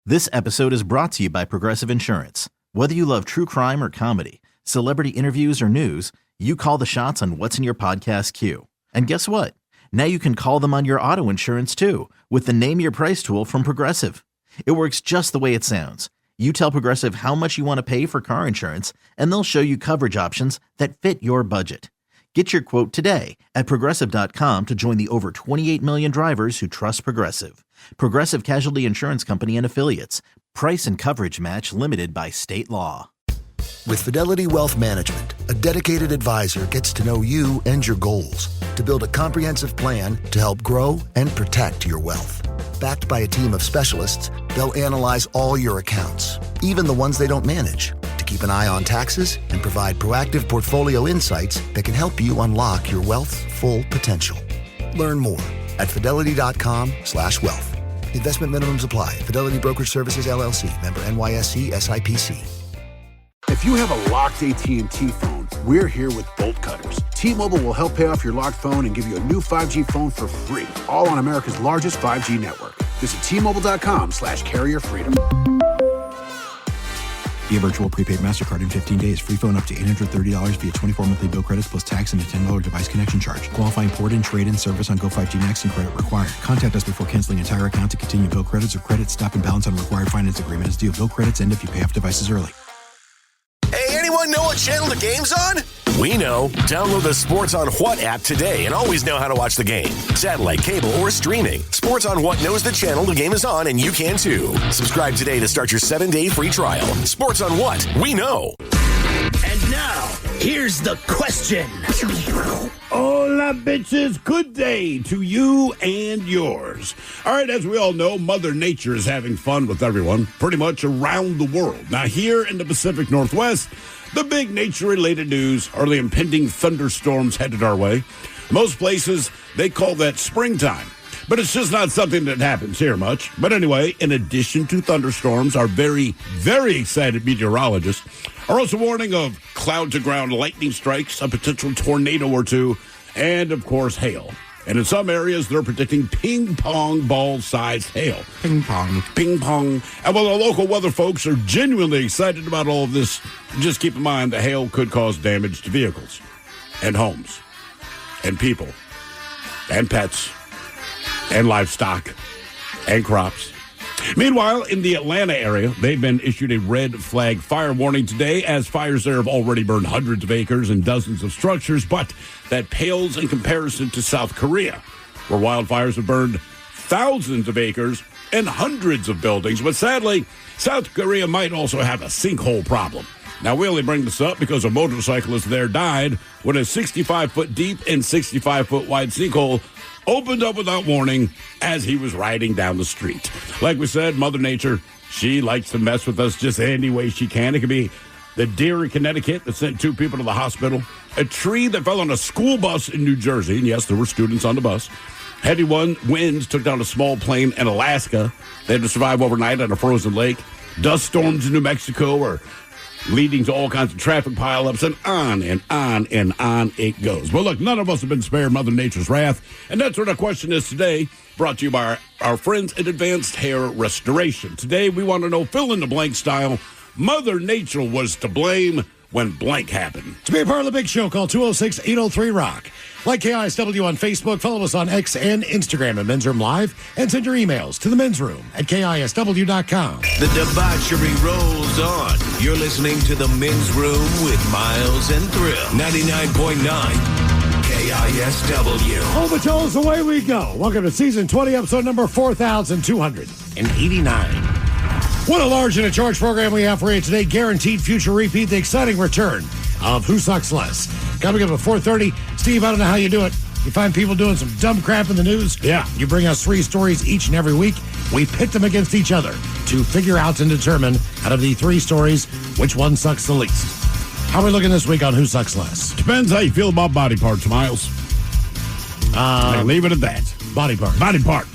This episode is brought to you by Progressive Insurance. Whether you love true crime or comedy, celebrity interviews or news, you call the shots on what's in your podcast queue. And guess what? Now you can call them on your auto insurance too with the Name Your Price tool from Progressive. It works just the way it sounds. You tell Progressive how much you want to pay for car insurance, and they'll show you coverage options that fit your budget. Get your quote today at Progressive.com to join the over 28 million drivers who trust Progressive. Progressive Casualty Insurance Company and Affiliates. Price and coverage match limited by state law. With Fidelity Wealth Management, a dedicated advisor gets to know you and your goals to build a comprehensive plan to help grow and protect your wealth. Backed by a team of specialists, they'll analyze all your accounts, even the ones they don't manage, to keep an eye on taxes and provide proactive portfolio insights that can help you unlock your wealth's full potential. Learn more at fidelity.com/wealth. Investment minimums apply. Fidelity Brokerage Services, LLC. Member NYSE SIPC. If you have a locked AT&T phone, we're here with bolt cutters. T-Mobile will help pay off your locked phone and give you a new 5G phone for free, all on America's largest 5G network. Visit T-Mobile.com/carrier freedom. Via virtual prepaid MasterCard in 15 days. Free phone up to $830 via 24 monthly bill credits plus tax and a $10 device connection charge. Qualifying port and trade-in service on Go5G Next and credit required. Contact us before canceling entire account to continue bill credits or credit stop and balance on required finance agreement is due. Bill credits end if you pay off devices early. Hey, anyone know what channel the game's on? We know. Download the Sports on What app today and always know how to watch the game. Satellite, cable, or streaming. Sports on What knows the channel the game is on, and you can too. Subscribe today to start your 7-day free trial. Sports on What? We know. And now, here's the question. Hola, bitches. Good day to you and yours. All right, as we all know, Mother Nature is having fun with everyone pretty much around the world. Now, here in the Pacific Northwest, the big nature-related news are the impending thunderstorms headed our way. Most places, they call that springtime. But it's just not something that happens here much. But anyway, in addition to thunderstorms, our very, very excited meteorologists are also warning of cloud-to-ground lightning strikes, a potential tornado or two, and, of course, hail. And in some areas, they're predicting ping-pong ball-sized hail. Ping-pong. Ping-pong. And while the local weather folks are genuinely excited about all of this, just keep in mind the hail could cause damage to vehicles and homes and people and pets and livestock and crops. Meanwhile, in the Atlanta area, they've been issued a red flag fire warning today as fires there have already burned hundreds of acres and dozens of structures, but that pales in comparison to South Korea, where wildfires have burned thousands of acres and hundreds of buildings. But sadly, South Korea might also have a sinkhole problem. Now, we only bring this up because a motorcyclist there died when a 65-foot deep and 65-foot wide sinkhole opened up without warning as he was riding down the street. Like we said, Mother Nature, she likes to mess with us just any way she can. It could be the deer in Connecticut that sent 2 people to the hospital, a tree that fell on a school bus in New Jersey, and yes, there were students on the bus. Heavy winds took down a small plane in Alaska. They had to survive overnight on a frozen lake. Dust storms in New Mexico are leading to all kinds of traffic pileups, and on and on and on it goes. Well, look, none of us have been spared Mother Nature's wrath, and that's what our question is today, brought to you by our friends at Advanced Hair Restoration. Today, we want to know, fill-in-the-blank style, Mother Nature was to blame when blank happened. To be a part of the big show, call 206-803-ROCK. Like KISW on Facebook, follow us on X and Instagram at Men's Room Live, and send your emails to the Men's Room at KISW.com. The debauchery rolls on. You're listening to the Men's Room with Miles and Thrill. 99.9 KISW. Oh, Patrol's away we go. Welcome to Season 20, Episode number 4,289. What a large and a charge program we have for you today. Guaranteed future repeat, the exciting return of Who Sucks Less. Coming up at 4:30. Steve, I don't know how you do it. You find people doing some dumb crap in the news. Yeah. You bring us 3 stories each and every week. We pit them against each other to figure out and determine out of the 3 stories which one sucks the least. How are we looking this week on Who Sucks Less? Depends how you feel about body parts, Miles. Leave it at that. Body parts. Body parts.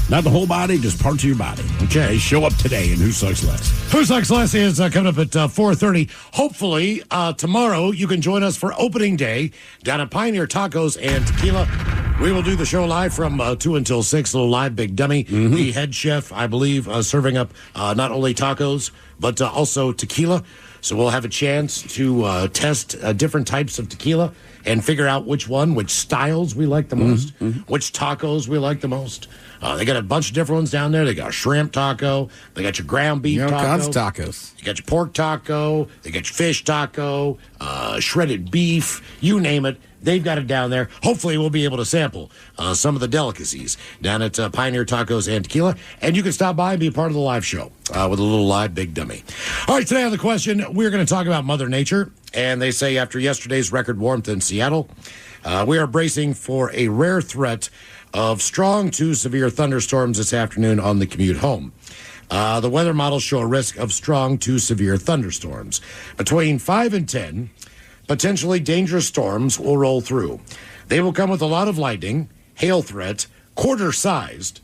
Not the whole body, just parts of your body. Okay. They show up today in Who Sucks Less. Who Sucks Less is coming up at 4:30. Hopefully, tomorrow you can join us for opening day down at Pioneer Tacos and Tequila. We will do the show live from 2 until 6, a little live Big Dummy. The head chef, I believe, serving up not only tacos, but also tequila. So we'll have a chance to test different types of tequila and figure out which styles we like the most, which tacos we like the most. They got a bunch of different ones down there. They got a shrimp taco. They got your ground beef taco. Kinds of tacos. You got your pork taco. They got your fish taco, shredded beef, you name it. They've got it down there. Hopefully, we'll be able to sample some of the delicacies down at Pioneer Tacos and Tequila. And you can stop by and be a part of the live show with a little live Big Dummy. All right, today on the question, we're going to talk about Mother Nature. And they say after yesterday's record warmth in Seattle, we are bracing for a rare threat of strong to severe thunderstorms this afternoon on the commute home. The weather models show a risk of strong to severe thunderstorms. Between 5 and 10, potentially dangerous storms will roll through. They will come with a lot of lightning, hail threat, quarter-sized,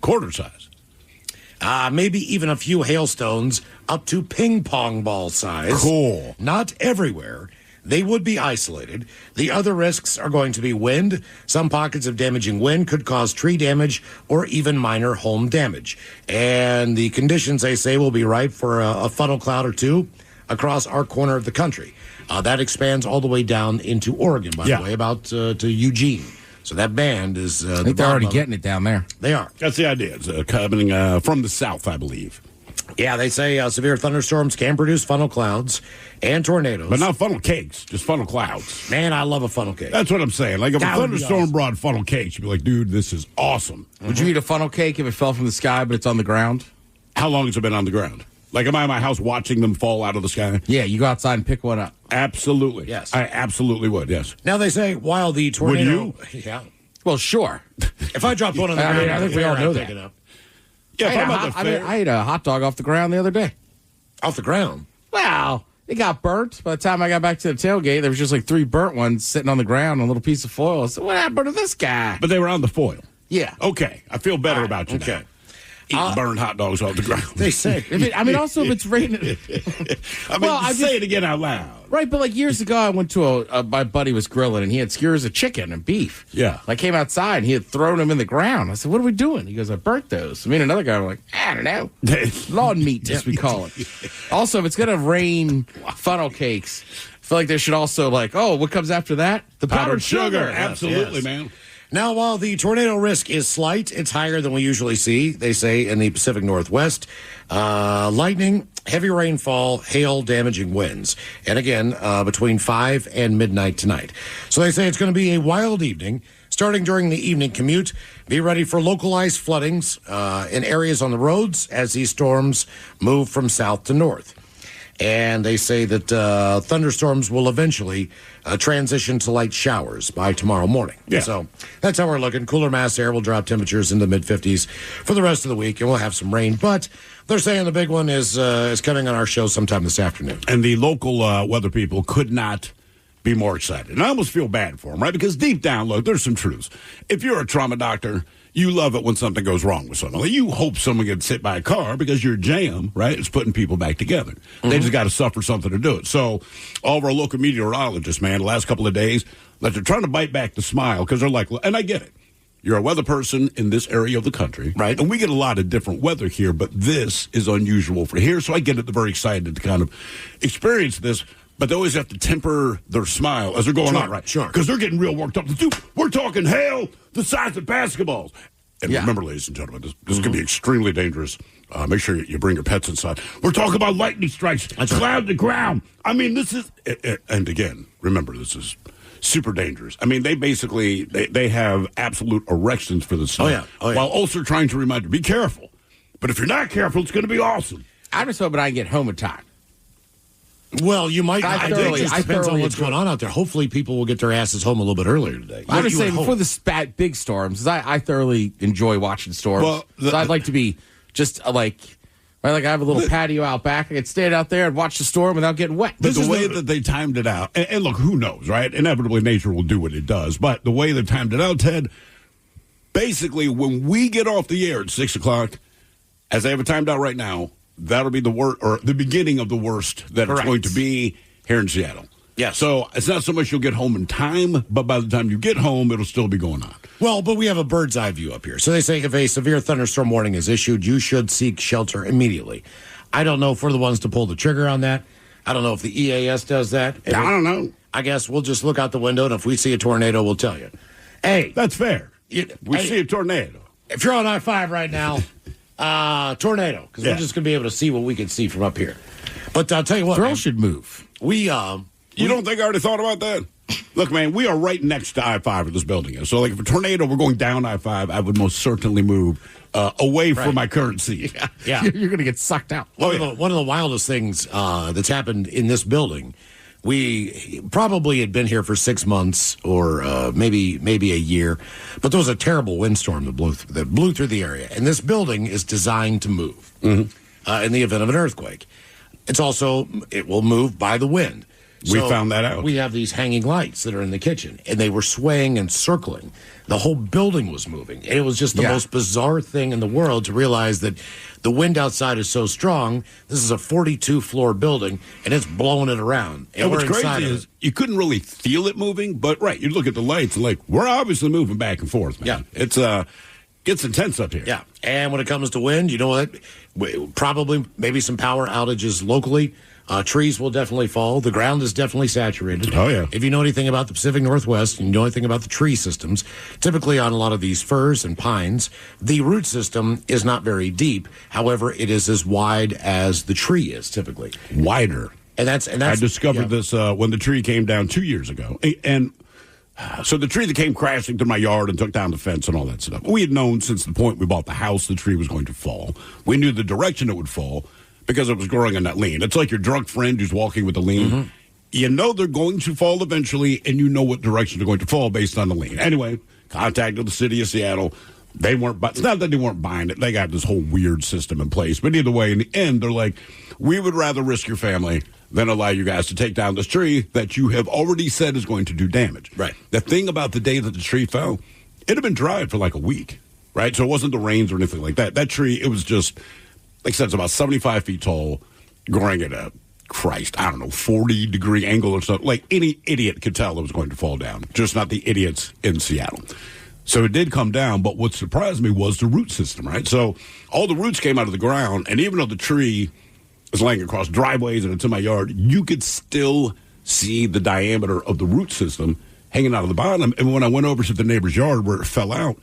maybe even a few hailstones up to ping pong ball size. Cool. Not everywhere. They would be isolated. The other risks are going to be wind. Some pockets of damaging wind could cause tree damage or even minor home damage. And the conditions, they say, will be ripe for a funnel cloud or two across our corner of the country. That expands all the way down into Oregon, by the way, about to Eugene. So that band is... I think they're already getting it down there. They are. That's the idea. It's coming from the south, I believe. Yeah, they say severe thunderstorms can produce funnel clouds and tornadoes. But not funnel cakes, just funnel clouds. Man, I love a funnel cake. That's what I'm saying. Like, if That a would be thunderstorm awesome. brought funnel cakes, you'd be like, dude, this is awesome. Would you eat a funnel cake if it fell from the sky, but it's on the ground? How long has it been on the ground? Like, am I in my house watching them fall out of the sky? Yeah, you go outside and pick one up. Absolutely. Yes. I absolutely would, yes. Now, they say while the tornado... Would you? Yeah. Well, sure. If I dropped one on the I ground... mean, I think we all know I'd that. pick it up. Yeah, if I'm at the I fair. ate a hot dog off the ground the other day. Off the ground? Well, it got burnt. By the time I got back to the tailgate, there was just like 3 burnt ones sitting on the ground on a little piece of foil. I said, what happened to this guy? But they were on the foil. Yeah. Okay, I feel better about you okay. now. Eating burned hot dogs off the ground. They say... Also, if it's raining. Say it again out loud. Right, but like years ago, I went to my buddy was grilling, and he had skewers of chicken and beef. Yeah. I came outside, and he had thrown them in the ground. I said, what are we doing? He goes, I burnt those. Me and another guy were like, I don't know. Lawn meat, as we call it. Also, if it's going to rain funnel cakes, I feel like they should also what comes after that? The powdered sugar. Absolutely, Yes. man. Now, while the tornado risk is slight, it's higher than we usually see, they say, in the Pacific Northwest. Lightning, heavy rainfall, hail, damaging winds. And again, between 5 and midnight tonight. So they say it's going to be a wild evening. Starting during the evening commute, be ready for localized floodings in areas on the roads as these storms move from south to north. And they say that thunderstorms will eventually transition to light showers by tomorrow morning. Yeah. So that's how we're looking. Cooler mass air will drop temperatures into the mid-50s for the rest of the week, and we'll have some rain. But they're saying the big one is coming on our show sometime this afternoon. And the local weather people could not be more excited. And I almost feel bad for them, right? Because deep down, look, there's some truths. If you're a trauma doctor, you love it when something goes wrong with someone. You hope someone gets hit by a car because your jam, right, is putting people back together. They just got to suffer something to do it. So all of our local meteorologists, man, the last couple of days, they're trying to bite back the smile because they're like, and I get it. You're a weather person in this area of the country. Right. And we get a lot of different weather here, but this is unusual for here. So I get it. They're very excited to kind of experience this. But they always have to temper their smile as they're going on, right? Sure. Because they're getting real worked up. Dude, we're talking hail the size of basketballs. And remember, ladies and gentlemen, this could be extremely dangerous. Make sure you bring your pets inside. We're talking about lightning strikes, cloud to ground. I mean, this is, and again, remember, this is super dangerous. I mean, they basically, they have absolute erections for the sun. Oh, yeah. While also trying to remind you, be careful. But if you're not careful, it's going to be awesome. I'm just hoping I can get home in time. Well, you might. I I think it just depends on thoroughly what's going on out there. Hopefully, people will get their asses home a little bit earlier today. I'm just You would saying, hope. before the big storms, 'cause I thoroughly enjoy watching storms. Well, so I'd like to be just right, I have a little patio out back. I could stand out there and watch the storm without getting wet. But the way that they timed it out, and look, who knows, right? Inevitably, nature will do what it does. But the way they timed it out, Ted, basically, when we get off the air at 6 o'clock, as they have it timed out right now, that'll be the worst, or the beginning of the worst that it's going to be here in Seattle. Yes. So it's not so much you'll get home in time, but by the time you get home, it'll still be going on. Well, but we have a bird's eye view up here. So they say if a severe thunderstorm warning is issued, you should seek shelter immediately. I don't know if we're the ones to pull the trigger on that. I don't know if the EAS does that. I don't know. I guess we'll just look out the window, and if we see a tornado, we'll tell you. Hey. That's fair. We see a tornado. If you're on I-5 right now, tornado, because we're just going to be able to see what we can see from up here. But I'll tell you what. Thrill should move. You don't think I already thought about that? Look, man, we are right next to I-5 where this building is. So, like, if a tornado were going down I-5, I would most certainly move away from my current seat. Yeah. You're going to get sucked out. One of the wildest things that's happened in this building, we probably had been here for 6 months or maybe a year, but there was a terrible windstorm that blew through the area. And this building is designed to move in the event of an earthquake. It will move by the wind. We found that out. We have these hanging lights that are in the kitchen, and they were swaying and circling. The whole building was moving. And it was just the most bizarre thing in the world to realize that the wind outside is so strong. This is a 42-floor building, and it's blowing it around. And what's crazy is you couldn't really feel it moving, but, you look at the lights and, we're obviously moving back and forth, man. Yeah. It's gets intense up here. Yeah, and when it comes to wind, you know what? Probably maybe some power outages locally. Trees will definitely fall. The ground is definitely saturated. Oh, yeah. If you know anything about the Pacific Northwest and you know anything about the tree systems, typically on a lot of these firs and pines, the root system is not very deep. However, it is as wide as the tree is typically. Wider. And that's I discovered this when the tree came down 2 years ago. And so the tree that came crashing through my yard and took down the fence and all that stuff, we had known since the point we bought the house the tree was going to fall. We knew the direction it would fall because it was growing on that lean. It's like your drunk friend who's walking with the lean. Mm-hmm. You know they're going to fall eventually, and you know what direction they're going to fall based on the lean. Anyway, contacted the city of Seattle. They weren't. It's not that they weren't buying it. They got this whole weird system in place. But either way, in the end, they're like, we would rather risk your family than allow you guys to take down this tree that you have already said is going to do damage. Right. The thing about the day that the tree fell, it had been dry for like a week, right? So it wasn't the rains or anything like that. That tree, it was just, like I said, it's about 75 feet tall, growing at a, 40-degree angle or something. Like any idiot could tell it was going to fall down, just not the idiots in Seattle. So it did come down, but what surprised me was the root system, right? So all the roots came out of the ground, and even though the tree is laying across driveways and it's in my yard, you could still see the diameter of the root system hanging out of the bottom. And when I went over to the neighbor's yard where it fell out,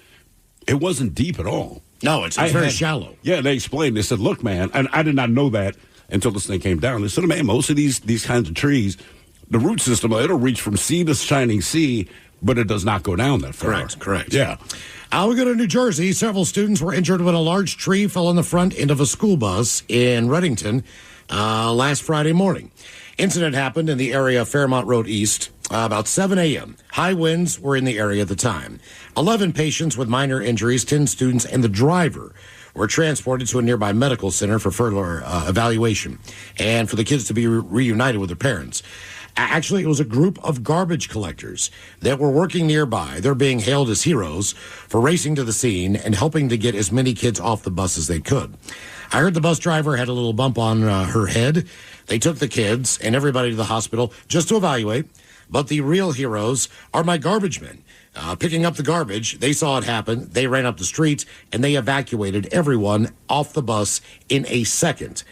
it wasn't deep at all. No, it's very shallow. Yeah, they explained. They said, look, man, and I did not know that until this thing came down. They said, man, most of these kinds of trees, the root system, it'll reach from sea to shining sea, but it does not go down that far. Correct. Yeah. We go to New Jersey. Several students were injured when a large tree fell on the front end of a school bus in Reddington last Friday morning. Incident happened in the area of Fairmont Road East about 7 a.m. High winds were in the area at the time. 11 patients with minor injuries, 10 students, and the driver were transported to a nearby medical center for further evaluation and for the kids to be reunited with their parents. Actually, it was a group of garbage collectors that were working nearby. They're being hailed as heroes for racing to the scene and helping to get as many kids off the bus as they could. I heard the bus driver had a little bump on her head. They took the kids and everybody to the hospital just to evaluate. But the real heroes are my garbage men. Picking up the garbage, they saw it happen. They ran up the street, and they evacuated everyone off the bus in a second.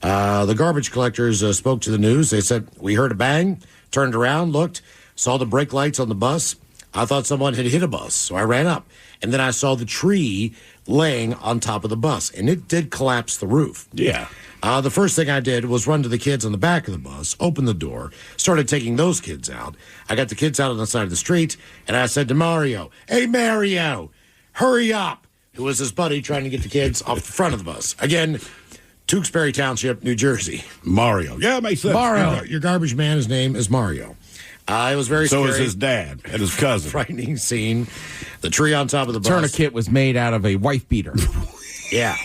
The garbage collectors spoke to the news. They said, we heard a bang, turned around, looked, saw the brake lights on the bus. I thought someone had hit a bus, so I ran up. And then I saw the tree laying on top of the bus, and it did collapse the roof. Yeah. The first thing I did was run to the kids on the back of the bus, open the door, started taking those kids out. I got the kids out on the side of the street, and I said to Mario, hey, Mario, hurry up, who was his buddy trying to get the kids off the front of the bus. Again, Tewksbury Township, New Jersey. Mario. Yeah, it makes sense. Mario. Your garbage man, his name is Mario. It was very scary. So is his dad and his cousin. Frightening scene. The tree on top of the bus. Tourniquet was made out of a wife beater. Yeah.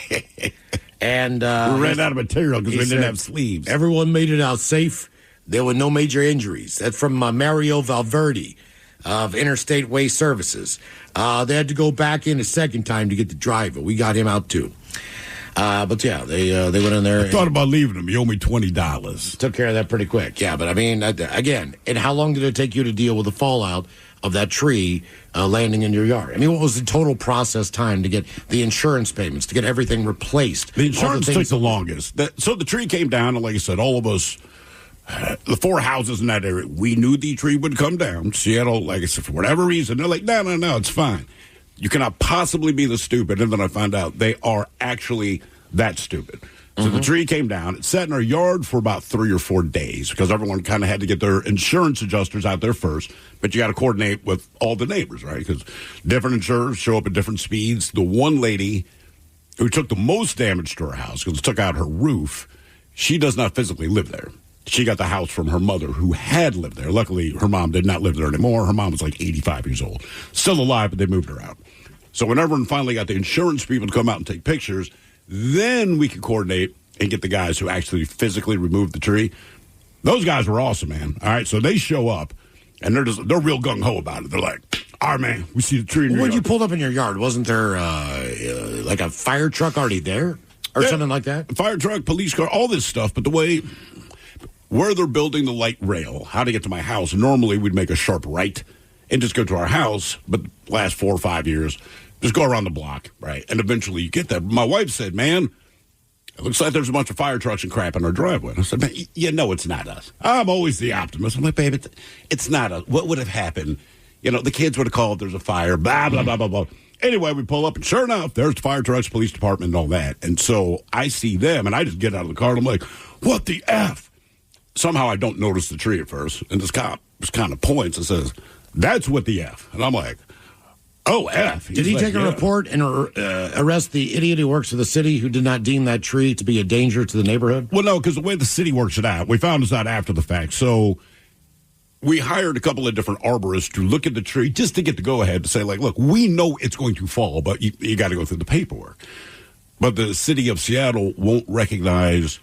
And we ran out of material because we didn't have sleeves. Everyone made it out safe. There were no major injuries. That's from Mario Valverde of Interstate Waste Services. They had to go back in a second time to get the driver. We got him out too. But yeah, they went in there. I thought about leaving them. You owe me $20. Took care of that pretty quick. Yeah, but I mean, again, and how long did it take you to deal with the fallout of that tree landing in your yard? I mean, what was the total process time to get the insurance payments, to get everything replaced? The insurance took the longest. So the tree came down, and like I said, all of us, the 4 houses in that area, we knew the tree would come down. Seattle, like I said, for whatever reason, they're like, no, it's fine. You cannot possibly be this stupid. And then I found out they are actually that stupid. So the tree came down. It sat in our yard for about 3 or 4 days because everyone kind of had to get their insurance adjusters out there first. But you got to coordinate with all the neighbors, right? Because different insurers show up at different speeds. The one lady who took the most damage to her house because it took out her roof, she does not physically live there. She got the house from her mother who had lived there. Luckily, her mom did not live there anymore. Her mom was like 85 years old. Still alive, but they moved her out. So when everyone finally got the insurance people to come out and take pictures, then we could coordinate and get the guys who actually physically removed the tree. Those guys were awesome, man. All right, so they show up, and they're real gung-ho about it. They're like, all right, man, we see the tree in your yard. When you pulled up in your yard, wasn't there like a fire truck already there or something like that? Fire truck, police car, all this stuff. But the way where they're building the light rail, how to get to my house, normally we'd make a sharp right and just go to our house. But the last 4 or 5 years, just go around the block, right? And eventually you get there. My wife said, man, it looks like there's a bunch of fire trucks and crap in our driveway. I said, man, you know it's not us. I'm always the optimist. I'm like, babe, it's not us. What would have happened? You know, the kids would have called, there's a fire, blah, blah, blah, blah, blah. Anyway, we pull up, and sure enough, there's the fire trucks, police department, and all that. And so I see them, and I just get out of the car, and I'm like, what the F? Somehow I don't notice the tree at first, and this cop just kind of points and says, that's what the F. And I'm like, oh, F. Did he take a report and arrest the idiot who works for the city who did not deem that tree to be a danger to the neighborhood? Well, no, because the way the city works it out, we found this out after the fact. So we hired a couple of different arborists to look at the tree just to get the go-ahead to say, like, look, we know it's going to fall, but you got to go through the paperwork. But the city of Seattle won't recognize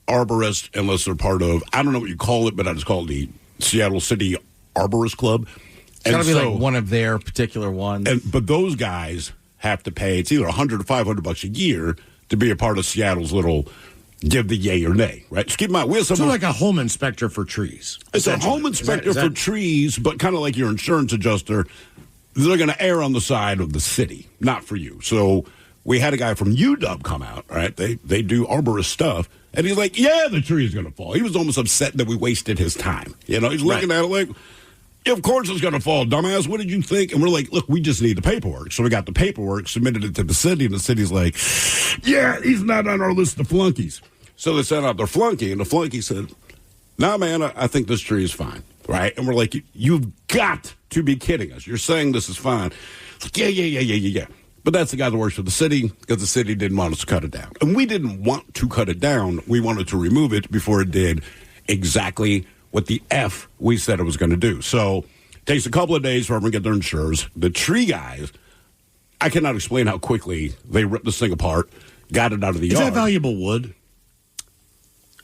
arborists unless they're part of, I don't know what you call it, but I just call it the Seattle City Arborist Club. It's got to be like one of their particular ones. But those guys have to pay, it's either $100 or $500 a year to be a part of Seattle's little give the yay or nay, right? Just keep in mind, we have so like a home inspector for trees. It's a home inspector for trees, but kind of like your insurance adjuster. They're going to err on the side of the city, not for you. So we had a guy from UW come out, right? They do arborist stuff. And he's like, yeah, the tree is going to fall. He was almost upset that we wasted his time. You know, he's looking at it like, yeah, of course it's going to fall, dumbass. What did you think? And we're like, look, we just need the paperwork. So we got the paperwork, submitted it to the city, and the city's like, yeah, he's not on our list of flunkies. So they sent out their flunky, and the flunky said, nah, man, I think this tree is fine, right? And we're like, you've got to be kidding us. You're saying this is fine. It's like, yeah. But that's the guy that works for the city because the city didn't want us to cut it down. And we didn't want to cut it down. We wanted to remove it before it did exactly what the F we said it was going to do. So it takes a couple of days for everyone to get their insurers. The tree guys, I cannot explain how quickly they ripped this thing apart, got it out of the yard. Is that valuable wood?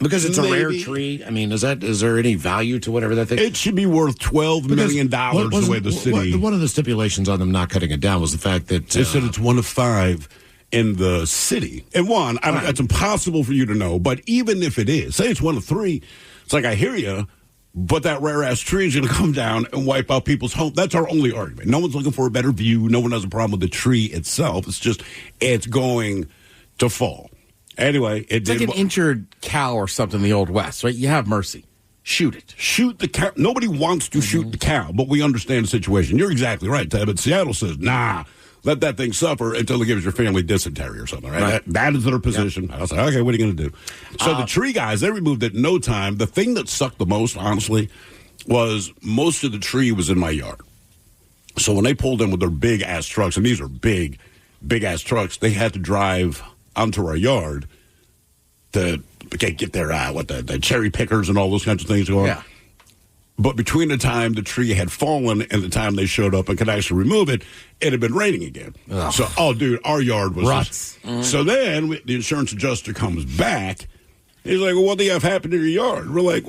Because it's a rare tree. I mean, is there any value to whatever that thing? It should be worth $12 million the way the city. One of the stipulations on them not cutting it down was the fact that they said it's one of 5 in the city. And one, it's impossible for you to know. But even if it is, say it's one of 3, it's like I hear you, but that rare ass tree is going to come down and wipe out people's home. That's our only argument. No one's looking for a better view. No one has a problem with the tree itself. It's just it's going to fall. Anyway, it's like an injured cow or something in the Old West, right? You have mercy. Shoot it. Shoot the cow. Nobody wants to shoot the cow, but we understand the situation. You're exactly right, Ted. But Seattle says, nah, let that thing suffer until it gives your family dysentery or something, right? That is their position. Yeah. I was like, okay, what are you going to do? So the tree guys, they removed it in no time. The thing that sucked the most, honestly, was most of the tree was in my yard. So when they pulled in with their big-ass trucks, and these are big-ass trucks, they had to drive onto our yard to get their the cherry pickers and all those kinds of things going. Yeah. But between the time the tree had fallen and the time they showed up and could actually remove it, it had been raining again. Ugh. So, dude, our yard was ruts. So then the insurance adjuster comes back. He's like, well, what the F happened to your yard? We're like,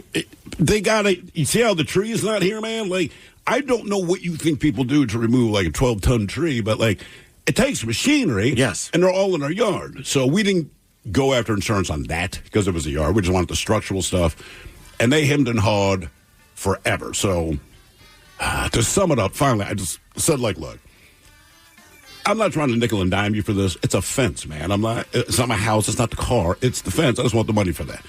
they got it. You see how the tree is not here, man? Like, I don't know what you think people do to remove like a 12-ton tree, but like, it takes machinery. Yes. And they're all in our yard. So we didn't go after insurance on that because it was a yard. We just wanted the structural stuff. And they hemmed and hawed forever. So to sum it up, finally, I just said, like, look, I'm not trying to nickel and dime you for this. It's a fence, man. It's not my house. It's not the car. It's the fence. I just want the money for that.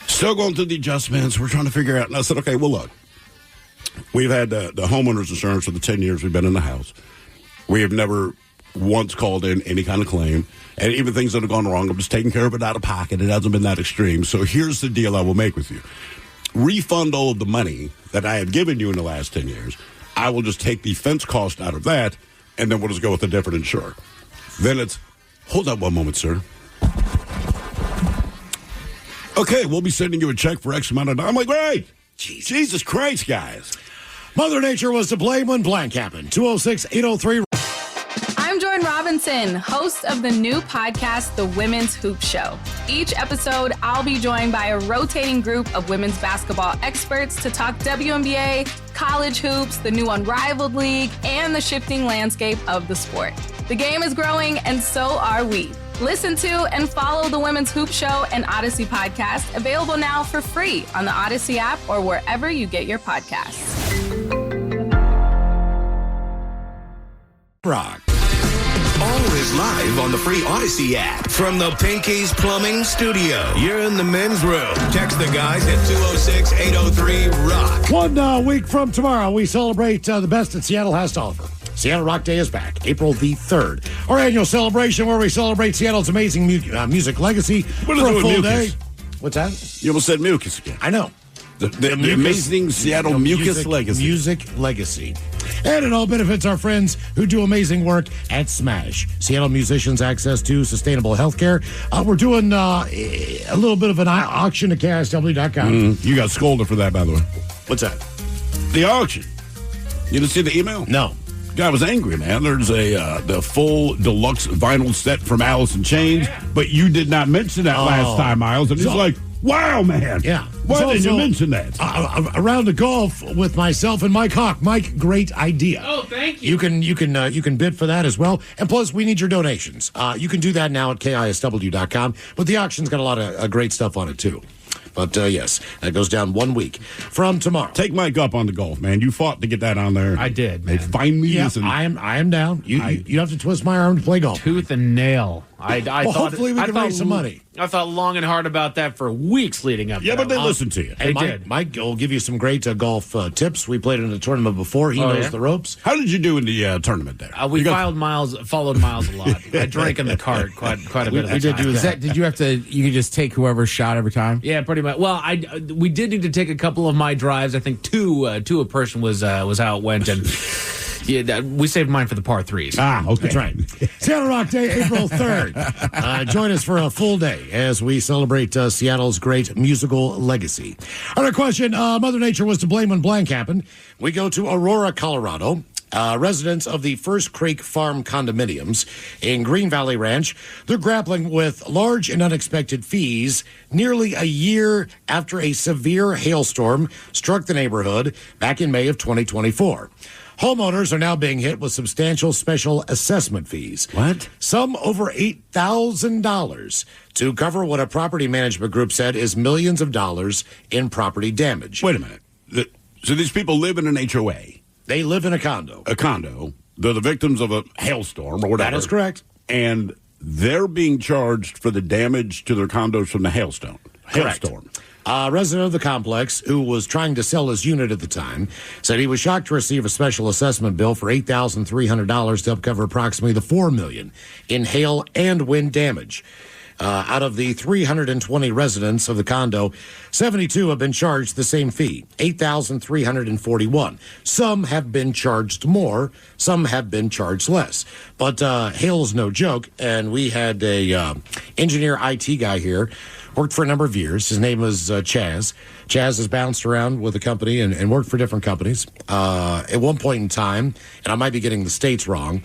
Still going through the adjustments. We're trying to figure out. And I said, okay, well, look, we've had the homeowner's insurance for the 10 years we've been in the house. We have never once called in any kind of claim. And even things that have gone wrong, I'm just taking care of it out of pocket. It hasn't been that extreme. So here's the deal I will make with you. Refund all of the money that I have given you in the last 10 years. I will just take the fence cost out of that, and then we'll just go with a different insurer. Then it's, hold on one moment, sir. Okay, we'll be sending you a check for X amount of dollars. I'm like, great. Jesus Christ, guys. Mother Nature was to blame when blank happened. 206-803. I'm Jordan Robinson, host of the new podcast, The Women's Hoop Show. Each episode, I'll be joined by a rotating group of women's basketball experts to talk WNBA, college hoops, the new Unrivaled League, and the shifting landscape of the sport. The game is growing, and so are we. Listen to and follow The Women's Hoop Show and Odyssey podcast, available now for free on the Odyssey app or wherever you get your podcasts. Rock. Always live on the free Odyssey app from the Pinky's Plumbing Studio. You're in the men's room. Text the guys at 206-803-ROCK. 1 week from tomorrow, we celebrate the best that Seattle has to offer. Seattle Rock Day is back, April the 3rd. Our annual celebration where we celebrate Seattle's amazing music legacy for a full day. What's that? You almost said mucus again. I know. The amazing Seattle mucus legacy. Music legacy. And it all benefits our friends who do amazing work at Smash. Seattle musicians access to sustainable health care. We're doing a little bit of an auction at KISW.com. You got scolded for that, by the way. What's that? The auction. You didn't see the email? No. Guy was angry, man. There's the full deluxe vinyl set from Alice in Chains, but you did not mention that last time, Miles. And he's like, wow, man. Yeah. Why didn't you mention that? A round of golf with myself and Mike Hawk. Mike, great idea. Oh, thank you. You can bid for that as well. And plus, we need your donations. You can do that now at KISW.com. But the auction's got a lot of great stuff on it, too. But, yes, that goes down 1 week from tomorrow. Take Mike up on the golf, man. You fought to get that on there. I did, They man. finally Yeah, listened. I am down. You have to twist my arm to play golf. Tooth and nail. I thought, hopefully we can raise some money. I thought long and hard about that for weeks leading up. Yeah, to but that. they listened to you. They Mike, did. Mike will give you some great golf tips. We played in a tournament before. He knows the ropes. How did you do in the tournament there? We followed Miles a lot. I drank in the cart quite a bit. We did do that. Did you have to? You could just take whoever's shot every time. Yeah, pretty much. Well, we did need to take a couple of my drives. I think two a person was how it went, and yeah, we saved mine for the par threes. Okay. That's right. Seattle Rock Day, April 3rd. Join us for a full day as we celebrate Seattle's great musical legacy. Our question, Mother Nature was to blame when blank happened. We go to Aurora, Colorado. Residents of the First Creek Farm condominiums in Green Valley Ranch, they're grappling with large and unexpected fees nearly a year after a severe hailstorm struck the neighborhood back in May of 2024. Homeowners are now being hit with substantial special assessment fees. What? Some over $8,000 to cover what a property management group said is millions of dollars in property damage. Wait a minute. So these people live in an HOA. They live in a condo. A condo. They're the victims of a hailstorm or whatever. That is correct. And they're being charged for the damage to their condos from the hailstorm. Hailstorm. A resident of the complex who was trying to sell his unit at the time said he was shocked to receive a special assessment bill for $8,300 to help cover approximately the $4 million in hail and wind damage. Out of the 320 residents of the condo, 72 have been charged the same fee, $8,341. Some have been charged more, some have been charged less. But hail is no joke, and we had a engineer IT guy here, worked for a number of years. His name was Chaz. Chaz has bounced around with the company and worked for different companies. At one point in time, and I might be getting the states wrong,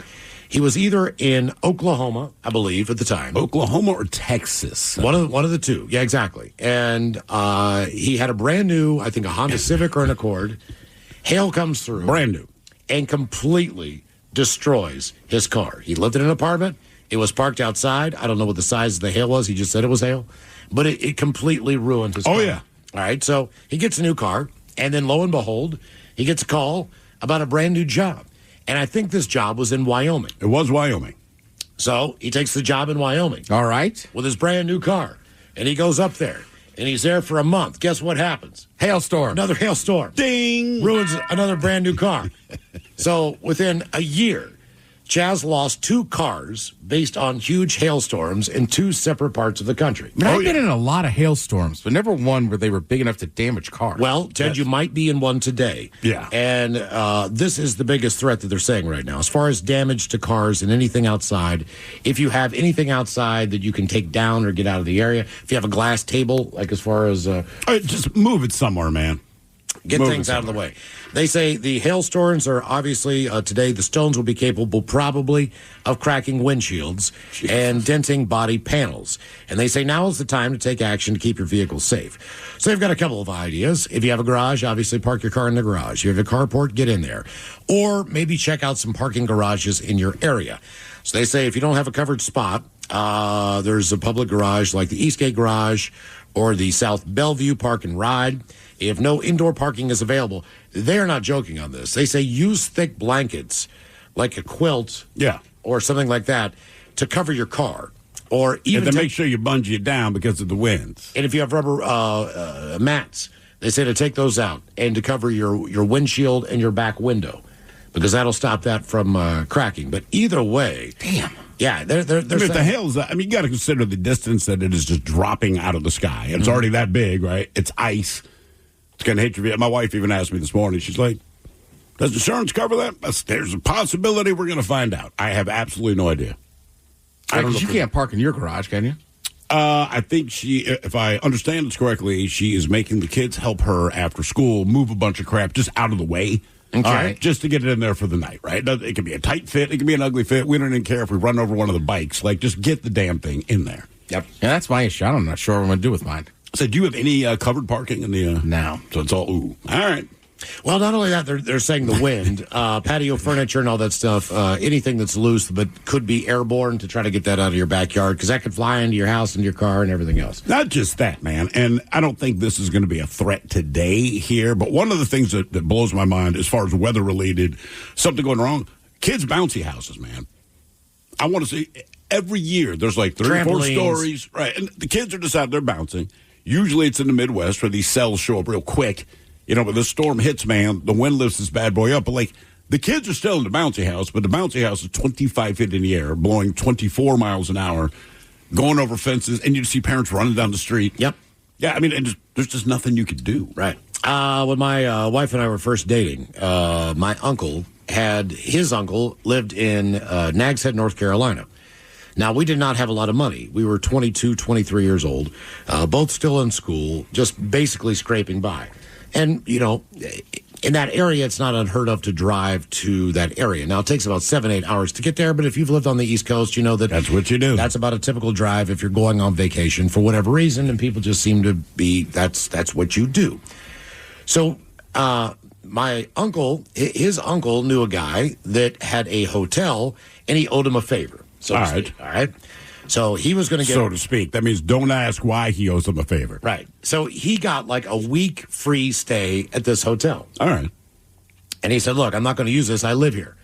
he was either in Oklahoma, I believe, at the time. Oklahoma or Texas? One of the two. Yeah, exactly. And he had a brand new, I think, a Honda Civic or an Accord. Hail comes through. Brand new. And completely destroys his car. He lived in an apartment. It was parked outside. I don't know what the size of the hail was. He just said it was hail. But it completely ruined his car. Oh, yeah. All right, so he gets a new car, and then lo and behold, he gets a call about a brand new job. And I think this job was in Wyoming. It was Wyoming. So he takes the job in Wyoming. All right. With his brand new car. And he goes up there. And he's there for a month. Guess what happens? Hailstorm. Another hailstorm. Ding! Ruins another brand new car. So within a year, Chaz lost 2 cars based on huge hailstorms in 2 separate parts of the country. I mean, I've been in a lot of hailstorms, but never one where they were big enough to damage cars. Well, Ted, you might be in one today. Yeah. And this is the biggest threat that they're saying right now. As far as damage to cars and anything outside, if you have anything outside that you can take down or get out of the area, if you have a glass table, like as far as... just move it somewhere, man. Get things out of the way. They say the hailstorms are obviously today. The stones will be capable probably of cracking windshields and denting body panels. And they say now is the time to take action to keep your vehicle safe. So they've got a couple of ideas. If you have a garage, obviously park your car in the garage. If you have a carport, get in there. Or maybe check out some parking garages in your area. So they say if you don't have a covered spot, there's a public garage like the Eastgate Garage or the South Bellevue Park and Ride. If no indoor parking is available, they're not joking on this. They say use thick blankets like a quilt or something like that to cover your car. Or even to make sure you bungee it down because of the winds. And if you have rubber mats, they say to take those out and to cover your windshield and your back window because that'll stop that from cracking. But either way... Damn. Yeah, they're I mean, if the hail's... I mean, you got to consider the distance that it is just dropping out of the sky. It's already that big, right? It's ice. It's going to hit your vehicle. My wife even asked me this morning. She's like, does insurance cover that? There's a possibility we're going to find out. I have absolutely no idea. I don't know. You can't park in your garage, can you? I think if I understand this correctly, she is making the kids help her after school move a bunch of crap just out of the way. Okay. All right, just to get it in there for the night, right? It can be a tight fit. It can be an ugly fit. We don't even care if we run over one of the bikes. Like, just get the damn thing in there. Yep. Yeah, that's my issue. I'm not sure what I'm going to do with mine. So do you have any covered parking in the... No. So it's all, ooh. All right. Well, not only that, they're saying the wind, patio furniture and all that stuff, anything that's loose but could be airborne to try to get that out of your backyard because that could fly into your house and your car and everything else. Not just that, man. And I don't think this is going to be a threat today here, but one of the things that blows my mind as far as weather-related, something going wrong, kids' bouncy houses, man. I want to see... Every year, there's like 3 or 4 stories, right? And the kids are just out there bouncing. Usually it's in the Midwest where these cells show up real quick. You know, but the storm hits, man, the wind lifts this bad boy up. But, like, the kids are still in the bouncy house, but the bouncy house is 25 feet in the air, blowing 24 miles an hour, going over fences, and you just see parents running down the street. Yep. Yeah, I mean, there's just nothing you could do. Right. When my wife and I were first dating, my uncle his uncle lived in Nags Head, North Carolina. Now, we did not have a lot of money. We were 22, 23 years old, both still in school, just basically scraping by. And, you know, in that area, it's not unheard of to drive to that area. Now, it takes about 7-8 hours to get there, but if you've lived on the East Coast, you know that... That's what you do. That's about a typical drive if you're going on vacation for whatever reason, and people just seem to be... That's what you do. So, my uncle, his uncle knew a guy that had a hotel, and he owed him a favor. So all right. So he was going to get... So to speak. That means don't ask why he owes him a favor. Right. So he got like a week free stay at this hotel. All right. And he said, look, I'm not going to use this. I live here.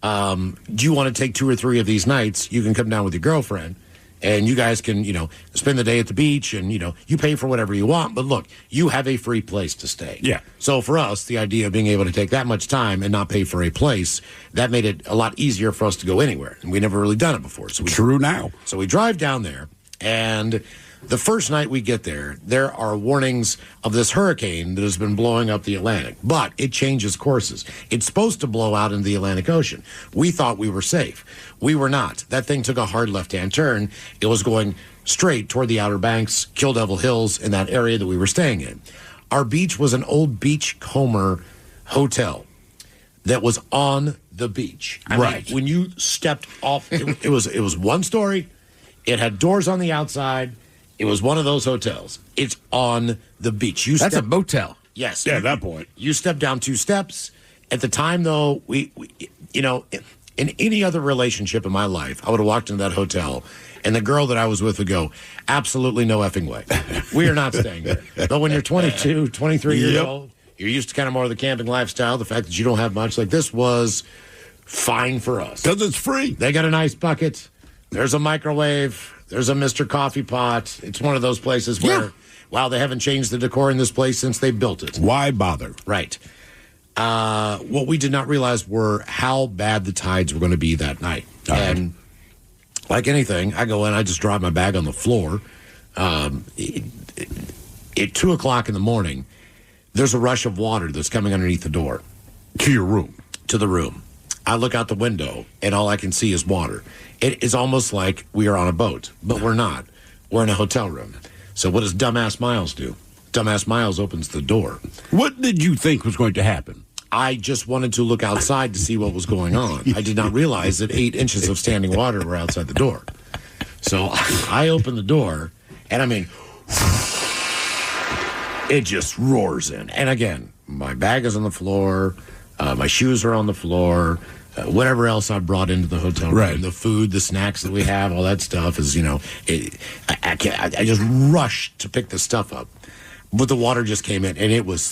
Do you want to take 2 or 3 of these nights? You can come down with your girlfriend. And you guys can, you know, spend the day at the beach and, you know, you pay for whatever you want. But look, you have a free place to stay. Yeah. So for us, the idea of being able to take that much time and not pay for a place, that made it a lot easier for us to go anywhere. And we never really done it before. So True now. So we drive down there, and the first night we get there are warnings of this hurricane that has been blowing up the Atlantic. But it changes courses. It's supposed to blow out into the Atlantic Ocean. We thought we were safe. We were not. That thing took a hard left-hand turn. It was going straight toward the Outer Banks, Kill Devil Hills, in that area that we were staying in. Our beach was an old beachcomber hotel that was on the beach. I mean, when you stepped off, it was one story. It had doors on the outside. It was one of those hotels. It's on the beach. That's a motel. Yes. Yeah, at that point. You step down 2 steps. At the time, though, we you know, In any other relationship in my life, I would have walked into that hotel, and the girl that I was with would go, absolutely no effing way. We are not staying here. But when you're 22, 23 years old, you're used to kind of more of the camping lifestyle, the fact that you don't have much. Like, this was fine for us. Because it's free. They got a nice bucket. There's a microwave. There's a Mr. Coffee Pot. It's one of those places where, wow, they haven't changed the decor in this place since they built it. Why bother? Right. What we did not realize were how bad the tides were going to be that night. And like anything, I go in, I just drop my bag on the floor. At 2 o'clock in the morning, there's a rush of water that's coming underneath the door. To your room. To the room. I look out the window, and all I can see is water. It is almost like we are on a boat, but we're not. We're in a hotel room. So what does Dumbass Miles do? Dumbass Miles opens the door. What did you think was going to happen? I just wanted to look outside to see what was going on. I did not realize that 8 inches of standing water were outside the door. So I open the door, and I mean, it just roars in. And again, my bag is on the floor, my shoes are on the floor, whatever else I brought into the hotel room, the food, the snacks that we have, all that stuff is, I just rushed to pick the stuff up. But the water just came in, and it was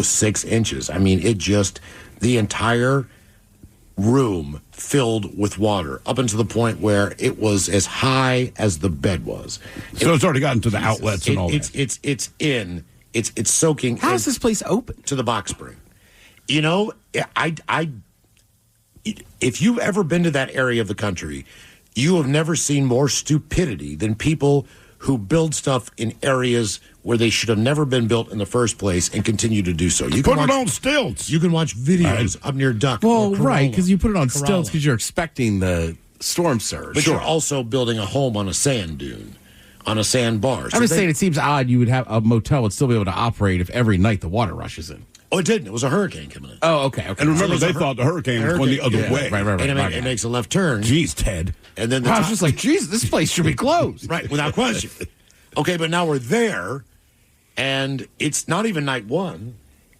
6 inches. I mean, the entire room filled with water up until the point where it was as high as the bed was. So it's already gotten to the outlets and all that. It's soaking. How is this place open? To the box spring. If you've ever been to that area of the country, you have never seen more stupidity than people who build stuff in areas where they should have never been built in the first place and continue to do so. Put it on stilts. You can watch videos up near Duck. Well, right, because you put it on stilts because you're expecting the storm surge. But you're also building a home on a sand dune, on a sandbar. I'm just saying it seems odd you would have a motel would still be able to operate if every night the water rushes in. Oh, it didn't. It was a hurricane coming in. Oh, okay. And remember, they thought the hurricane was going the other way. Right. And it makes a left turn. Jeez, Ted. And then I was just like, geez, this place should be closed. Right, without question. Okay, but now we're there, and it's not even night one,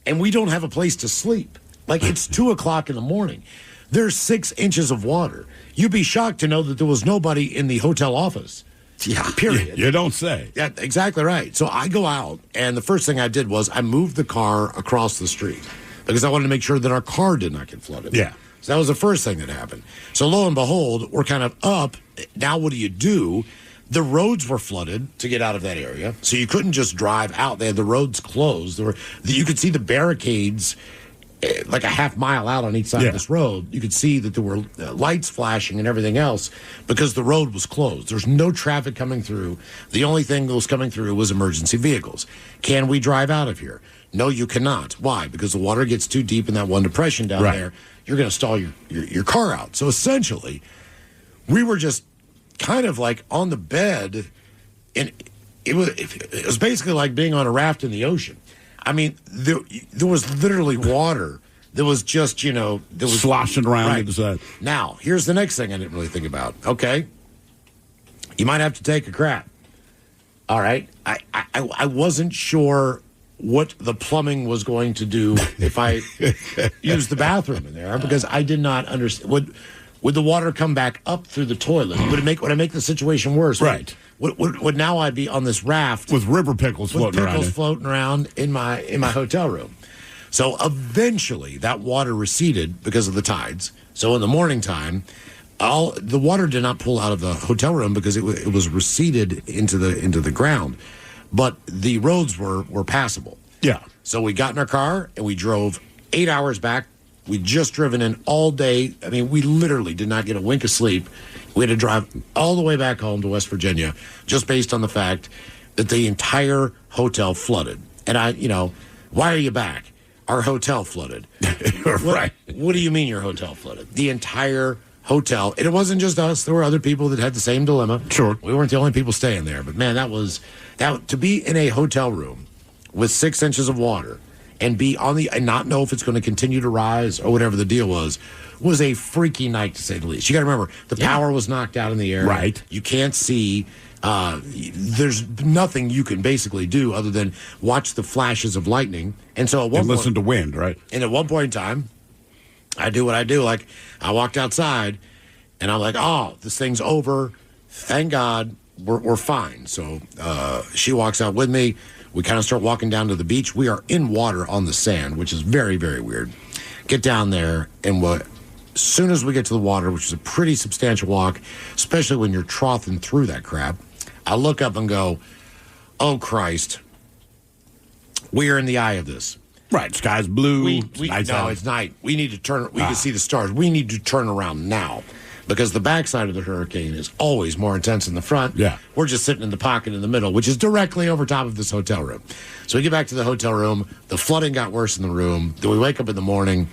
and we don't have a place to sleep. Like, it's 2 o'clock in the morning. There's 6 inches of water. You'd be shocked to know that there was nobody in the hotel office. Yeah, period. You don't say. Yeah, exactly right. So I go out, and the first thing I did was I moved the car across the street because I wanted to make sure that our car did not get flooded. Yeah. So that was the first thing that happened. So lo and behold, we're kind of up. Now what do? The roads were flooded to get out of that area, so you couldn't just drive out. They had the roads closed. You could see the barricades like a half mile out on each side of this road. You could see that there were lights flashing and everything else because the road was closed. There's no traffic coming through. The only thing that was coming through was emergency vehicles. Can we drive out of here? No, you cannot. Why? Because the water gets too deep in that one depression down there. You're going to stall your car out. So essentially, we were just kind of like on the bed, and it was basically like being on a raft in the ocean. I mean, there was literally water. There was just, there was sloshing around to the side. Now, here's the next thing I didn't really think about. Okay, you might have to take a crap. All right, I wasn't sure what the plumbing was going to do if I used the bathroom in there because I did not understand. Would the water come back up through the toilet? Would it make the situation worse? Right. Would now I be on this raft with river pickles floating around in my hotel room? So eventually that water receded because of the tides. So in the morning time, the water did not pull out of the hotel room because it was receded into the ground, but the roads were passable. Yeah. So we got in our car and we drove 8 hours back. We'd just driven in all day. I mean, we literally did not get a wink of sleep. We had to drive all the way back home to West Virginia just based on the fact that the entire hotel flooded. And why are you back? Our hotel flooded. Right. What do you mean your hotel flooded? The entire hotel. And it wasn't just us. There were other people that had the same dilemma. Sure. We weren't the only people staying there. But, man, to be in a hotel room with 6 inches of water and and not know if it's going to continue to rise or whatever the deal was a freaky night, to say the least. You got to remember, the power was knocked out in the air. Right. You can't see. There's nothing you can basically do other than watch the flashes of lightning. And so at one point, listen to wind, right? And at one point in time, I do what I do. Like, I walked outside, and I'm like, oh, this thing's over. Thank God we're fine. So she walks out with me. We kind of start walking down to the beach. We are in water on the sand, which is very, very weird. Get down there, and as soon as we get to the water, which is a pretty substantial walk, especially when you're troughing through that crap, I look up and go, oh, Christ. We are in the eye of this. Right, sky's blue. It's night. We need to turn. We can see the stars. We need to turn around now, because the backside of the hurricane is always more intense than the front. Yeah, we're just sitting in the pocket in the middle, which is directly over top of this hotel room. So we get back to the hotel room. The flooding got worse in the room. Then we wake up in the morning,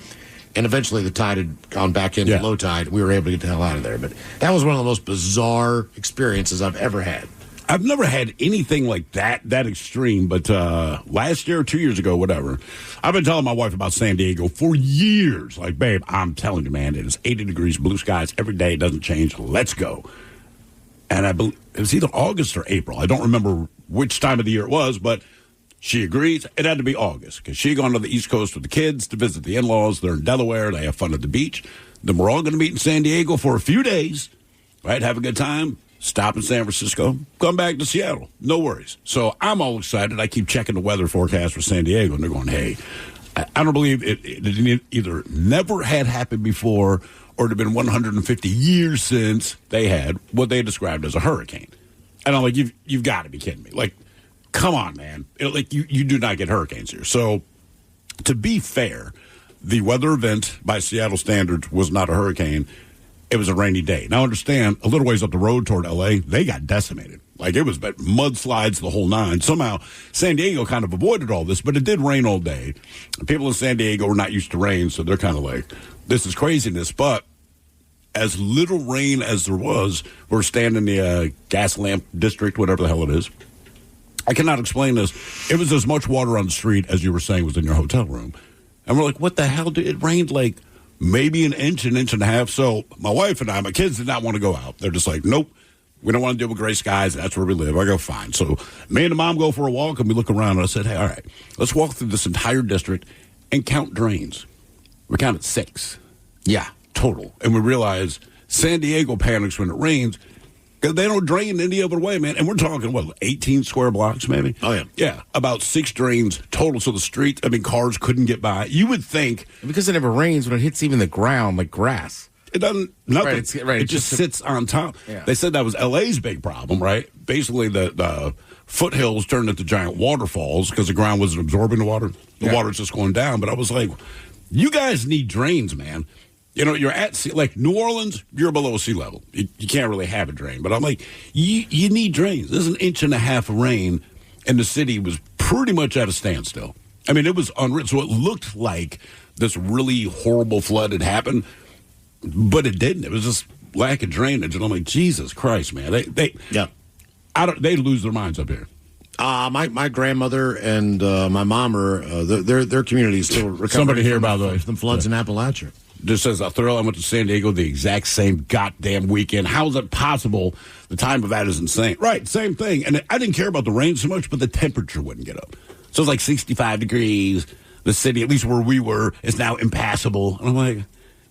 and eventually the tide had gone back into low tide. We were able to get the hell out of there. But that was one of the most bizarre experiences I've ever had. I've never had anything like that extreme, but last year or 2 years ago, whatever, I've been telling my wife about San Diego for years. Like, babe, I'm telling you, man, it is 80 degrees, blue skies every day. It doesn't change. Let's go. And it was either August or April. I don't remember which time of the year it was, but she agrees. It had to be August because she had gone to the East Coast with the kids to visit the in-laws. They're in Delaware. They have fun at the beach. Then we're all going to meet in San Diego for a few days, right? Have a good time. Stop in San Francisco, come back to Seattle. No worries. So I'm all excited. I keep checking the weather forecast for San Diego, and they're going, hey, I don't believe it either never had happened before or it had been 150 years since they had what they described as a hurricane. And I'm like, you've got to be kidding me. Like, come on, man. You do not get hurricanes here. So to be fair, the weather event by Seattle standards was not a hurricane. It was a rainy day. Now, understand, a little ways up the road toward L.A., they got decimated. Like, it was mudslides the whole nine. Somehow, San Diego kind of avoided all this, but it did rain all day. People in San Diego were not used to rain, so they're kind of like, this is craziness. But as little rain as there was, we're staying in the gas lamp district, whatever the hell it is. I cannot explain this. It was as much water on the street as you were saying was in your hotel room. And we're like, what the hell? It rained like maybe an inch and a half. So my wife and my kids did not want to go out. They're just like, nope, we don't want to deal with gray skies. That's where we live. I go, fine. So me and the mom go for a walk, and we look around, and I said, hey, all right, let's walk through this entire district and count drains. We counted 6. Yeah, total. And we realized San Diego panics when it rains because they don't drain any other way, man. And we're talking, 18 square blocks maybe? Oh, yeah. Yeah, about 6 drains total. So the streets, cars couldn't get by. You would think. Because it never rains, when it hits even the ground, like grass. It doesn't, nothing. Right, it just sits on top. Yeah. They said that was L.A.'s big problem, right? Basically, the foothills turned into giant waterfalls because the ground wasn't absorbing the water. The water's just going down. But I was like, you guys need drains, man. You're at sea, like New Orleans, you're below sea level. You can't really have a drain. But I'm like, you need drains. There's an inch and a half of rain, and the city was pretty much at a standstill. It was unreal. So it looked like this really horrible flood had happened, but it didn't. It was just lack of drainage. And I'm like, Jesus Christ, man. They lose their minds up here. My grandmother and my mom are, their community is still recovering. Somebody here, by the way. From floods in Appalachia. Just says, Thrill, I went to San Diego the exact same goddamn weekend. How is it possible? The time of that is insane. Right, same thing. And I didn't care about the rain so much, but the temperature wouldn't get up. So it's like 65 degrees. The city, at least where we were, is now impassable. And I'm like,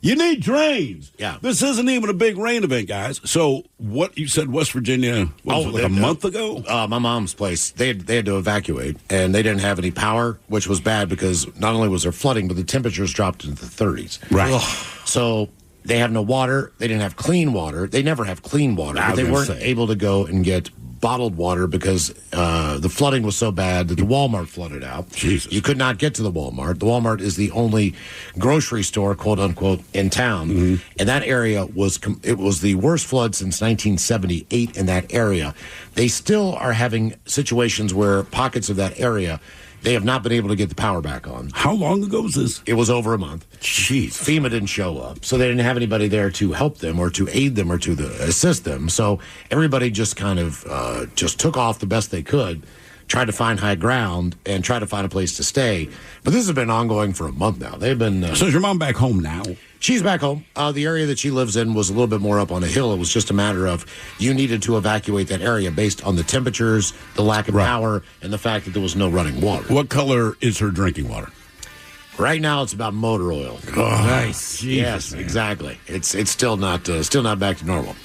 you need drains. Yeah. This isn't even a big rain event, guys. So what you said, West Virginia, a month ago? My mom's place, they had to evacuate, and they didn't have any power, which was bad because not only was there flooding, but the temperatures dropped into the 30s. Right. So they have no water. They didn't have clean water. They never have clean water. But they weren't able to go and get bottled water because the flooding was so bad that the Walmart flooded out. Jesus. You could not get to the Walmart. The Walmart is the only grocery store, quote unquote, in town. Mm-hmm. And that area was the worst flood since 1978 in that area. They still are having situations where pockets of that area, they have not been able to get the power back on. How long ago was this? It was over a month. Jeez. FEMA didn't show up, so they didn't have anybody there to help them or to aid them or to assist them. So everybody just kind of just took off the best they could, tried to find high ground, and tried to find a place to stay. But this has been ongoing for a month now. They've been. So is your mom back home now? She's back home. The area that she lives in was a little bit more up on a hill. It was just a matter of you needed to evacuate that area based on the temperatures, the lack of power, and the fact that there was no running water. What color is her drinking water? Right now, it's about motor oil. Nice. Yes, exactly. It's still not back to normal.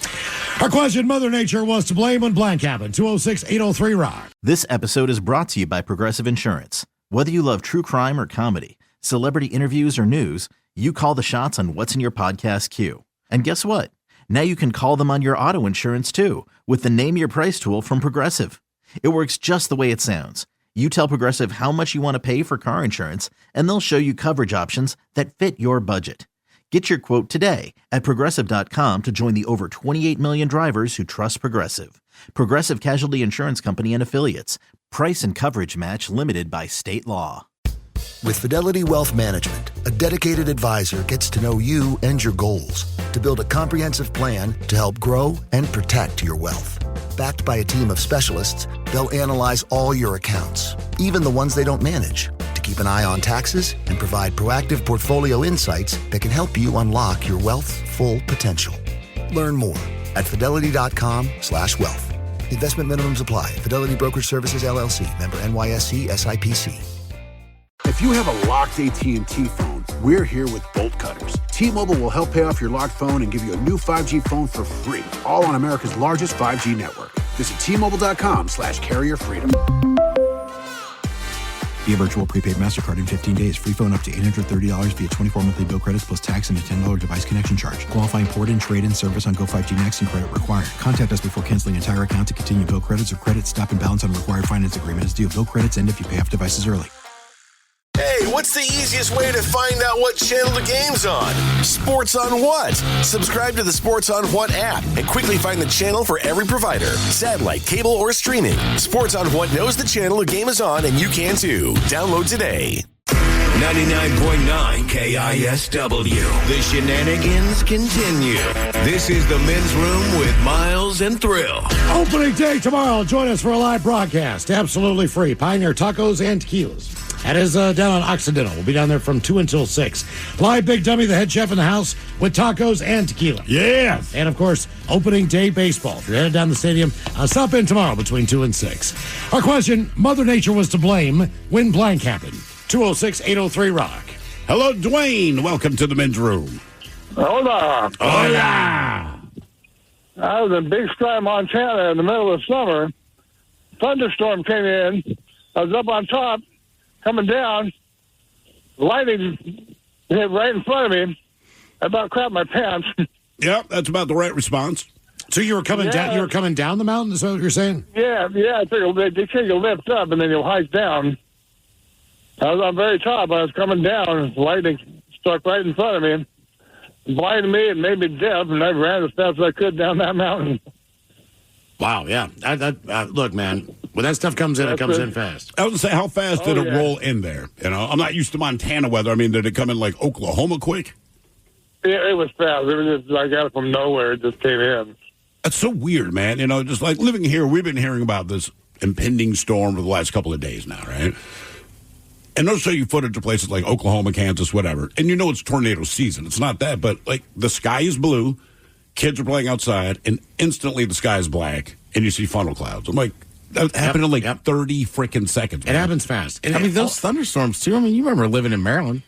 Our question, Mother Nature was to blame when blank happened. 206-803-ROCK. This episode is brought to you by Progressive Insurance. Whether you love true crime or comedy, celebrity interviews or news, you call the shots on what's in your podcast queue. And guess what? Now you can call them on your auto insurance too with the Name Your Price tool from Progressive. It works just the way it sounds. You tell Progressive how much you want to pay for car insurance, and they'll show you coverage options that fit your budget. Get your quote today at Progressive.com to join the over 28 million drivers who trust Progressive. Progressive Casualty Insurance Company and Affiliates. Price and coverage match limited by state law. With Fidelity Wealth Management, a dedicated advisor gets to know you and your goals to build a comprehensive plan to help grow and protect your wealth. Backed by a team of specialists, they'll analyze all your accounts, even the ones they don't manage, to keep an eye on taxes and provide proactive portfolio insights that can help you unlock your wealth's full potential. Learn more at fidelity.com/wealth. Investment minimums apply. Fidelity Brokerage Services, LLC. Member NYSE SIPC. If you have a locked AT&T phone, we're here with bolt cutters. T-Mobile will help pay off your locked phone and give you a new 5G phone for free, all on America's largest 5G network. Visit T-Mobile.com/carrier freedom. Via virtual prepaid MasterCard in 15 days. Free phone up to $830 via 24 monthly bill credits plus tax and a $10 device connection charge. Qualifying port and trade-in service on Go5G Next and credit required. Contact us before canceling entire account to continue bill credits or credit stop and balance on required finance agreement is due. Bill credits end if you pay off devices early. Hey, what's the easiest way to find out what channel the game's on? Sports on What? Subscribe to the Sports on What app and quickly find the channel for every provider. Satellite, cable, or streaming. Sports on What knows the channel the game is on, and you can too. Download today. 99.9 KISW. The shenanigans continue. This is the men's room with Miles and Thrill. Opening day tomorrow. Join us for a live broadcast. Absolutely free. Pioneer Tacos and Tequilas. That is down on Occidental. We'll be down there from 2 until 6. Live Big Dummy, the head chef in the house, with tacos and tequila. Yes. And, of course, opening day baseball. If you're headed down the stadium, stop in tomorrow between 2 and 6. Our question, Mother Nature was to blame when blank happened. 206-803-ROCK. Hello, Dwayne. Welcome to the men's room. Hola. Hola. I was in Big Sky, Montana in the middle of summer. Thunderstorm came in. I was up on top, coming down. Lightning hit right in front of me. I about crapped my pants. Yep, that's about the right response. So you were coming down. You were coming down the mountain. Is that what you're saying? Yeah. They take a lift up and then you'll hike down. I was on very top. I was coming down. Lightning struck right in front of me, blinded me and made me deaf. And I ran as fast as I could down that mountain. Wow, yeah. Look, man, when that stuff comes in, it comes in fast. I was going to say, how fast did it roll in there? You know, I'm not used to Montana weather. I mean, did it come in like Oklahoma quick? Yeah, it was fast. It was just, I got it from nowhere. It just came in. That's so weird, man. You know, just like living here, we've been hearing about this impending storm for the last couple of days now, right? And they'll show you footage of places like Oklahoma, Kansas, whatever. And you know it's tornado season. It's not that, but like the sky is blue, kids are playing outside, and instantly the sky is black, and you see funnel clouds. I'm like, that happened in like 30 freaking seconds. Man. It happens fast. I mean, those thunderstorms, too. I mean, you remember living in Maryland.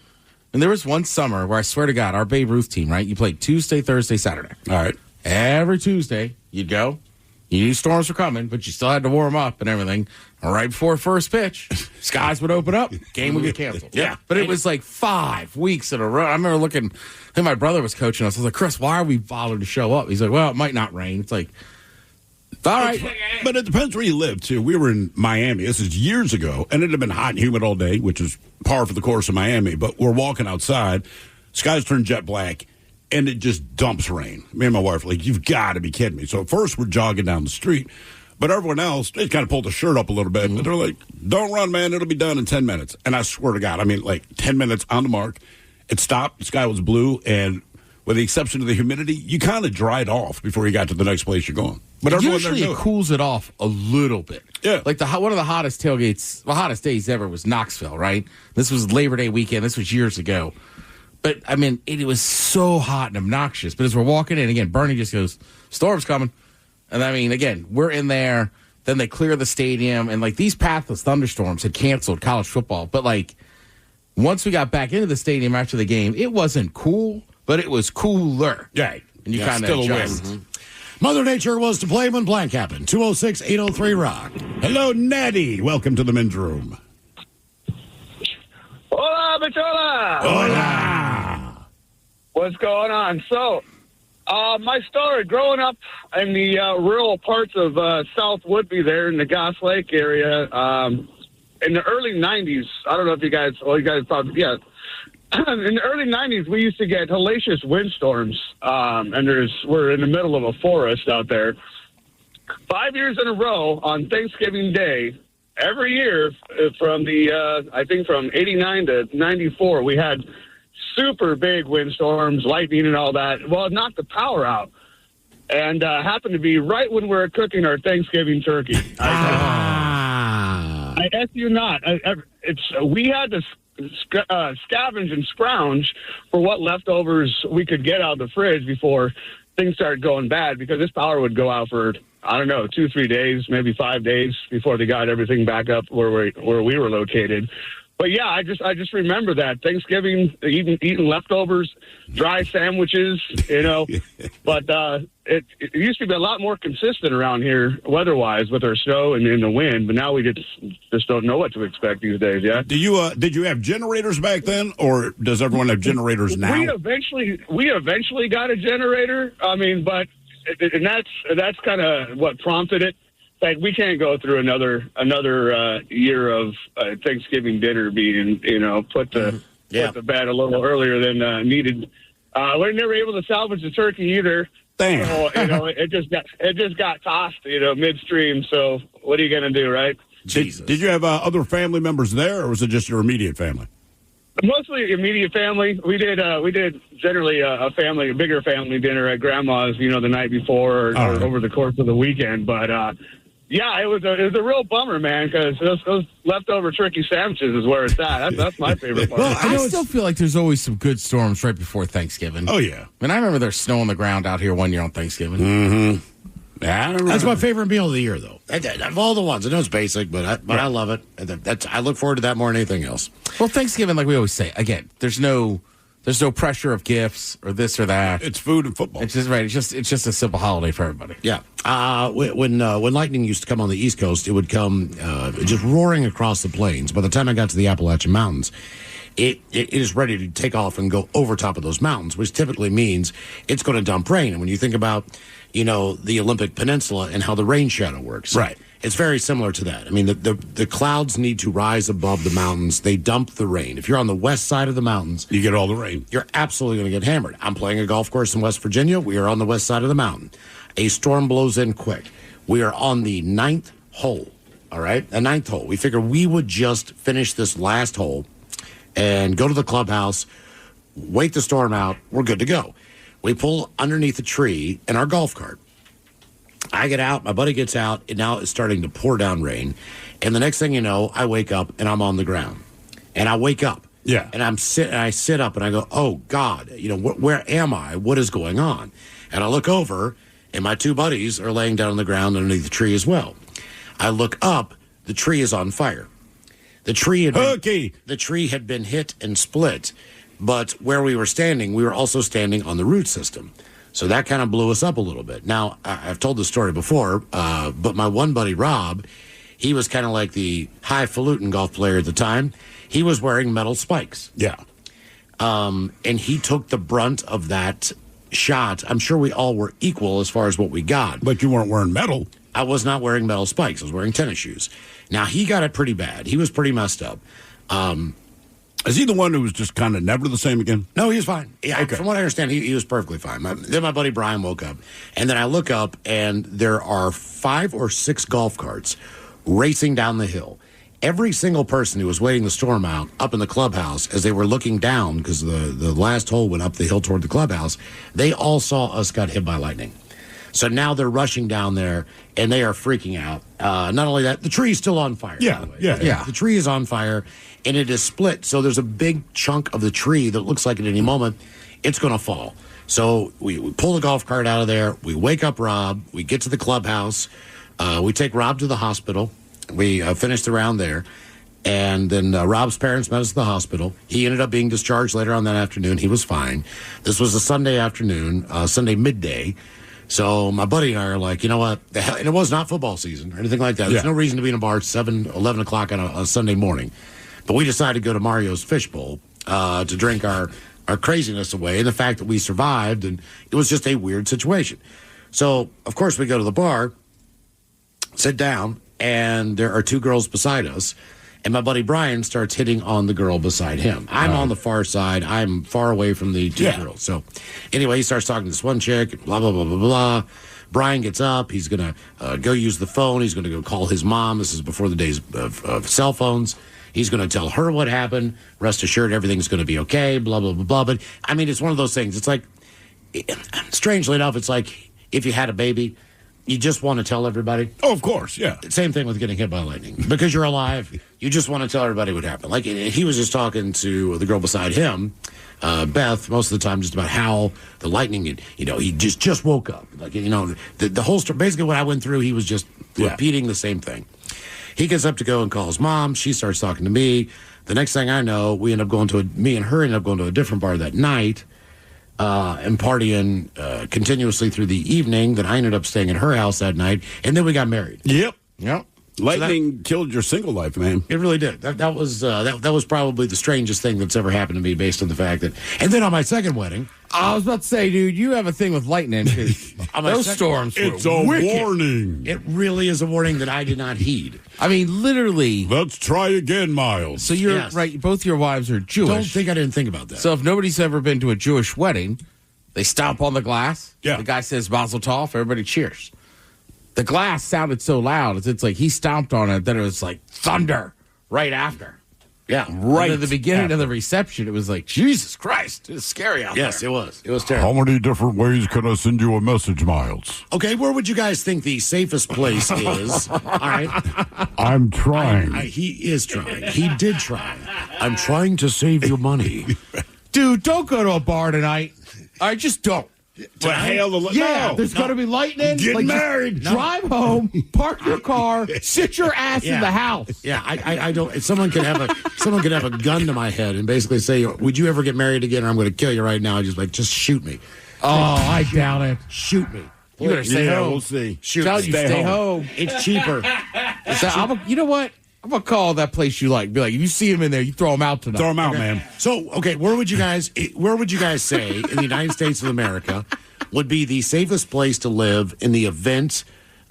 And there was one summer where I swear to God, our Babe Ruth team, right? You played Tuesday, Thursday, Saturday. All right. Every Tuesday, you'd go. You knew storms were coming, but you still had to warm up and everything. And right before first pitch, skies would open up, game would get canceled. Yeah. But it was like 5 weeks in a row. I remember looking, I think my brother was coaching us. I was like, Chris, why are we bothered to show up? He's like, well, it might not rain. It's like, all right. But it depends where you live, too. We were in Miami. This is years ago, and it had been hot and humid all day, which is par for the course of Miami. But we're walking outside, skies turn jet black, and it just dumps rain. Me and my wife are like, you've got to be kidding me. So at first, we're jogging down the street. But everyone else, they kind of pulled the shirt up a little bit. And they're like, don't run, man. It'll be done in 10 minutes. And I swear to God, I mean, like 10 minutes on the mark. It stopped. The sky was blue. And with the exception of the humidity, you kind of dried off before you got to the next place you're going. But usually it cools it off a little bit. Yeah. Like one of the hottest tailgates, the hottest days ever was Knoxville, right? This was Labor Day weekend. This was years ago. But, I mean, it was so hot and obnoxious. But as we're walking in, again, Bernie just goes, storm's coming. And, I mean, again, we're in there. Then they clear the stadium. And, like, these pathless thunderstorms had canceled college football. But, like, once we got back into the stadium after the game, it wasn't cool, but it was cooler. Yeah. And you kind of still adjust. win. Mother Nature was to blame when blank happened. 206-803-ROCK. Hello, Natty. Welcome to the men's room. Hola, Bichola. Hola. What's going on? So, my story, growing up in the rural parts of South Woodby there in the Goss Lake area, in the early 90s, I don't know if you guys probably, yeah. In the early 90s, we used to get hellacious windstorms, and we're in the middle of a forest out there. 5 years in a row on Thanksgiving Day, every year from I think from 89 to 94, we had super big windstorms, lightning and all that. Well, it knocked the power out. And happened to be right when we were cooking our Thanksgiving turkey. I ask you not. We had to scavenge and scrounge for what leftovers we could get out of the fridge before things started going bad, because this power would go out for, I don't know, 2-3 days, maybe 5 days before they got everything back up where we were located. But yeah, I just remember that Thanksgiving, eating leftovers, dry sandwiches, But it used to be a lot more consistent around here weather-wise with our snow and the wind. But now we just don't know what to expect these days. Yeah. Did you have generators back then, or does everyone have generators now? We eventually got a generator. I mean, but and that's kind of what prompted it. Like, we can't go through another year of Thanksgiving dinner being, put to bed a little earlier than needed. We're never able to salvage the turkey either. Damn. So, it just got tossed, midstream. So what are you going to do, right? Jesus. Did you have other family members there, or was it just your immediate family? Mostly immediate family. We did generally a bigger family dinner at grandma's, the night before or over the course of the weekend. But yeah, it was a real bummer, man, because those leftover turkey sandwiches is where it's at. That's my favorite part. Well, I still feel like there's always some good storms right before Thanksgiving. Oh, yeah. I mean, I remember there's snow on the ground out here one year on Thanksgiving. Mm-hmm. Yeah, that's my favorite meal of the year, though. Of all the ones, I know it's basic, but I love it. I look forward to that more than anything else. Well, Thanksgiving, like we always say, again, there's no pressure of gifts or this or that. It's food and football. It's just right. It's just a simple holiday for everybody. Yeah. When lightning used to come on the East Coast, it would come just roaring across the plains. By the time I got to the Appalachian Mountains, it is ready to take off and go over top of those mountains, which typically means it's going to dump rain. And when you think about, the Olympic Peninsula and how the rain shadow works, right? It's very similar to that. I mean, the clouds need to rise above the mountains. They dump the rain. If you're on the west side of the mountains, you get all the rain. You're absolutely going to get hammered. I'm playing a golf course in West Virginia. We are on the west side of the mountain. A storm blows in quick. We are on the 9th hole, all right? The 9th hole. We figure we would just finish this last hole and go to the clubhouse, wait the storm out. We're good to go. We pull underneath a tree in our golf cart. I get out, my buddy gets out, and now it's starting to pour down rain. And the next thing you know, I wake up and I'm on the ground. And I wake up. Yeah. And I sit up and I go, oh, God, where am I? What is going on? And I look over, and my two buddies are laying down on the ground underneath the tree as well. I look up, the tree is on fire. The tree had been hit and split, but where we were standing, we were also standing on the root system. So that kind of blew us up a little bit. Now, I've told this story before, but my one buddy, Rob, he was kind of like the highfalutin golf player at the time. He was wearing metal spikes. Yeah. And he took the brunt of that shot. I'm sure we all were equal as far as what we got. But you weren't wearing metal. I was not wearing metal spikes. I was wearing tennis shoes. Now, he got it pretty bad. He was pretty messed up. Is he the one who was just kind of never the same again? No, he was fine. Yeah, okay. From what I understand, he was perfectly fine. Then my buddy Brian woke up, and then I look up, and there are 5 or 6 golf carts racing down the hill. Every single person who was waiting the storm out up in the clubhouse, as they were looking down, because the last hole went up the hill toward the clubhouse, they all saw us got hit by lightning. So now they're rushing down there, and they are freaking out. Not only that, the tree is still on fire. Yeah. The tree is on fire, and it is split. So there's a big chunk of the tree that looks like at any moment it's going to fall. So we pull the golf cart out of there. We wake up Rob. We get to the clubhouse. We take Rob to the hospital. We finish the round there. And then Rob's parents met us at the hospital. He ended up being discharged later on that afternoon. He was fine. This was a Sunday afternoon, Sunday midday. So my buddy and I are like, you know what? The hell, and it was not football season or anything like that. There's no reason to be in a bar at 11 o'clock on a Sunday morning. But we decided to go to Mario's Fishbowl to drink our craziness away and the fact that we survived. And it was just a weird situation. So, of course, we go to the bar, sit down, and there are two girls beside us. And my buddy Brian starts hitting on the girl beside him. I'm on the far side. I'm far away from the two girls. So anyway, he starts talking to this one chick, blah, blah, blah, blah, blah. Brian gets up. He's going to go use the phone. He's going to go call his mom. This is before the days of cell phones. He's going to tell her what happened. Rest assured, everything's going to be okay, blah, blah, blah, blah. But, I mean, it's one of those things. It's like, strangely enough, it's like if you had a baby, you just want to tell everybody. Oh, of course, yeah. Same thing with getting hit by lightning. Because you're alive, you just want to tell everybody what happened. Like, he was just talking to the girl beside him, Beth, most of the time, just about how the lightning, he just woke up. Like, the whole story, basically what I went through, he was just repeating the same thing. He gets up to go and call his mom. She starts talking to me. The next thing I know, me and her end up going to a different bar that night. And partying continuously through the evening. Then I ended up staying at her house that night, and then we got married. Yep. Yep. Lightning killed your single life, man. It really did. That was probably the strangest thing that's ever happened to me, based on the fact that. And then on my second wedding, I was about to say, dude, you have a thing with lightning. Those storms were It's a wicked. warning. It really is a warning that I did not heed. I mean, literally. Let's try again, Miles. So you're right. Both your wives are Jewish. Don't think I didn't think about that. So if nobody's ever been to a Jewish wedding, they stomp on the glass. Yeah. The guy says Mazel Tov. Everybody cheers. The glass sounded so loud. It's like he stomped on it that it was like thunder right after. Yeah. Right at the beginning of the reception, it was like, Jesus Christ. It was scary out there. Yes, it was. It was terrible. How many different ways can I send you a message, Miles? Okay, where would you guys think the safest place is? All right. I'm trying. He is trying. He did try. I'm trying to save you money. Dude, don't go to a bar tonight. All right, just don't. To hail the there's going to be lightning. Get just married. Drive home, park your car, sit your ass in the house. Yeah, I don't. If someone could have a gun to my head and basically say, "Would you ever get married again? Or I'm going to kill you right now." Just shoot me. Oh, I doubt it. Shoot me. You better stay home. We'll see. Shoot. Tell you stay home. It's cheaper. You know what? I'm gonna call that place you like. Be like, if you see him in there, you throw him out tonight. Throw him out, man. So, okay, where would you guys say in the United States of America would be the safest place to live in the event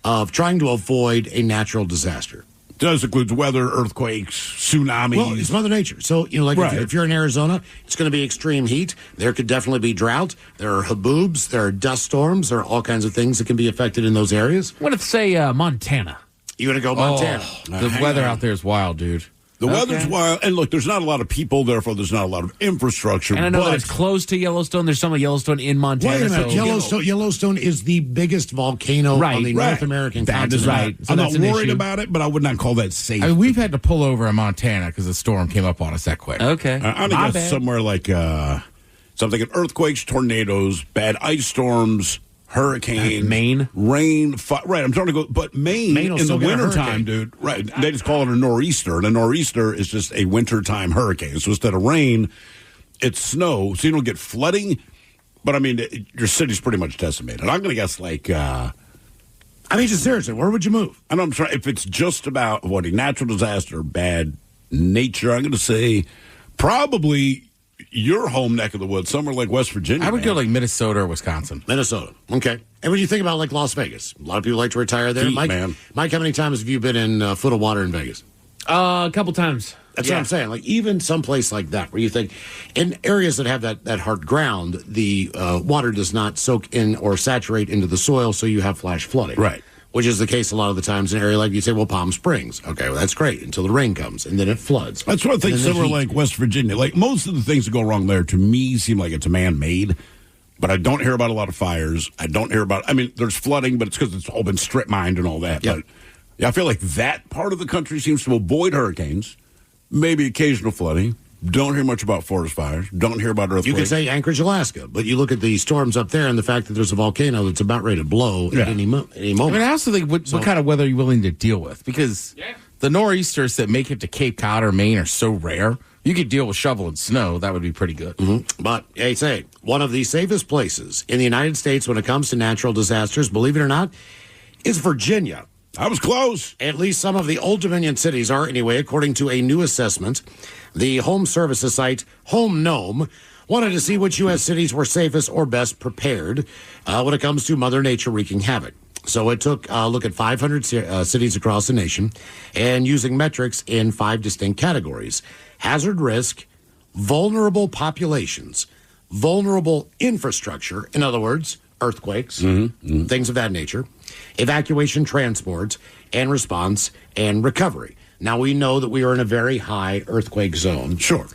of trying to avoid a natural disaster? Does include weather, earthquakes, tsunamis. Well, it's Mother Nature. So, if you're in Arizona, it's going to be extreme heat. There could definitely be drought. There are haboobs. There are dust storms. There are all kinds of things that can be affected in those areas. What if, say, Montana? You want to go Montana? The weather out there is wild, dude. The weather's wild. And look, there's not a lot of people, therefore there's not a lot of infrastructure. And I know that it's close to Yellowstone. There's some of Yellowstone in Montana. Wait a minute. Yellowstone is the biggest volcano on the North American continent. That is right. So I'm not worried about it, but I would not call that safe. I mean, we've had to pull over in Montana because the storm came up on us that quick. Okay. I'm going to guess somewhere like something in earthquakes, tornadoes, bad ice storms, hurricane, Maine, rain, right? I'm trying to go, but Maine in the wintertime, dude. Right? They just call it a nor'easter, and a nor'easter is just a wintertime hurricane. So instead of rain, it's snow, so you don't get flooding. But I mean, your city's pretty much decimated. I'm going to guess like. I mean, just seriously, where would you move? And I'm trying. If it's just about avoiding natural disaster, bad nature, I'm going to say probably. Your home neck of the woods, somewhere like West Virginia. I would go like Minnesota or Wisconsin. Minnesota. Okay. And when you think about like Las Vegas, a lot of people like to retire there. Mike, how many times have you been in a foot of water in Vegas? A couple times. That's what I'm saying. Like even someplace like that where you think in areas that have that hard ground, the water does not soak in or saturate into the soil, so you have flash flooding. Right. Which is the case a lot of the times in an area like you say, well, Palm Springs. Okay, well, that's great until the rain comes, and then it floods. That's what I think somewhere like West Virginia. Like, most of the things that go wrong there, to me, seem like it's man-made. But I don't hear about a lot of fires. I don't hear about, I mean, there's flooding, but it's because it's all been strip mined and all that. Yep. But yeah, I feel like that part of the country seems to avoid hurricanes, maybe occasional flooding. Don't hear much about forest fires. Don't hear about earthquakes. You could say Anchorage, Alaska, but you look at the storms up there and the fact that there's a volcano that's about ready to blow at any moment. I mean, I also think what kind of weather are you willing to deal with? Because the nor'easters that make it to Cape Cod or Maine are so rare. You could deal with shoveling snow. That would be pretty good. Mm-hmm. But, hey, say, one of the safest places in the United States when it comes to natural disasters, believe it or not, is Virginia. I was close. At least some of the Old Dominion cities are, anyway, according to a new assessment. The home services site Home Gnome wanted to see which U.S. cities were safest or best prepared when it comes to Mother Nature wreaking havoc. So it took a look at 500 cities across the nation and using metrics in 5 distinct categories: hazard risk, vulnerable populations, vulnerable infrastructure, in other words, earthquakes, things of that nature, evacuation, transport, and response and recovery. Now, we know that we are in a very high earthquake zone. Sure.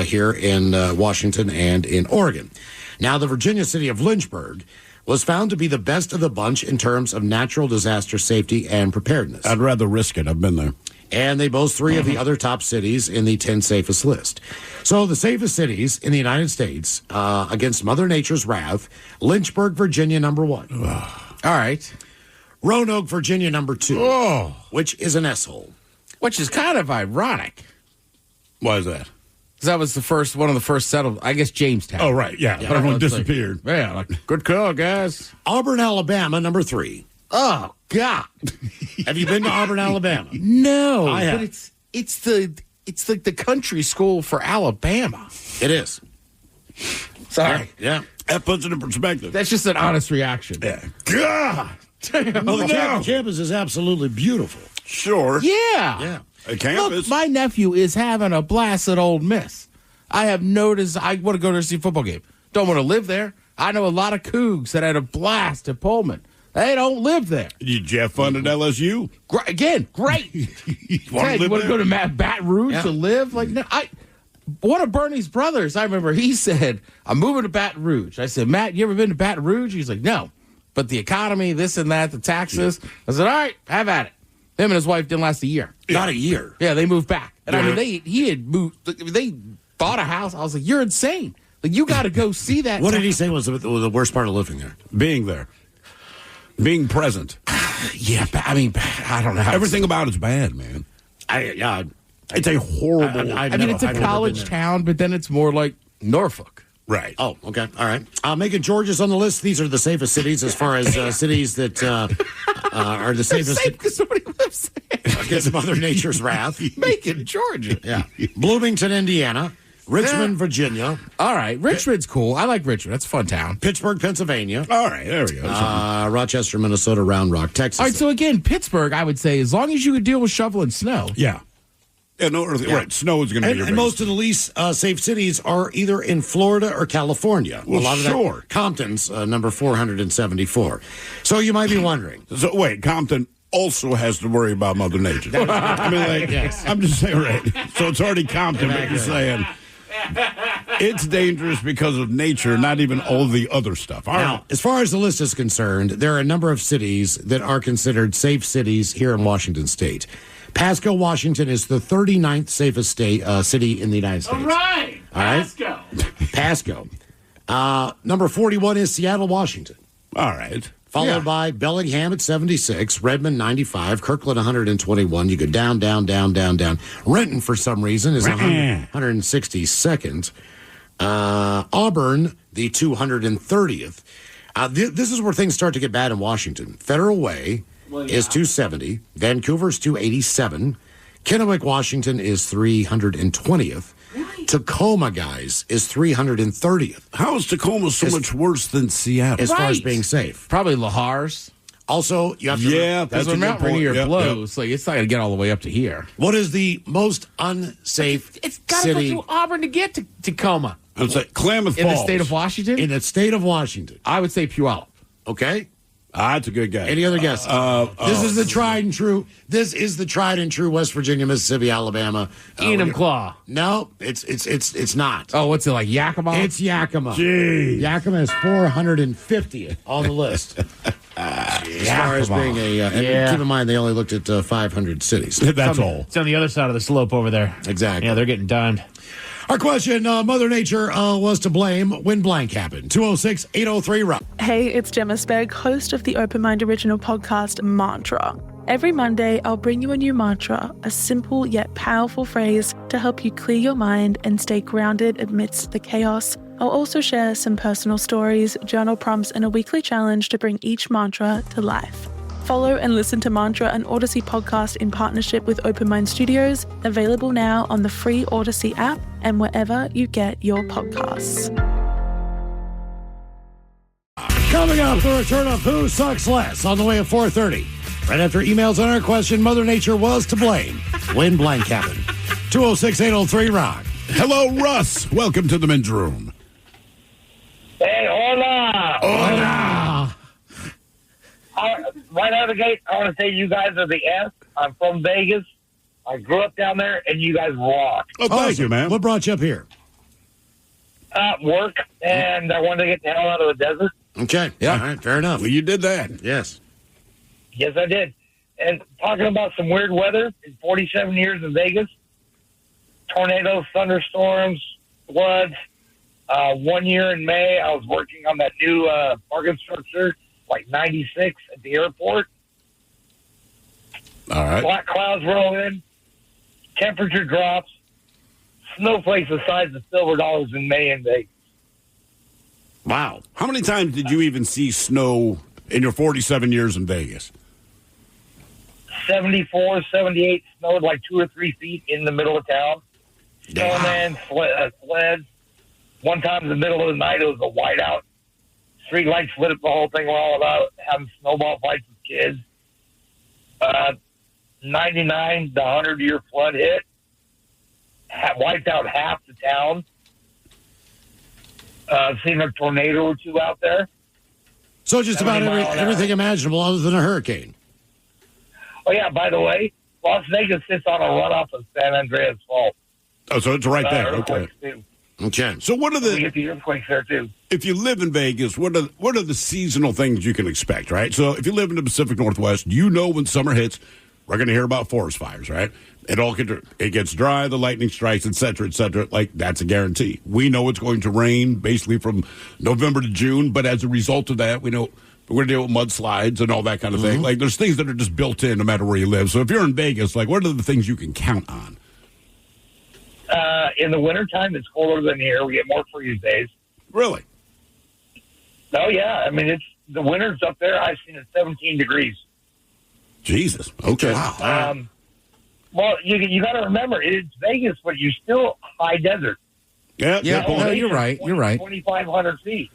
Here in Washington and in Oregon. Now, the Virginia city of Lynchburg was found to be the best of the bunch in terms of natural disaster safety and preparedness. I'd rather risk it. I've been there. And they boast 3 of the other top cities in the 10 safest list. So the safest cities in the United States against Mother Nature's wrath: Lynchburg, Virginia, number 1. All right. Roanoke, Virginia, number 2, which is an S-hole. Which is kind of ironic. Why is that? Because that was one of the first settled, I guess, Jamestown. Oh, right. Yeah. But everyone disappeared. Good call, guys. Auburn, Alabama, number 3. Oh, God. Have you been to Auburn, Alabama? No. I have. But it's like the country school for Alabama. It is. Sorry. Yeah. That puts it in perspective. That's just an honest reaction. Yeah. God. Well, the campus is absolutely beautiful. Sure. Yeah. A campus. Look, my nephew is having a blast at Ole Miss. I have noticed I want to go to see a football game. Don't want to live there. I know a lot of Cougs that had a blast at Pullman. They don't live there. Did you have fun at LSU? Great. You want to go to Baton Rouge to live? Like, no, one of Bernie's brothers, I remember, he said, I'm moving to Baton Rouge. I said, Matt, you ever been to Baton Rouge? He's like, no. But the economy, this and that, the taxes. I said, all right, have at it. Him and his wife didn't last a year. Not a year. Yeah, they moved back. And I mean, he had moved. They bought a house. I was like, you're insane. Like, you got to go see that. What did he say was the worst part of living there? Being there. Being present. Yeah, I mean, I don't know. Everything about it's bad, man. It's a horrible. I mean, it's a college town, but then it's more like Norfolk. Right. Oh, okay. All right. Macon, Georgia's on the list. These are the safest cities as far as cities that are the safest. Safe because somebody lives there. Against Mother Nature's wrath. Macon, Georgia. Yeah. Bloomington, Indiana. Richmond, Virginia. All right. Richmond's cool. I like Richmond. That's a fun town. Pittsburgh, Pennsylvania. All right. There we go. Rochester, Minnesota. Round Rock, Texas. All right. So, again, Pittsburgh, I would say, as long as you could deal with shoveling snow. Yeah. Right. Snow is going to be your and most of the least safe cities are either in Florida or California. Well, a lot of sure. that. Compton's number 474. So you might be wondering. So, wait, Compton also has to worry about Mother Nature. I mean, like, yes. I'm just saying, right. So it's already Compton, but you're saying it's dangerous because of nature, not even all the other stuff. All Now, right. as far as the list is concerned, there are a number of cities that are considered safe cities here in Washington State. Pasco, Washington is the 39th safest city in the United States. All right. Pasco. Pasco. Number 41 is Seattle, Washington. All right. Followed by Bellingham at 76, Redmond 95, Kirkland 121. You go down. Renton, for some reason, is 162nd. Auburn, the 230th. This is where things start to get bad in Washington. Federal Way is 270. Vancouver's 287. Kennewick, Washington is 320th. Tacoma, guys, is 330th. How is Tacoma so much worse than Seattle? As far as being safe. Probably Lahar's. Also, you have to that's because a when good Mount point. Rainier Yep, blows, like it's not going to get all the way up to here. What is the most unsafe It's got to go city through Auburn to get to Tacoma. I would say Klamath In Falls. the state of Washington? in the state of Washington? I would say Puyallup. Okay. That's a good guess. Any other guesses? This is the tried and true. This is the tried and true West Virginia, Mississippi, Alabama. Enumclaw. No, it's not. Oh, what's it like, Yakima? It's Yakima. Jeez. Yakima is 450th on the list. As far as being and keep in mind they only looked at 500 cities. That's all. It's on the other side of the slope over there. Exactly. Yeah, they're getting dimed. Our question, Mother Nature was to blame when blank happened. 206-803-ROCK. Hey, it's Gemma Spegg, host of the Open Mind original podcast, Mantra. Every Monday, I'll bring you a new mantra, a simple yet powerful phrase to help you clear your mind and stay grounded amidst the chaos. I'll also share some personal stories, journal prompts, and a weekly challenge to bring each mantra to life. Follow and listen to Mantra, an Odyssey podcast in partnership with Open Mind Studios, available now on the free Odyssey app and wherever you get your podcasts. Coming up, the return of Who Sucks Less on the way at 4:30. Right after emails on our question, Mother Nature was to blame. Win blank cabin. 206-803-ROCK. Hello, Russ. Welcome to the men's room. Hey, hola. Hola. Right out of the gate, I want to say you guys are the S. I'm from Vegas. I grew up down there, and you guys rock. Oh, thank you, man. What brought you up here? Work, and I wanted to get the hell out of the desert. Okay. Yeah. All right. Fair enough. Well, you did that. Yes. Yes, I did. And talking about some weird weather, in 47 years in Vegas, tornadoes, thunderstorms, floods. 1 year in May, I was working on that new parking structure, like 96 at the airport. All right. Black clouds roll in, temperature drops, snowflakes the size of silver dollars in May in Vegas. Wow. How many times did you even see snow in your 47 years in Vegas? 74, 78, snowed like 2 or 3 feet in the middle of town. Snowman, sleds. One time in the middle of the night, it was a whiteout. Street lights lit up the whole thing. We're all about having snowball fights with kids. 99, the 100-year flood hit. Wiped out half the town. Seen a tornado or two out there. So just about everything imaginable other than a hurricane. Oh, yeah, by the way, Las Vegas sits on a runoff of San Andreas Fault. Oh, so it's right there. Okay. Too. Okay. So what are We get the earthquakes there, too. if you live in Vegas, what are the seasonal things you can expect, right? So if you live in the Pacific Northwest, you know when summer hits, we're going to hear about forest fires, right? It gets dry, the lightning strikes, et cetera, et cetera. Like, that's a guarantee. We know it's going to rain basically from November to June, but as a result of that, we know we're going to deal with mudslides and all that kind of thing. Like, there's things that are just built in no matter where you live. So if you're in Vegas, like, what are the things you can count on? In the wintertime, it's colder than here. We get more freeze days. Really? Oh, yeah. I mean, the winter's up there. I've seen it 17 degrees. Jesus. Okay. Wow. Well, you got to remember, it's Vegas, but you're still high desert. Yeah, no, you're right. You're right. 2,500 feet.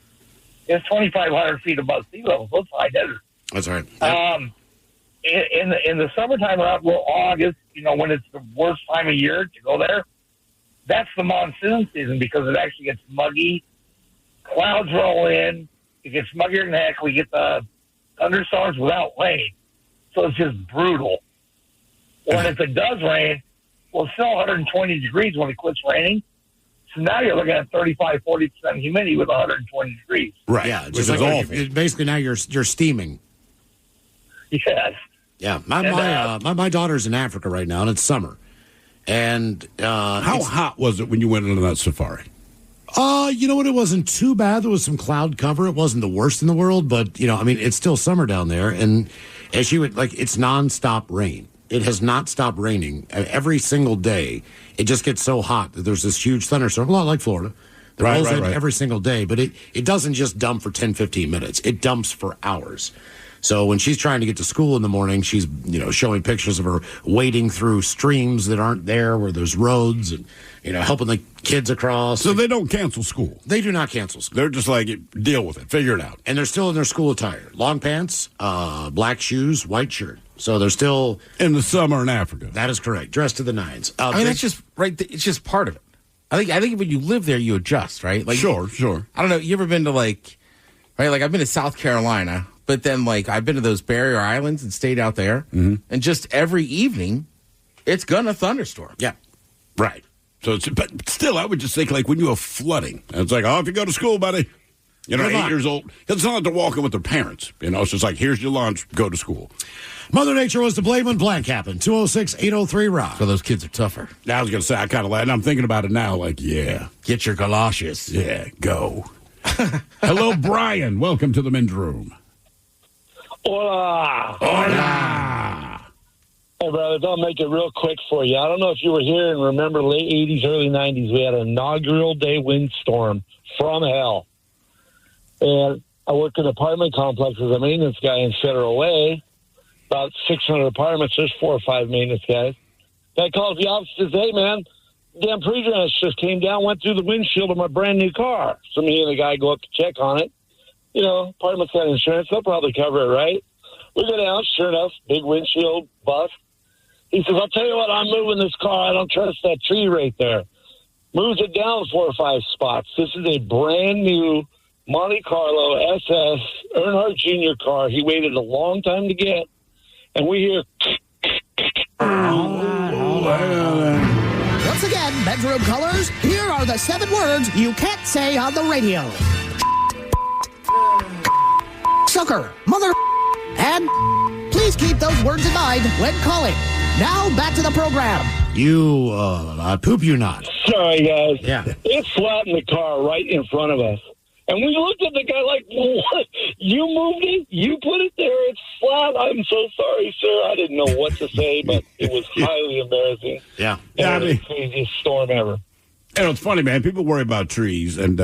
It's 2,500 feet above sea level, so it's high desert. That's right. In the summertime around August, when it's the worst time of year to go there, that's the monsoon season because it actually gets muggy. Clouds roll in. It gets muggier than heck. We get the thunderstorms without rain. So it's just brutal. When if it does rain, well, it's still 120 degrees when it quits raining. So now you're looking at 35, 40% humidity with 120 degrees. Right. Yeah. Which is awful. Basically, now you're steaming. Yes. Yeah. My daughter's in Africa right now, and it's summer. And how hot was it when you went into that safari? You know what? It wasn't too bad. There was some cloud cover. It wasn't the worst in the world, but it's still summer down there. And as she would it's nonstop rain. It has not stopped raining every single day. It just gets so hot that there's this huge thunderstorm, a lot like Florida. That rolls in every single day, but it doesn't just dump for 10, 15 minutes. It dumps for hours. So when she's trying to get to school in the morning, she's, showing pictures of her wading through streams that aren't there where there's roads and, helping the kids across. So they don't cancel school? They do not cancel school. They're just like, deal with it, figure it out. And they're still in their school attire. Long pants, black shoes, white shirt. So they're still... In the summer in Africa. That is correct. Dressed to the nines. That's just, right, it's just part of it. I think when you live there, you adjust, right? Like, Sure. I don't know, you ever been to I've been to South Carolina, but then I've been to those barrier islands and stayed out there, and just every evening, it's gonna thunderstorm. Yeah, right. So, but still, I would just think when you have flooding, it's off you go to school, buddy. 8 years old. Because it's not like they're walking with their parents. It's just here's your lunch, go to school. Mother Nature was to blame when blank happened. 206-803-ROCK. So those kids are tougher. I was going to say, I kind of and I'm thinking about it now, yeah. Get your galoshes. Yeah, go. Hello, Brian. Welcome to the men's room. Hola. Hola. Hey, brothers, I'll make it real quick for you. I don't know if you were here and remember late 80s, early 90s. We had an inaugural day windstorm from hell. And I worked in an apartment complex as a maintenance guy in Federal Way. About 600 apartments. There's 4 or 5 maintenance guys. Guy calls the office and says, hey, man, damn pre-drench just came down, went through the windshield of my brand new car. So me and the guy go up to check on it. You know, apartment's got insurance. They'll probably cover it, right? We go down, sure enough, big windshield, bust. He says, I'll tell you what, I'm moving this car. I don't trust that tree right there. Moves it down 4 or 5 spots. This is a brand new Monte Carlo SS Earnhardt Jr. car. He waited a long time to get. And we hear... Once again, bedroom colors, here are the 7 words you can't say on the radio. Sucker, mother, and please keep those words in mind when calling. Now, back to the program. You, poop you not. Sorry, guys. Yeah. It flattened the car right in front of us. And we looked at the guy like, what? You moved it? You put it there? It's flat? I'm so sorry, sir. I didn't know what to say, but it was highly embarrassing. Yeah. And it was the craziest storm ever. You know, it's funny, man. People worry about trees, and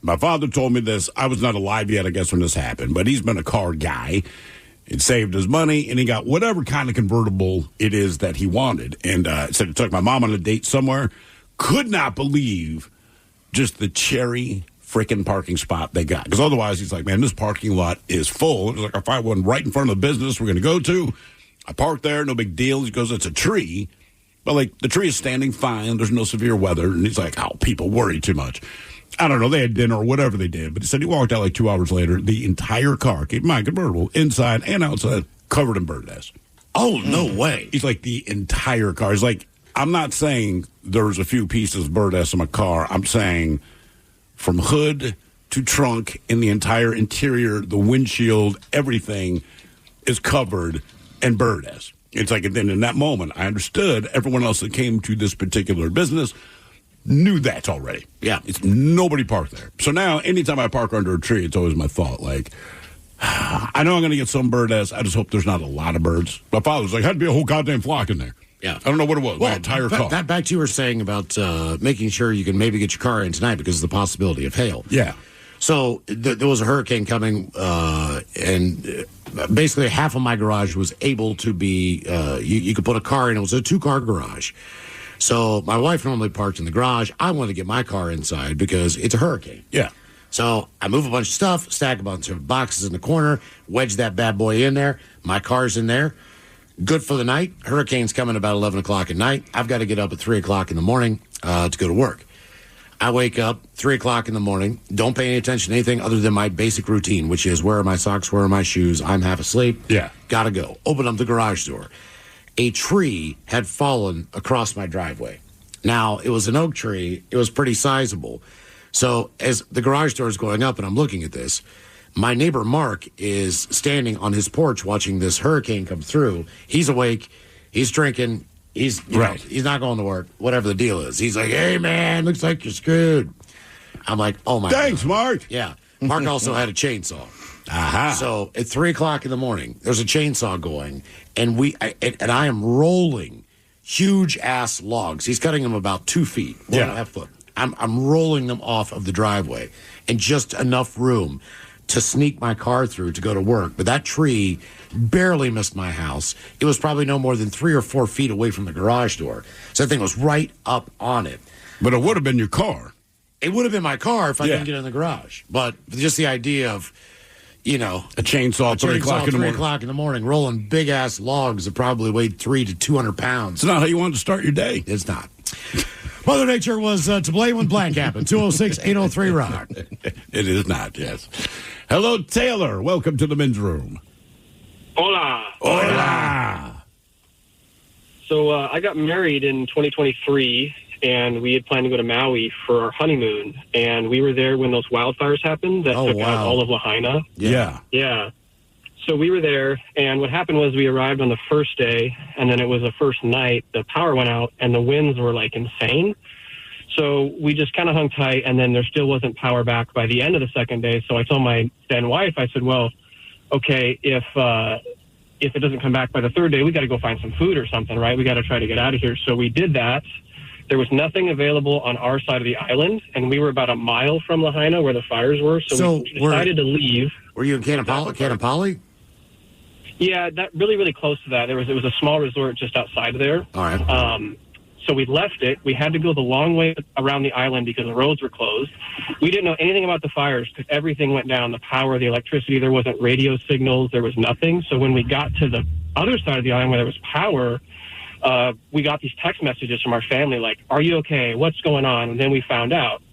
my father told me this. I was not alive yet, I guess, when this happened, but he's been a car guy. It saved his money, and he got whatever kind of convertible it is that he wanted. And said he took my mom on a date somewhere. Could not believe just the cherry freaking parking spot they got. Because otherwise, he's like, man, this parking lot is full. It was like, I find one right in front of the business we're going to go to. I parked there, no big deal. He goes, it's a tree. But, like, the tree is standing fine. There's no severe weather. And he's like, oh, people worry too much. I don't know. They had dinner or whatever they did. But he said he walked out like 2 hours later. The entire car, keep in mind, convertible, inside and outside, covered in bird nest. Oh, no way. He's like, the entire car. He's like, I'm not saying there's a few pieces of bird nest in my car. I'm saying from hood to trunk in the entire interior, the windshield, everything is covered in bird nest. It's like, and then in that moment, I understood everyone else that came to this particular business knew that already. Yeah. It's nobody parked there. So now, anytime I park under a tree, it's always my thought, like, I know I'm going to get some bird nest. I just hope there's not a lot of birds. My father was like, had to be a whole goddamn flock in there. Yeah. I don't know what it was. Well, my entire car. That back to you were saying about making sure you can maybe get your car in tonight because of the possibility of hail. Yeah. So there was a hurricane coming, and basically half of my garage was able to be, you could put a car in. It was a 2-car garage. So my wife normally parked in the garage. I wanted to get my car inside because it's a hurricane. Yeah. So I move a bunch of stuff, stack a bunch of boxes in the corner, wedge that bad boy in there. My car's in there. Good for the night. Hurricane's coming about 11 o'clock at night. I've got to get up at 3 o'clock in the morning to go to work. I wake up 3 o'clock in the morning, don't pay any attention to anything other than my basic routine, which is where are my socks, where are my shoes, I'm half asleep. Yeah. Gotta go. Open up the garage door. A tree had fallen across my driveway. Now, it was an oak tree. It was pretty sizable. So as the garage door is going up and I'm looking at this, my neighbor Mark is standing on his porch watching this hurricane come through. He's awake. He's drinking. He's he's not going to work, whatever the deal is. He's like, hey, man, looks like you're screwed. I'm like, oh, my Thanks, God. Mark. Yeah. Mark also had a chainsaw. Aha. So at 3 o'clock in the morning, there's a chainsaw going, and I am rolling huge-ass logs. He's cutting them about 2 feet, 1.5 foot. I'm rolling them off of the driveway, and just enough room to sneak my car through to go to work. But that tree barely missed my house. It was probably no more than 3 or 4 feet away from the garage door. So that thing was right up on it. But it would have been your car. It would have been my car if I didn't get in the garage. But just the idea of, you know, a chainsaw, 3 o'clock in the morning. 3 o'clock in the morning, rolling big ass logs that probably weighed 300 to 200 pounds. It's not how you want to start your day. It's not. Mother Nature was to blame when blank happened. 206-803-ROCK. It is not, yes. Hello, Taylor. Welcome to the men's room. Hola. Hola. So I got married in 2023, and we had planned to go to Maui for our honeymoon. And we were there when those wildfires happened that took out all of Lahaina. Yeah. Yeah. So we were there, and what happened was we arrived on the first day, and then it was the first night, the power went out, and the winds were, like, insane. So we just kind of hung tight, and then there still wasn't power back by the end of the second day. So I told my then wife, I said, well, okay, if if it doesn't come back by the third day, we got to go find some food or something, right? We got to try to get out of here. So we did that. There was nothing available on our side of the island, and we were about a mile from Lahaina where the fires were. So we decided to leave. Were you in Kaanapali? Yeah, that really close to that. It was a small resort just outside of there. All right. So we left it. We had to go the long way around the island because the roads were closed. We didn't know anything about the fires because everything went down, the power, the electricity. There wasn't radio signals. There was nothing. So when we got to the other side of the island where there was power, we got these text messages from our family like, are you okay? What's going on? And then we found out.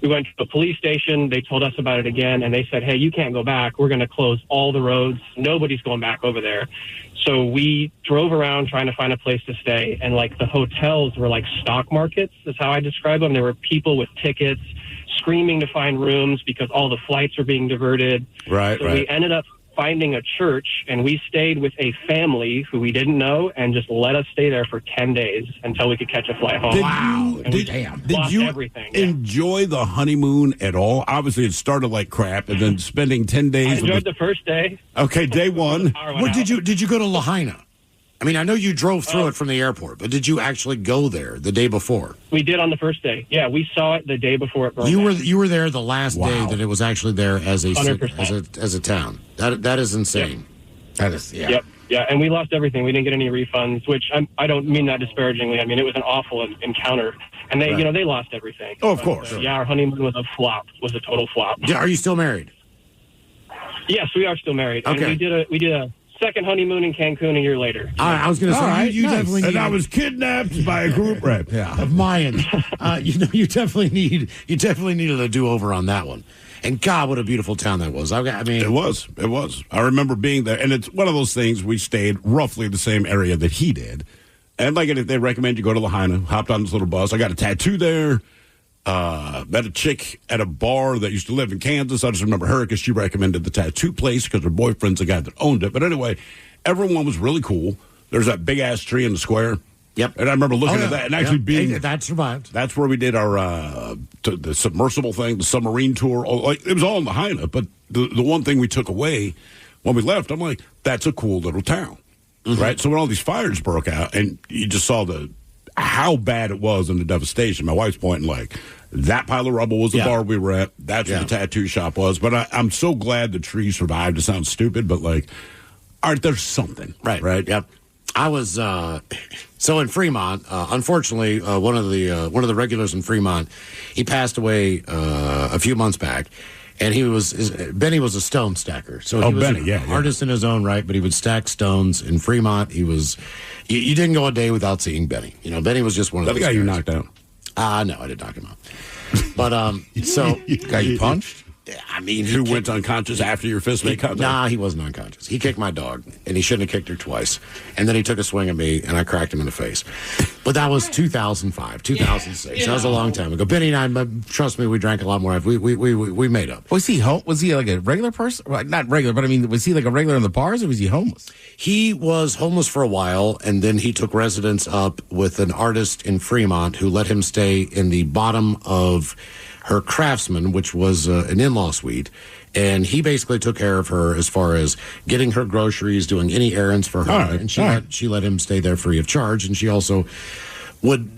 We went to the police station. They told us about it again, and they said, hey, you can't go back. We're going to close all the roads. Nobody's going back over there. So we drove around trying to find a place to stay, and, like, the hotels were like stock markets is how I describe them. There were people with tickets screaming to find rooms because all the flights were being diverted. Right, so we ended up finding a church, and we stayed with a family who we didn't know and just let us stay there for 10 days until we could catch a flight home. Did you enjoy the honeymoon at all? Obviously, it started like crap, and then spending 10 days. I enjoyed the first day. Okay, day one. What did you go to Lahaina? I mean, I know you drove through it from the airport, but did you actually go there the day before? We did on the first day. Yeah, we saw it the day before it burned. You were there the last day that it was actually there as a 100%. town. That is insane. Yep. That is Yep. Yeah, and we lost everything. We didn't get any refunds, which I don't mean that disparagingly. I mean, it was an awful encounter, and they they lost everything. Oh, of course. Yeah, our honeymoon was a flop. Was a total flop. Yeah, are you still married? Yes, we are still married. Okay. And we did a second honeymoon in Cancun a year later. I was going to say, you definitely need. And I was kidnapped by a group rep. Of Mayans. You definitely needed a do-over on that one. And God, what a beautiful town that was. I mean, it was. I remember being there, and it's one of those things. We stayed roughly the same area that he did, and like if they recommend you go to Lahaina, hopped on this little bus. I got a tattoo there. Met a chick at a bar that used to live in Kansas. I just remember her because she recommended the tattoo place because her boyfriend's the guy that owned it. But anyway, everyone was really cool. There's that big ass tree in the square. Yep. And I remember looking at that and actually being that survived. That's where we did our the submersible thing, the submarine tour. It was all in Lahaina, but the one thing we took away when we left, I'm like, that's a cool little town, right? So when all these fires broke out, and you just saw how bad it was and the devastation. My wife's pointing like, that pile of rubble was the bar we were at. That's where the tattoo shop was. But I'm so glad the tree survived. It sounds stupid, but like, there's something. Right. Yep. I was so in Fremont. Unfortunately, one of the regulars in Fremont, he passed away a few months back, and Benny was a stone stacker. So he was an artist in his own right, but he would stack stones in Fremont. He was. You didn't go a day without seeing Benny. Benny was just one of those guy guys. you knocked out. No, I didn't knock him out. But so guy you punched. I mean, who went unconscious after your fist made contact? Nah, he wasn't unconscious. He kicked my dog, and he shouldn't have kicked her twice. And then he took a swing at me, and I cracked him in the face. But that was 2005, 2006. That was a long time ago. Benny and I, trust me, we drank a lot more. We made up. Was he like a regular person? Well, not regular, but I mean, was he like a regular in the bars, or was he homeless? He was homeless for a while, and then he took residence up with an artist in Fremont who let him stay in the bottom of her Craftsman, which was an in-law suite, and he basically took care of her as far as getting her groceries, doing any errands for her, and she let him stay there free of charge. And she also would,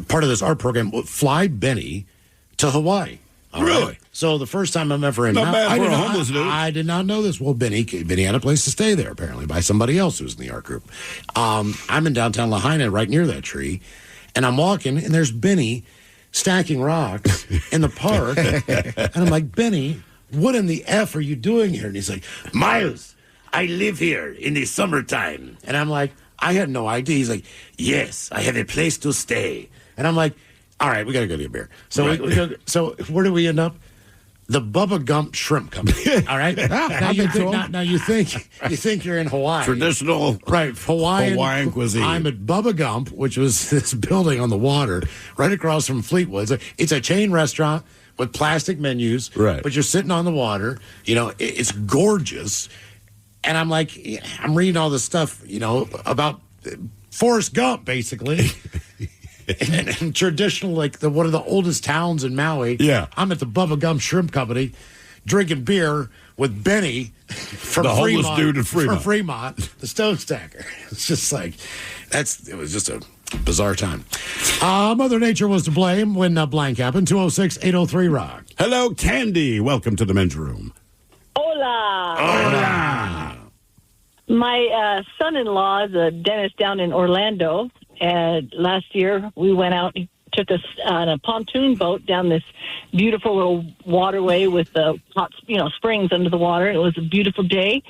part of this art program, would fly Benny to Hawaii. Really? Right? So the first time I'm ever in, Not bad for a homeless dude. I did not know this. Well, Benny had a place to stay there apparently by somebody else who's in the art group. I'm in downtown Lahaina, right near that tree, and I'm walking, and there's Benny stacking rocks in the park. And I'm like, Benny, what in the F are you doing here? And he's like, Miles, I live here in the summertime. And I'm like, I had no idea. He's like, yes, I have a place to stay. And I'm like, all right, we got to go get a beer. So so where do we end up? The Bubba Gump Shrimp Company. All right. Now you think you're in Hawaii. Traditional, right? Hawaiian cuisine. I'm at Bubba Gump, which was this building on the water right across from Fleetwood. It's a chain restaurant with plastic menus, right? But you're sitting on the water. It's gorgeous. And I'm like, I'm reading all this stuff, about Forrest Gump, basically. and traditional, like one of the oldest towns in Maui. Yeah. I'm at the Bubba Gump Shrimp Company, drinking beer with Benny from the homeless Fremont, dude in Fremont. From Fremont, the Stone Stacker. It's just like, it was just a bizarre time. Mother Nature was to blame when blank happened. 206-803-ROCK. Hello, Candy. Welcome to the men's room. Hola. Hola. My son-in-law is a dentist down in Orlando, and last year we went out and took us on a pontoon boat down this beautiful little waterway with the hot, springs under the water. It was a beautiful day,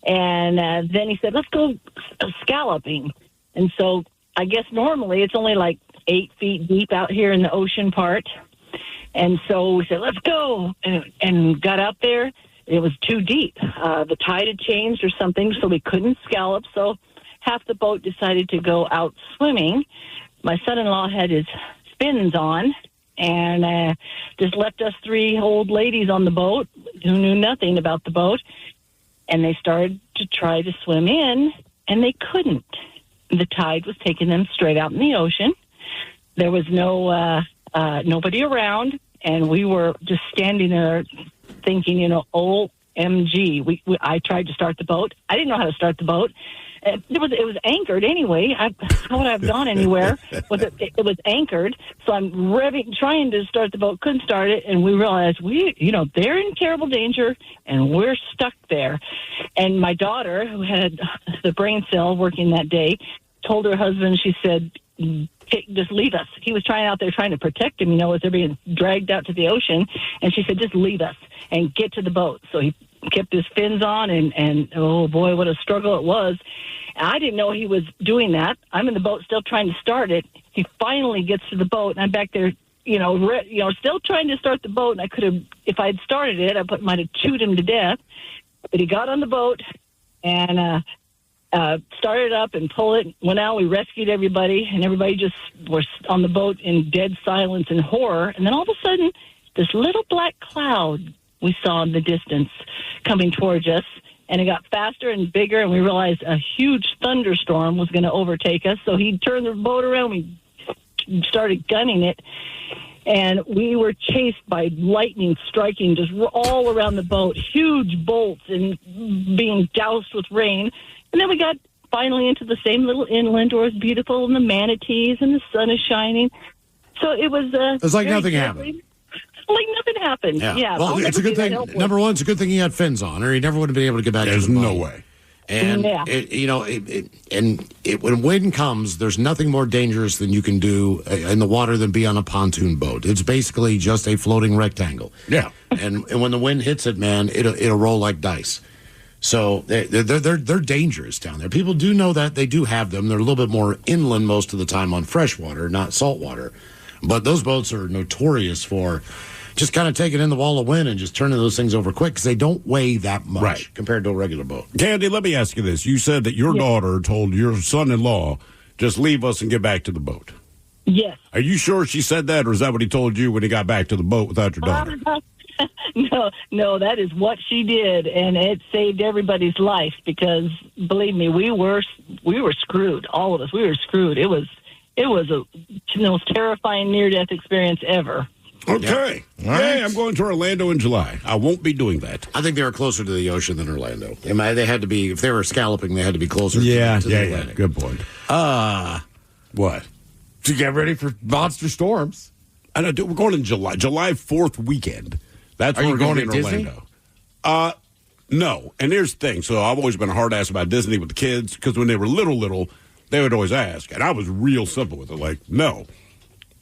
and then he said, "Let's go scalloping." And so I guess normally it's only like 8 feet deep out here in the ocean part, and so we said, "Let's go," and got out there. It was too deep. The tide had changed or something, so we couldn't scallop. So half the boat decided to go out swimming. My son-in-law had his fins on and just left us 3 old ladies on the boat who knew nothing about the boat. And they started to try to swim in, and they couldn't. The tide was taking them straight out in the ocean. There was nobody around, and we were just standing there thinking, OMG. I tried to start the boat. I didn't know how to start the boat. It was anchored anyway. How would I have gone anywhere? It was anchored. So I'm trying to start the boat, couldn't start it, and we realized they're in terrible danger, and we're stuck there. And my daughter, who had the brain cell working that day, told her husband, she said, just leave us. He was trying to protect him, as they're being dragged out to the ocean. And she said, just leave us and get to the boat. So he kept his fins on, and oh boy, what a struggle it was. I didn't know he was doing that. I'm in the boat still trying to start it. He finally gets to the boat, and I'm back there, still trying to start the boat. And I could have, if I'd started it, I might have chewed him to death. But he got on the boat and started up and pulled it. Went out, we rescued everybody, and everybody just was on the boat in dead silence and horror. And then all of a sudden, this little black cloud we saw in the distance coming towards us, and it got faster and bigger, and we realized a huge thunderstorm was going to overtake us. So he turned the boat around, we started gunning it, and we were chased by lightning striking just all around the boat, huge bolts, and being doused with rain. And then we got finally into the same little inland where it was beautiful, and the manatees, and the sun is shining. So it was it's like nothing happened. Like nothing happened. Yeah. Well, it's a good thing. Number one, it's a good thing he had fins on, or he never would have been able to get back to the boat. There's no way. And when wind comes, there's nothing more dangerous than you can do in the water than be on a pontoon boat. It's basically just a floating rectangle. Yeah. And when the wind hits it, man, it'll roll like dice. So they're dangerous down there. People do know that. They do have them. They're a little bit more inland most of the time on freshwater, not saltwater. But those boats are notorious for just kind of taking in the wall of wind and just turning those things over quick because they don't weigh that much compared to a regular boat. Candy, let me ask you this. You said that your daughter told your son-in-law, just leave us and get back to the boat. Yes. Are you sure she said that, or is that what he told you when he got back to the boat without your daughter? No, that is what she did, and it saved everybody's life because, believe me, we were screwed. All of us, we were screwed. It was the most terrifying near-death experience ever. Okay. Yeah. Hey, I'm going to Orlando in July. I won't be doing that. I think they were closer to the ocean than Orlando. They had to be, if they were scalloping, they had to be closer to the Atlantic. Good point. What? To get ready for monster storms. I know. We're going in July 4th weekend. That's Are where you we're going in to Disney? Orlando. No. And here's the thing. So I've always been a hard ass about Disney with the kids because when they were little, they would always ask. And I was real simple with it. Like, no.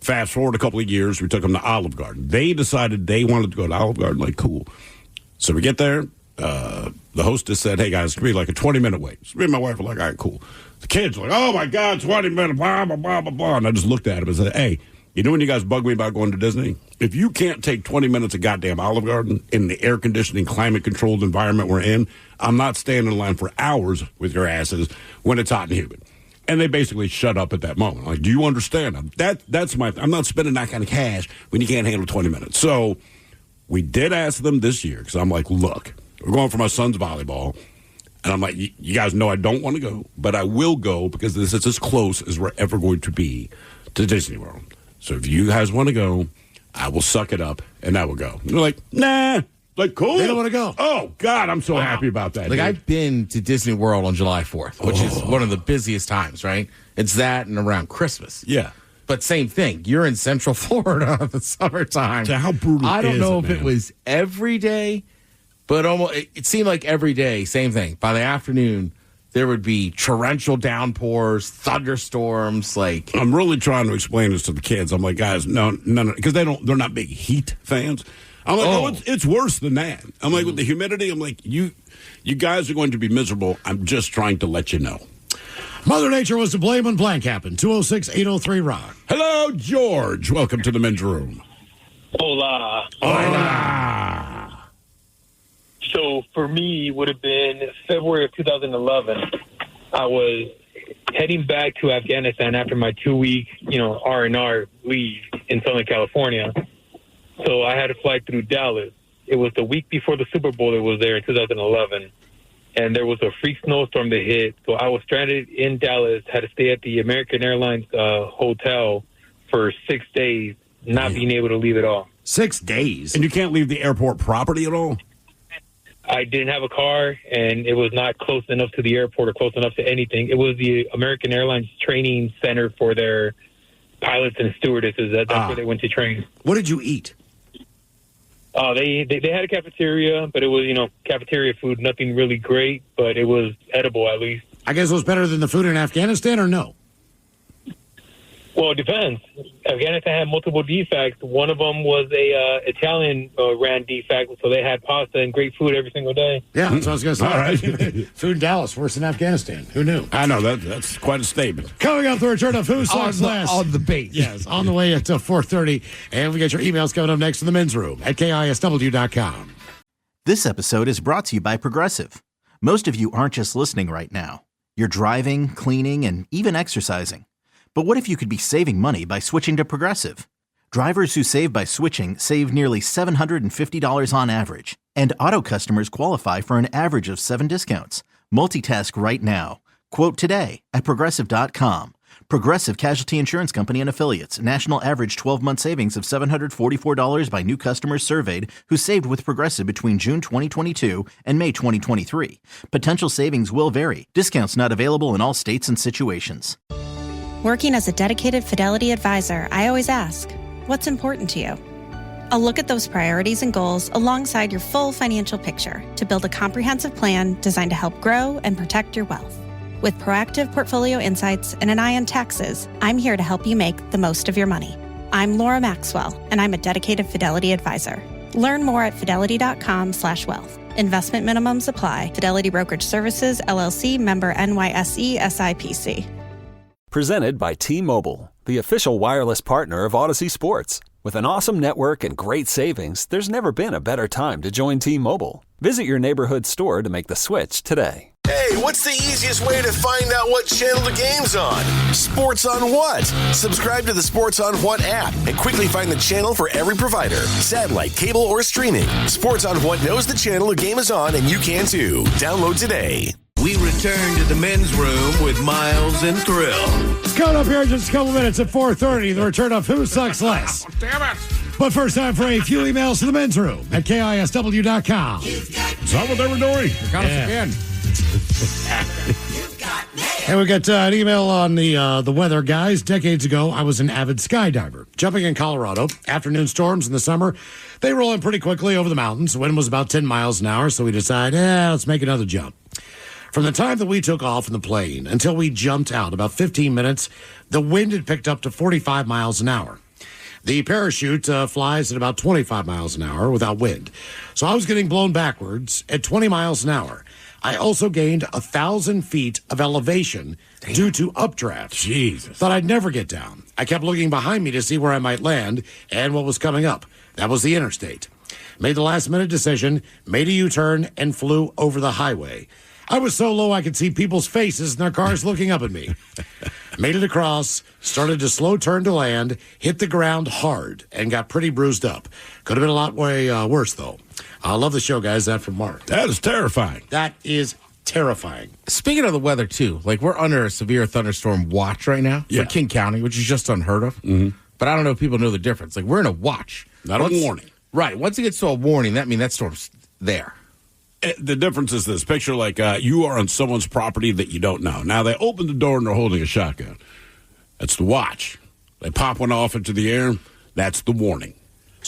Fast forward a couple of years, we took them to Olive Garden. They decided they wanted to go to Olive Garden. Like, cool. So we get there. The hostess said, hey, guys, it's going to be like a 20-minute wait. So me and my wife were like, all right, cool. The kids were like, oh, my God, 20 minutes, blah, blah, blah, blah, blah. And I just looked at him and said, hey, you know when you guys bug me about going to Disney? If you can't take 20 minutes at goddamn Olive Garden in the air conditioning, climate controlled environment we're in, I'm not standing in line for hours with your asses when it's hot and humid. And they basically shut up at that moment. Like, do you understand? That's I'm not spending that kind of cash when you can't handle 20 minutes. So we did ask them this year because I'm like, look, we're going for my son's volleyball. And I'm like, you guys know I don't want to go, but I will go because this is as close as we're ever going to be to Disney World. So if you guys want to go, I will suck it up and I will go. And they're like, nah, Like, cool. They don't want to go. Oh, God, I'm so happy about that. Like, dude. I've been to Disney World on July 4th, which is one of the busiest times, right? It's that and around Christmas. Yeah. But same thing. You're in Central Florida in the summertime. So how brutal I don't is know it, if man? it was every day, but almost it seemed like every day, same thing. By the afternoon, there would be torrential downpours, thunderstorms. Like, I'm really trying to explain this to the kids. I'm like, guys, no, because they're not big heat fans. I'm like, it's worse than that. I'm like, with the humidity, I'm like, you guys are going to be miserable. I'm just trying to let you know. Mother Nature was to blame when blank happened. 206-803-ROCK. Hello, George. Welcome to the men's room. Hola. Hola. So for me, it would have been February of 2011. I was heading back to Afghanistan after my 2-week, R&R leave in Southern California. So I had to fly through Dallas. It was the week before the Super Bowl that was there in 2011. And there was a freak snowstorm that hit. So I was stranded in Dallas, had to stay at the American Airlines hotel for 6 days, not being able to leave at all. 6 days? And you can't leave the airport property at all? I didn't have a car, and it was not close enough to the airport or close enough to anything. It was the American Airlines training center for their pilots and stewardesses. That's where they went to train. What did you eat? They had a cafeteria, but it was, cafeteria food, nothing really great, but it was edible at least. I guess it was better than the food in Afghanistan, or no? Well, it depends. Afghanistan had multiple defects. One of them was a Italian ran defect, so they had pasta and great food every single day. Yeah, that's what I was going to say. All right. Food in Dallas, worse than Afghanistan. Who knew? I know, that's quite a statement. Coming up, the return of Who Sucks Less. On the bait. Yes, on the way until 4:30. And we get your emails coming up next in the men's room at KISW.com. This episode is brought to you by Progressive. Most of you aren't just listening right now. You're driving, cleaning, and even exercising. But what if you could be saving money by switching to Progressive? Drivers who save by switching save nearly $750 on average. And auto customers qualify for an average of 7 discounts. Multitask right now. Quote today at Progressive.com. Progressive Casualty Insurance Company and Affiliates. National average 12-month savings of $744 by new customers surveyed who saved with Progressive between June 2022 and May 2023. Potential savings will vary. Discounts not available in all states and situations. Working as a dedicated Fidelity advisor, I always ask, what's important to you? I'll look at those priorities and goals alongside your full financial picture to build a comprehensive plan designed to help grow and protect your wealth. With proactive portfolio insights and an eye on taxes, I'm here to help you make the most of your money. I'm Laura Maxwell, and I'm a dedicated Fidelity advisor. Learn more at fidelity.com/wealth. Investment minimums apply. Fidelity Brokerage Services, LLC, member NYSE, SIPC. Presented by T-Mobile, the official wireless partner of Odyssey Sports. With an awesome network and great savings, there's never been a better time to join T-Mobile. Visit your neighborhood store to make the switch today. Hey, what's the easiest way to find out what channel the game's on? Sports on What? Subscribe to the Sports on What app and quickly find the channel for every provider. Satellite, cable, or streaming. Sports on What knows the channel the game is on, and you can too. Download today. We return to the men's room with Miles and Thrill. Coming up here in just a couple minutes at 4:30, the return of Who Sucks Less. Damn it. But first, time for a few emails to the men's room at KISW.com. Is that what they were doing? Got us again. And we got an email on the weather, guys. Decades ago, I was an avid skydiver. Jumping in Colorado, afternoon storms in the summer, they roll in pretty quickly over the mountains. The wind was about 10 miles an hour, so we decided, let's make another jump. From the time that we took off in the plane until we jumped out, about 15 minutes, the wind had picked up to 45 miles an hour. The parachute flies at about 25 miles an hour without wind. So I was getting blown backwards at 20 miles an hour. I also gained 1,000 feet of elevation due to updraft. Jesus. Thought I'd never get down. I kept looking behind me to see where I might land and what was coming up. That was the interstate. Made the last-minute decision, made a U-turn, and flew over the highway. I was so low I could see people's faces in their cars looking up at me. Made it across, started to slow turn to land, hit the ground hard, and got pretty bruised up. Could have been a lot way worse, though. I love the show, guys. That from Mark. That is terrifying. That is terrifying. Speaking of the weather, too, like we're under a severe thunderstorm watch right now for King County, which is just unheard of. Mm-hmm. But I don't know if people know the difference. Like we're in a watch. Not a warning. Right. Once it gets to a warning, that means that storm's there. The difference is this. Picture like you are on someone's property that you don't know. Now, they open the door and they're holding a shotgun. That's the watch. They pop one off into the air. That's the warning.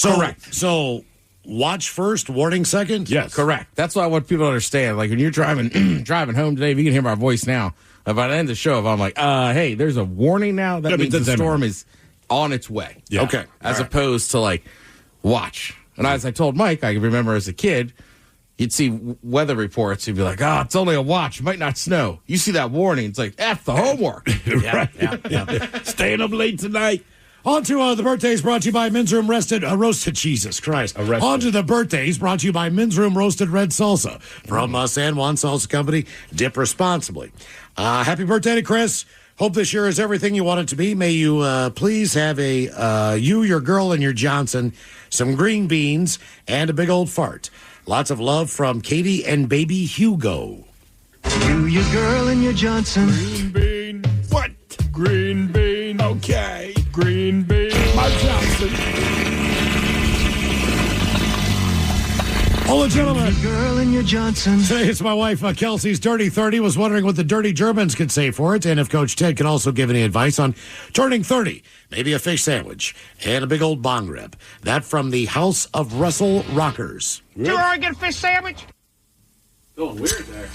Correct. So, watch first, warning second? Yes. Correct. That's what I want people to understand. Like, when you're driving home today, if you can hear my voice now, by the end of the show, if I'm like, hey, there's a warning now, that means the storm is on its way. Yeah. Okay. As opposed to, like, watch. And as I told Mike, I can remember as a kid, you'd see weather reports. You'd be like, it's only a watch. It might not snow. You see that warning. It's like, F the homework. Yeah. Staying up late tonight. On to the birthdays brought to you by Men's Room Roasted. Jesus Christ. On to the birthdays brought to you by Men's Room Roasted Red Salsa. From San Juan Salsa Company. Dip responsibly. Happy birthday to Chris. Hope this year is everything you want it to be. May you please have you, your girl, and your Johnson, some green beans, and a big old fart. Lots of love from Katie and baby Hugo. You, your girl, and your Johnson. Green bean. What? Green bean. Okay. Green bean. My Johnson. Hello, gentlemen. Your girl and your Johnson. Today it's my wife, Kelsey's Dirty 30. Was wondering what the Dirty Germans could say for it, and if Coach Ted could also give any advice on turning 30. Maybe a fish sandwich and a big old bong rib. That from the House of Russell Rockers. Did you already get a fish sandwich? Going weird there.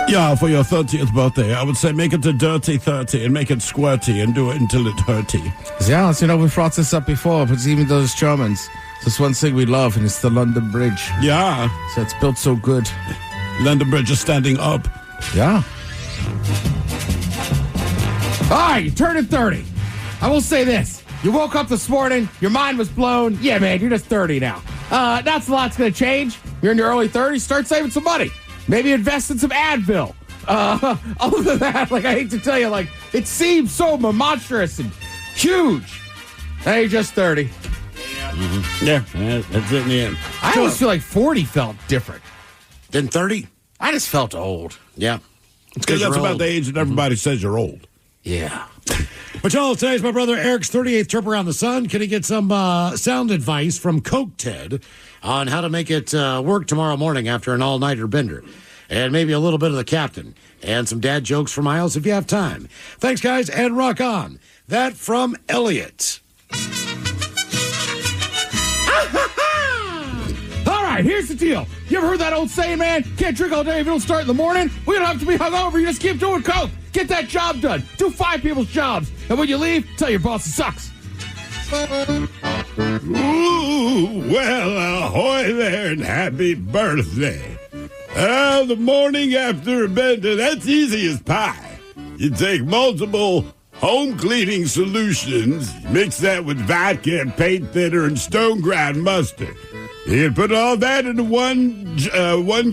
Yeah, for your 30th birthday, I would say make it a dirty 30 and make it squirty and do it until it hurty. Yeah, we've brought this up before, but even those Germans, there's one thing we love, and it's the London Bridge. Yeah. So it's built so good. London Bridge is standing up. Yeah. All right, you're turning 30. I will say this. You woke up this morning, your mind was blown. Yeah, man, you're just 30 now. That's a lot's going to change. You're in your early 30s, start saving some money. Maybe invest in some Advil. Other than that, I hate to tell you, it seems so monstrous and huge. Now you're just 30. Mm-hmm. Yeah, that's it in the end. I always feel like 40 felt different. Then 30? I just felt old. Yeah. It's because that's about the age that everybody says you're old. Yeah. But y'all, today's my brother Eric's 38th trip around the sun. Can he get some sound advice from Coke Ted on how to make it work tomorrow morning after an all-nighter bender? And maybe a little bit of the captain. And some dad jokes for Miles if you have time. Thanks, guys, and rock on. That from Elliot. All right, here's the deal. You ever heard that old saying, man? Can't drink all day if you don't start in the morning? We don't have to be hungover. You just keep doing Coke. Get that job done. Do 5 people's jobs. And when you leave, tell your boss it sucks. Ooh, well, ahoy there and happy birthday. The morning after a bender, that's easy as pie. You take multiple home cleaning solutions, mix that with vodka and paint thinner and stone ground mustard. You can put all that into one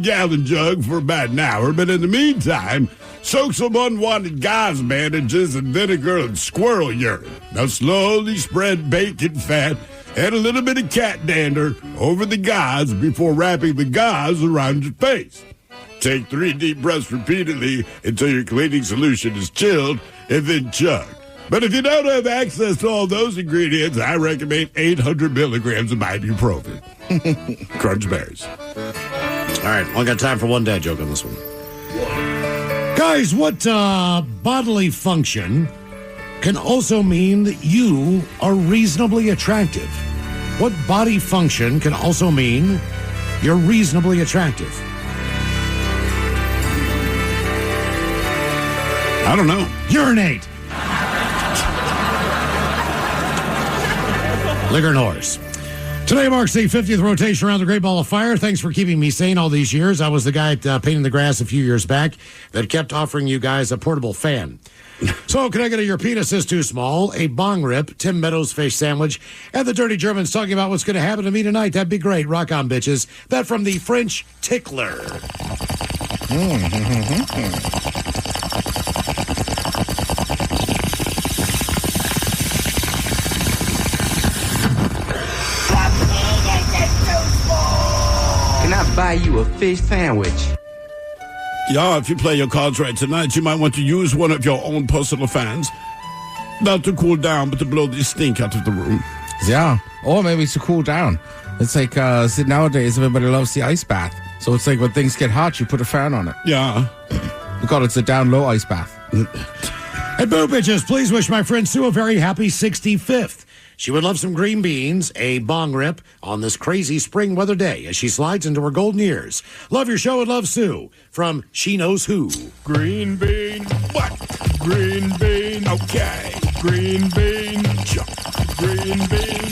gallon jug for about an hour, but in the meantime, soak some unwanted gauze bandages in vinegar and squirrel urine. Now slowly spread bacon fat and a little bit of cat dander over the gauze before wrapping the gauze around your face. Take 3 deep breaths repeatedly until your cleaning solution is chilled, and then chug. But if you don't have access to all those ingredients, I recommend 800 milligrams of ibuprofen. Crunch berries. All right, only got time for one dad joke on this one. Guys, what bodily function can also mean that you are reasonably attractive? What body function can also mean you're reasonably attractive? I don't know. Urinate. Liquor and horse. Today marks the 50th rotation around the Great Ball of Fire. Thanks for keeping me sane all these years. I was the guy at painting the grass a few years back that kept offering you guys a portable fan. So, can I get a your penis is too small, a bong rip, Tim Meadows fish sandwich, and the Dirty Germans talking about what's going to happen to me tonight? That'd be great. Rock on, bitches. That from the French Tickler. Can Can I buy you a fish sandwich? Yeah, if you play your cards right tonight, you might want to use one of your own personal fans. Not to cool down, but to blow the stink out of the room. Yeah, or maybe it's to cool down. It's like nowadays everybody loves the ice bath. So it's like when things get hot, you put a fan on it. Yeah. We call it the down low ice bath. Hey, boo bitches, please wish my friend Sue a very happy 65th. She would love some green beans, a bong rip on this crazy spring weather day as she slides into her golden years. Love your show and love Sue from She Knows Who. Green bean. What? Green bean. Okay. Green bean. Green bean.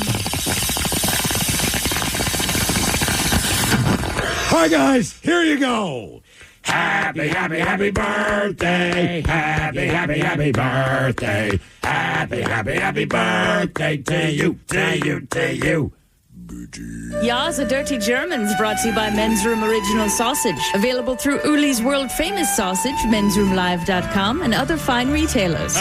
Hi, guys. Here you go. Happy, happy, happy birthday. Happy, happy, happy birthday. Happy, happy, happy birthday to you, to you, to you. Ja, the Dirty Germans brought to you by Men's Room Original Sausage. Available through Uli's World Famous Sausage, mensroomlive.com, and other fine retailers.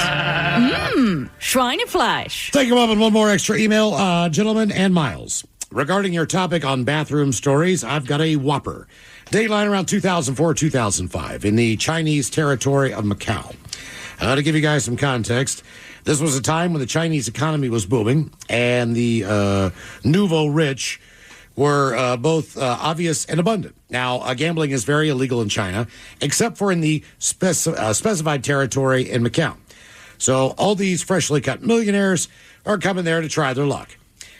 Schweinefleisch. Take a moment, one more extra email, gentlemen and Miles. Regarding your topic on bathroom stories, I've got a whopper. Dateline around 2004-2005 in the Chinese territory of Macau. To give you guys some context, this was a time when the Chinese economy was booming and the nouveau rich were both obvious and abundant. Now, gambling is very illegal in China, except for in the specified territory in Macau. So all these freshly cut millionaires are coming there to try their luck.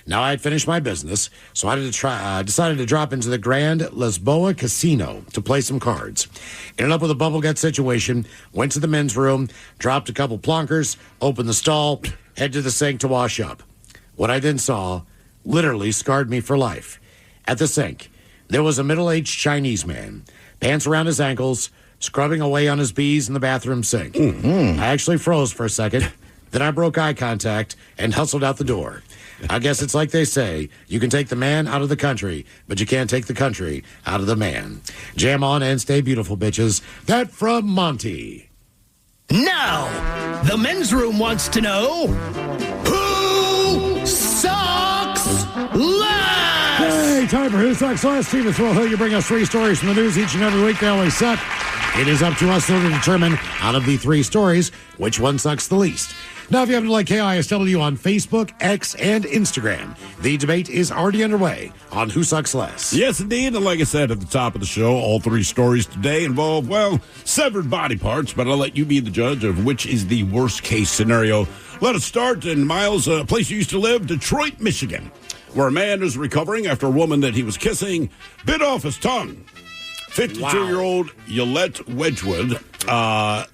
Now, I had finished my business, so I decided to drop into the Grand Lisboa Casino to play some cards. Ended up with a bubble gut situation, went to the men's room, dropped a couple plonkers, opened the stall, head to the sink to wash up. What I then saw literally scarred me for life. At the sink, there was a middle-aged Chinese man, pants around his ankles, scrubbing away on his bees in the bathroom sink. I actually froze for a second, then I broke eye contact and hustled out the door. I guess it's like they say, you can take the man out of the country, but you can't take the country out of the man. Jam on and stay beautiful, bitches. That from Monty. Now, the men's room wants to know who sucks less? Hey, time for Who Sucks Last. Steve Will Hill, you bring us 3 stories from the news each and every week. They always suck. It is up to us to determine out of the 3 stories which one sucks the least. Now, if you happen to like KISW on Facebook, X, and Instagram, the debate is already underway on Who Sucks Less. Yes, indeed. And like I said at the top of the show, all 3 stories today involve, well, severed body parts, but I'll let you be the judge of which is the worst case scenario. Let us start in Miles, a place you used to live, Detroit, Michigan, where a man is recovering after a woman that he was kissing bit off his tongue. 52-year-old Yolette Wedgwood,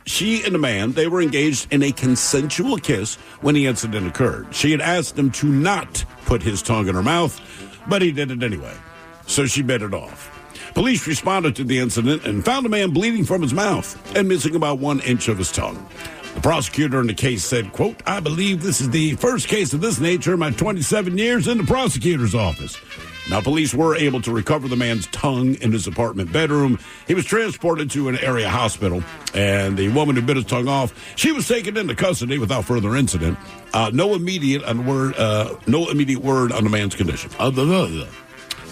she and the man, they were engaged in a consensual kiss when the incident occurred. She had asked him to not put his tongue in her mouth, but he did it anyway. So she bit it off. Police responded to the incident and found the man bleeding from his mouth and missing about 1 inch of his tongue. The prosecutor in the case said, quote, "I believe this is the first case of this nature in my 27 years in the prosecutor's office." Now, police were able to recover the man's tongue in his apartment bedroom. He was transported to an area hospital, and the woman who bit his tongue off, she was taken into custody without further incident. No immediate word on the man's condition.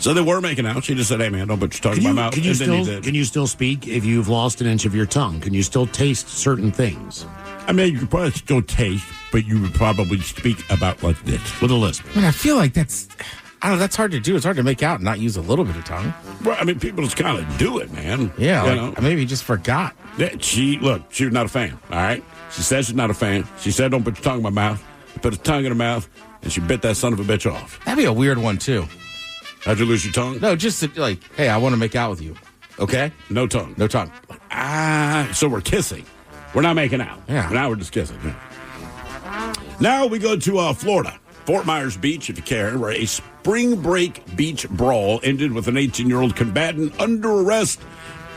So they were making out. She just said, "Hey, man, don't put your tongue in my mouth." Can you still speak if you've lost an inch of your tongue? Can you still taste certain things? I mean, you could probably still taste, but you would probably speak about like this with a lisp. I mean, I feel like that's hard to do. It's hard to make out and not use a little bit of tongue. Well, I mean, people just kind of do it, man. Yeah, you know? Maybe he just forgot. She was not a fan, all right? She said she's not a fan. She said, "Don't put your tongue in my mouth." She put her tongue in her mouth, and she bit that son of a bitch off. That'd be a weird one, too. How'd you lose your tongue? No, just like, hey, I want to make out with you. Okay? No tongue. No tongue. So we're kissing. We're not making out. Yeah. Now we're just kissing. Yeah. Now we go to Florida. Fort Myers Beach, if you care, where a spring break beach brawl ended with an 18-year-old combatant under arrest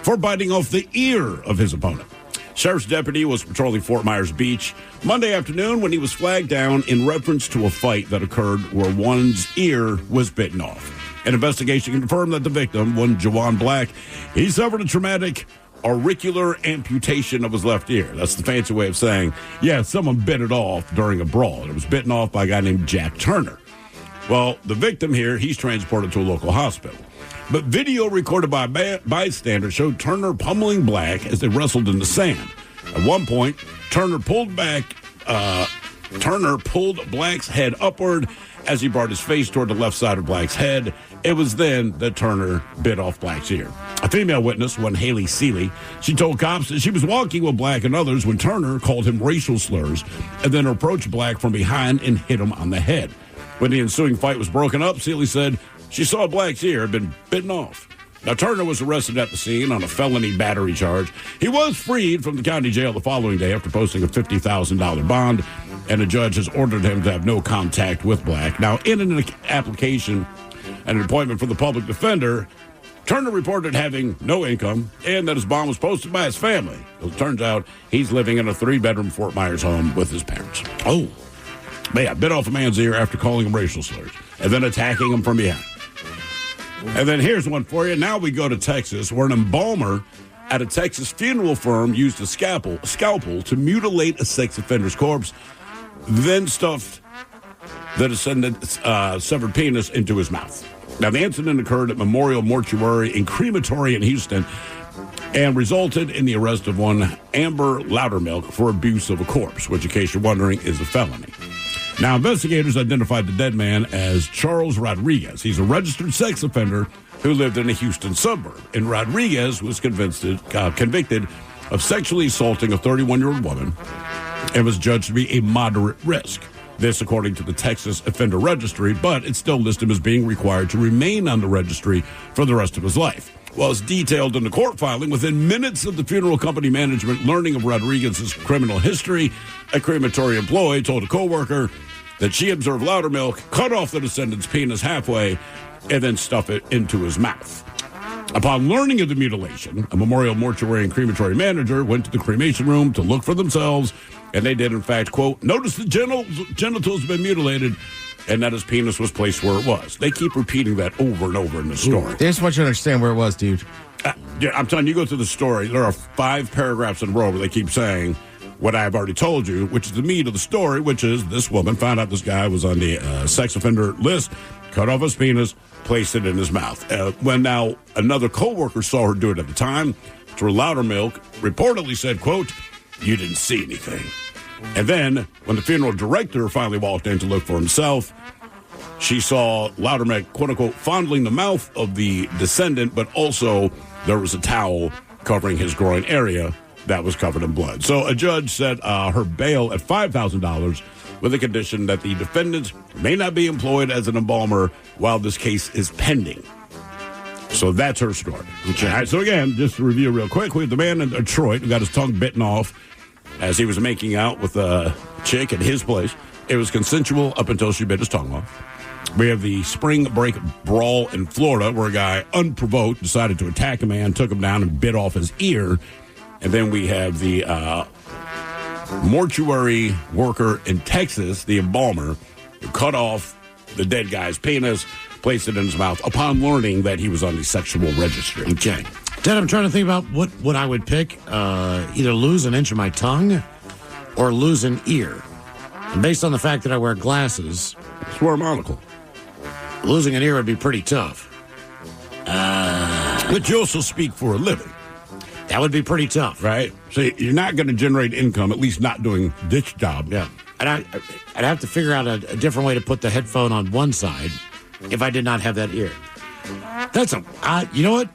for biting off the ear of his opponent. Sheriff's deputy was patrolling Fort Myers Beach Monday afternoon when he was flagged down in reference to a fight that occurred where one's ear was bitten off. An investigation confirmed that the victim, one Jawan Black, he suffered a traumatic auricular amputation of his left ear. That's the fancy way of saying, yeah, someone bit it off during a brawl. It was bitten off by a guy named Jack Turner. Well, the victim here, he's transported to a local hospital. But video recorded by a bystander showed Turner pummeling Black as they wrestled in the sand. At one point, Turner pulled Black's head upward as he brought his face toward the left side of Black's head. It was then that Turner bit off Black's ear. A female witness, one Haley Seeley, she told cops that she was walking with Black and others when Turner called him racial slurs and then approached Black from behind and hit him on the head. When the ensuing fight was broken up, Seeley said she saw Black's ear had been bitten off. Now, Turner was arrested at the scene on a felony battery charge. He was freed from the county jail the following day after posting a $50,000 bond, and a judge has ordered him to have no contact with Black. Now, in an application and an appointment for the public defender, Turner reported having no income and that his bond was posted by his family. Well, it turns out he's living in a 3-bedroom Fort Myers home with his parents. Oh, but yeah, bit off a man's ear after calling him racial slurs and then attacking him from behind. And then here's one for you. Now we go to Texas, where an embalmer at a Texas funeral firm used a scalpel to mutilate a sex offender's corpse, then stuffed the descendant's severed penis into his mouth. Now, the incident occurred at Memorial Mortuary and Crematory in Houston and resulted in the arrest of one Amber Loudermilk for abuse of a corpse, which, in case you're wondering, is a felony. Now, investigators identified the dead man as Charles Rodriguez. He's a registered sex offender who lived in a Houston suburb. And Rodriguez was convicted of sexually assaulting a 31-year-old woman and was judged to be a moderate risk. This, according to the Texas Offender Registry, but it still lists him as being required to remain on the registry for the rest of his life. Well, as detailed in the court filing, within minutes of the funeral company management learning of Rodriguez's criminal history, a crematory employee told a co-worker that she observed Loudermilk cut off the descendant's penis halfway and then stuff it into his mouth. Upon learning of the mutilation, a Memorial Mortuary and Crematory manager went to the cremation room to look for themselves, and they did, in fact, quote, notice the genitals have been mutilated and that his penis was placed where it was. They keep repeating that over and over in the story. They just want you to understand where it was, dude. Yeah, I'm telling you, go through the story. There are 5 paragraphs in a row where they keep saying what I've already told you, which is the meat of the story, which is this woman found out this guy was on the sex offender list, cut off his penis, placed it in his mouth. When now another co-worker saw her do it at the time, to Loudermilk reportedly said, quote, you didn't see anything. And then when the funeral director finally walked in to look for himself, she saw Loudermilk, quote unquote, fondling the mouth of the descendant, but also there was a towel covering his groin area that was covered in blood. So a judge set her bail at $5,000 with the condition that the defendant may not be employed as an embalmer while this case is pending. So that's her story. Okay. All right, so again, just to review real quick, we have the man in Detroit who got his tongue bitten off as he was making out with a chick at his place. It was consensual up until she bit his tongue off. We have the spring break brawl in Florida where a guy, unprovoked, decided to attack a man, took him down, and bit off his ear. And then we have the mortuary worker in Texas, the embalmer, who cut off the dead guy's penis, placed it in his mouth upon learning that he was on the sexual registry. Okay. Dad, I'm trying to think about what I would pick. Either lose an inch of my tongue or lose an ear. And based on the fact that I wear glasses, just wear a monocle. Losing an ear would be pretty tough. But you also speak for a living. That would be pretty tough. Right? So you're not going to generate income, at least not doing this job. Yeah. And I'd have to figure out a different way to put the headphone on one side if I did not have that ear. You know what?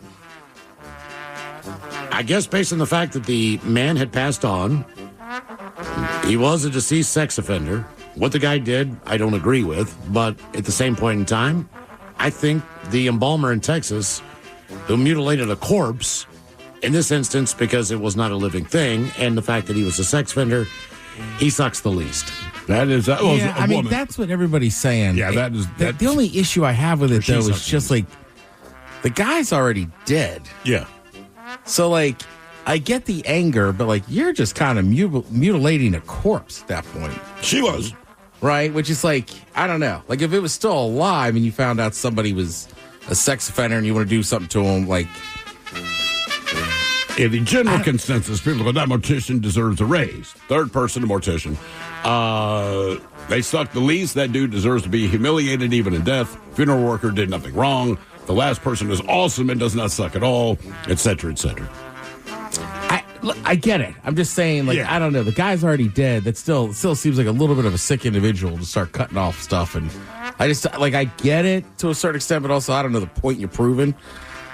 I guess based on the fact that the man had passed on, he was a deceased sex offender. What the guy did, I don't agree with. But at the same point in time, I think the embalmer in Texas who mutilated a corpse, in this instance because it was not a living thing, and the fact that he was a sex offender, he sucks the least. That is... I mean, that's what everybody's saying. Yeah, that is... The only issue I have with it, though, is just like, the guy's already dead. Yeah. So, like, I get the anger, but, like, you're just kind of mutilating a corpse at that point. She was. Right? Which is like, I don't know. Like, if it was still alive and you found out somebody was a sex offender and you want to do something to him, like... In the general consensus, people go, that mortician deserves a raise. Third person, a mortician. They suck the least. That dude deserves to be humiliated even in death. Funeral worker did nothing wrong. The last person is awesome and does not suck at all, etc., etc. I get it. I'm just saying, like, I don't know. The guy's already dead. That still seems like a little bit of a sick individual to start cutting off stuff. And I get it to a certain extent, but also I don't know the point you're proving.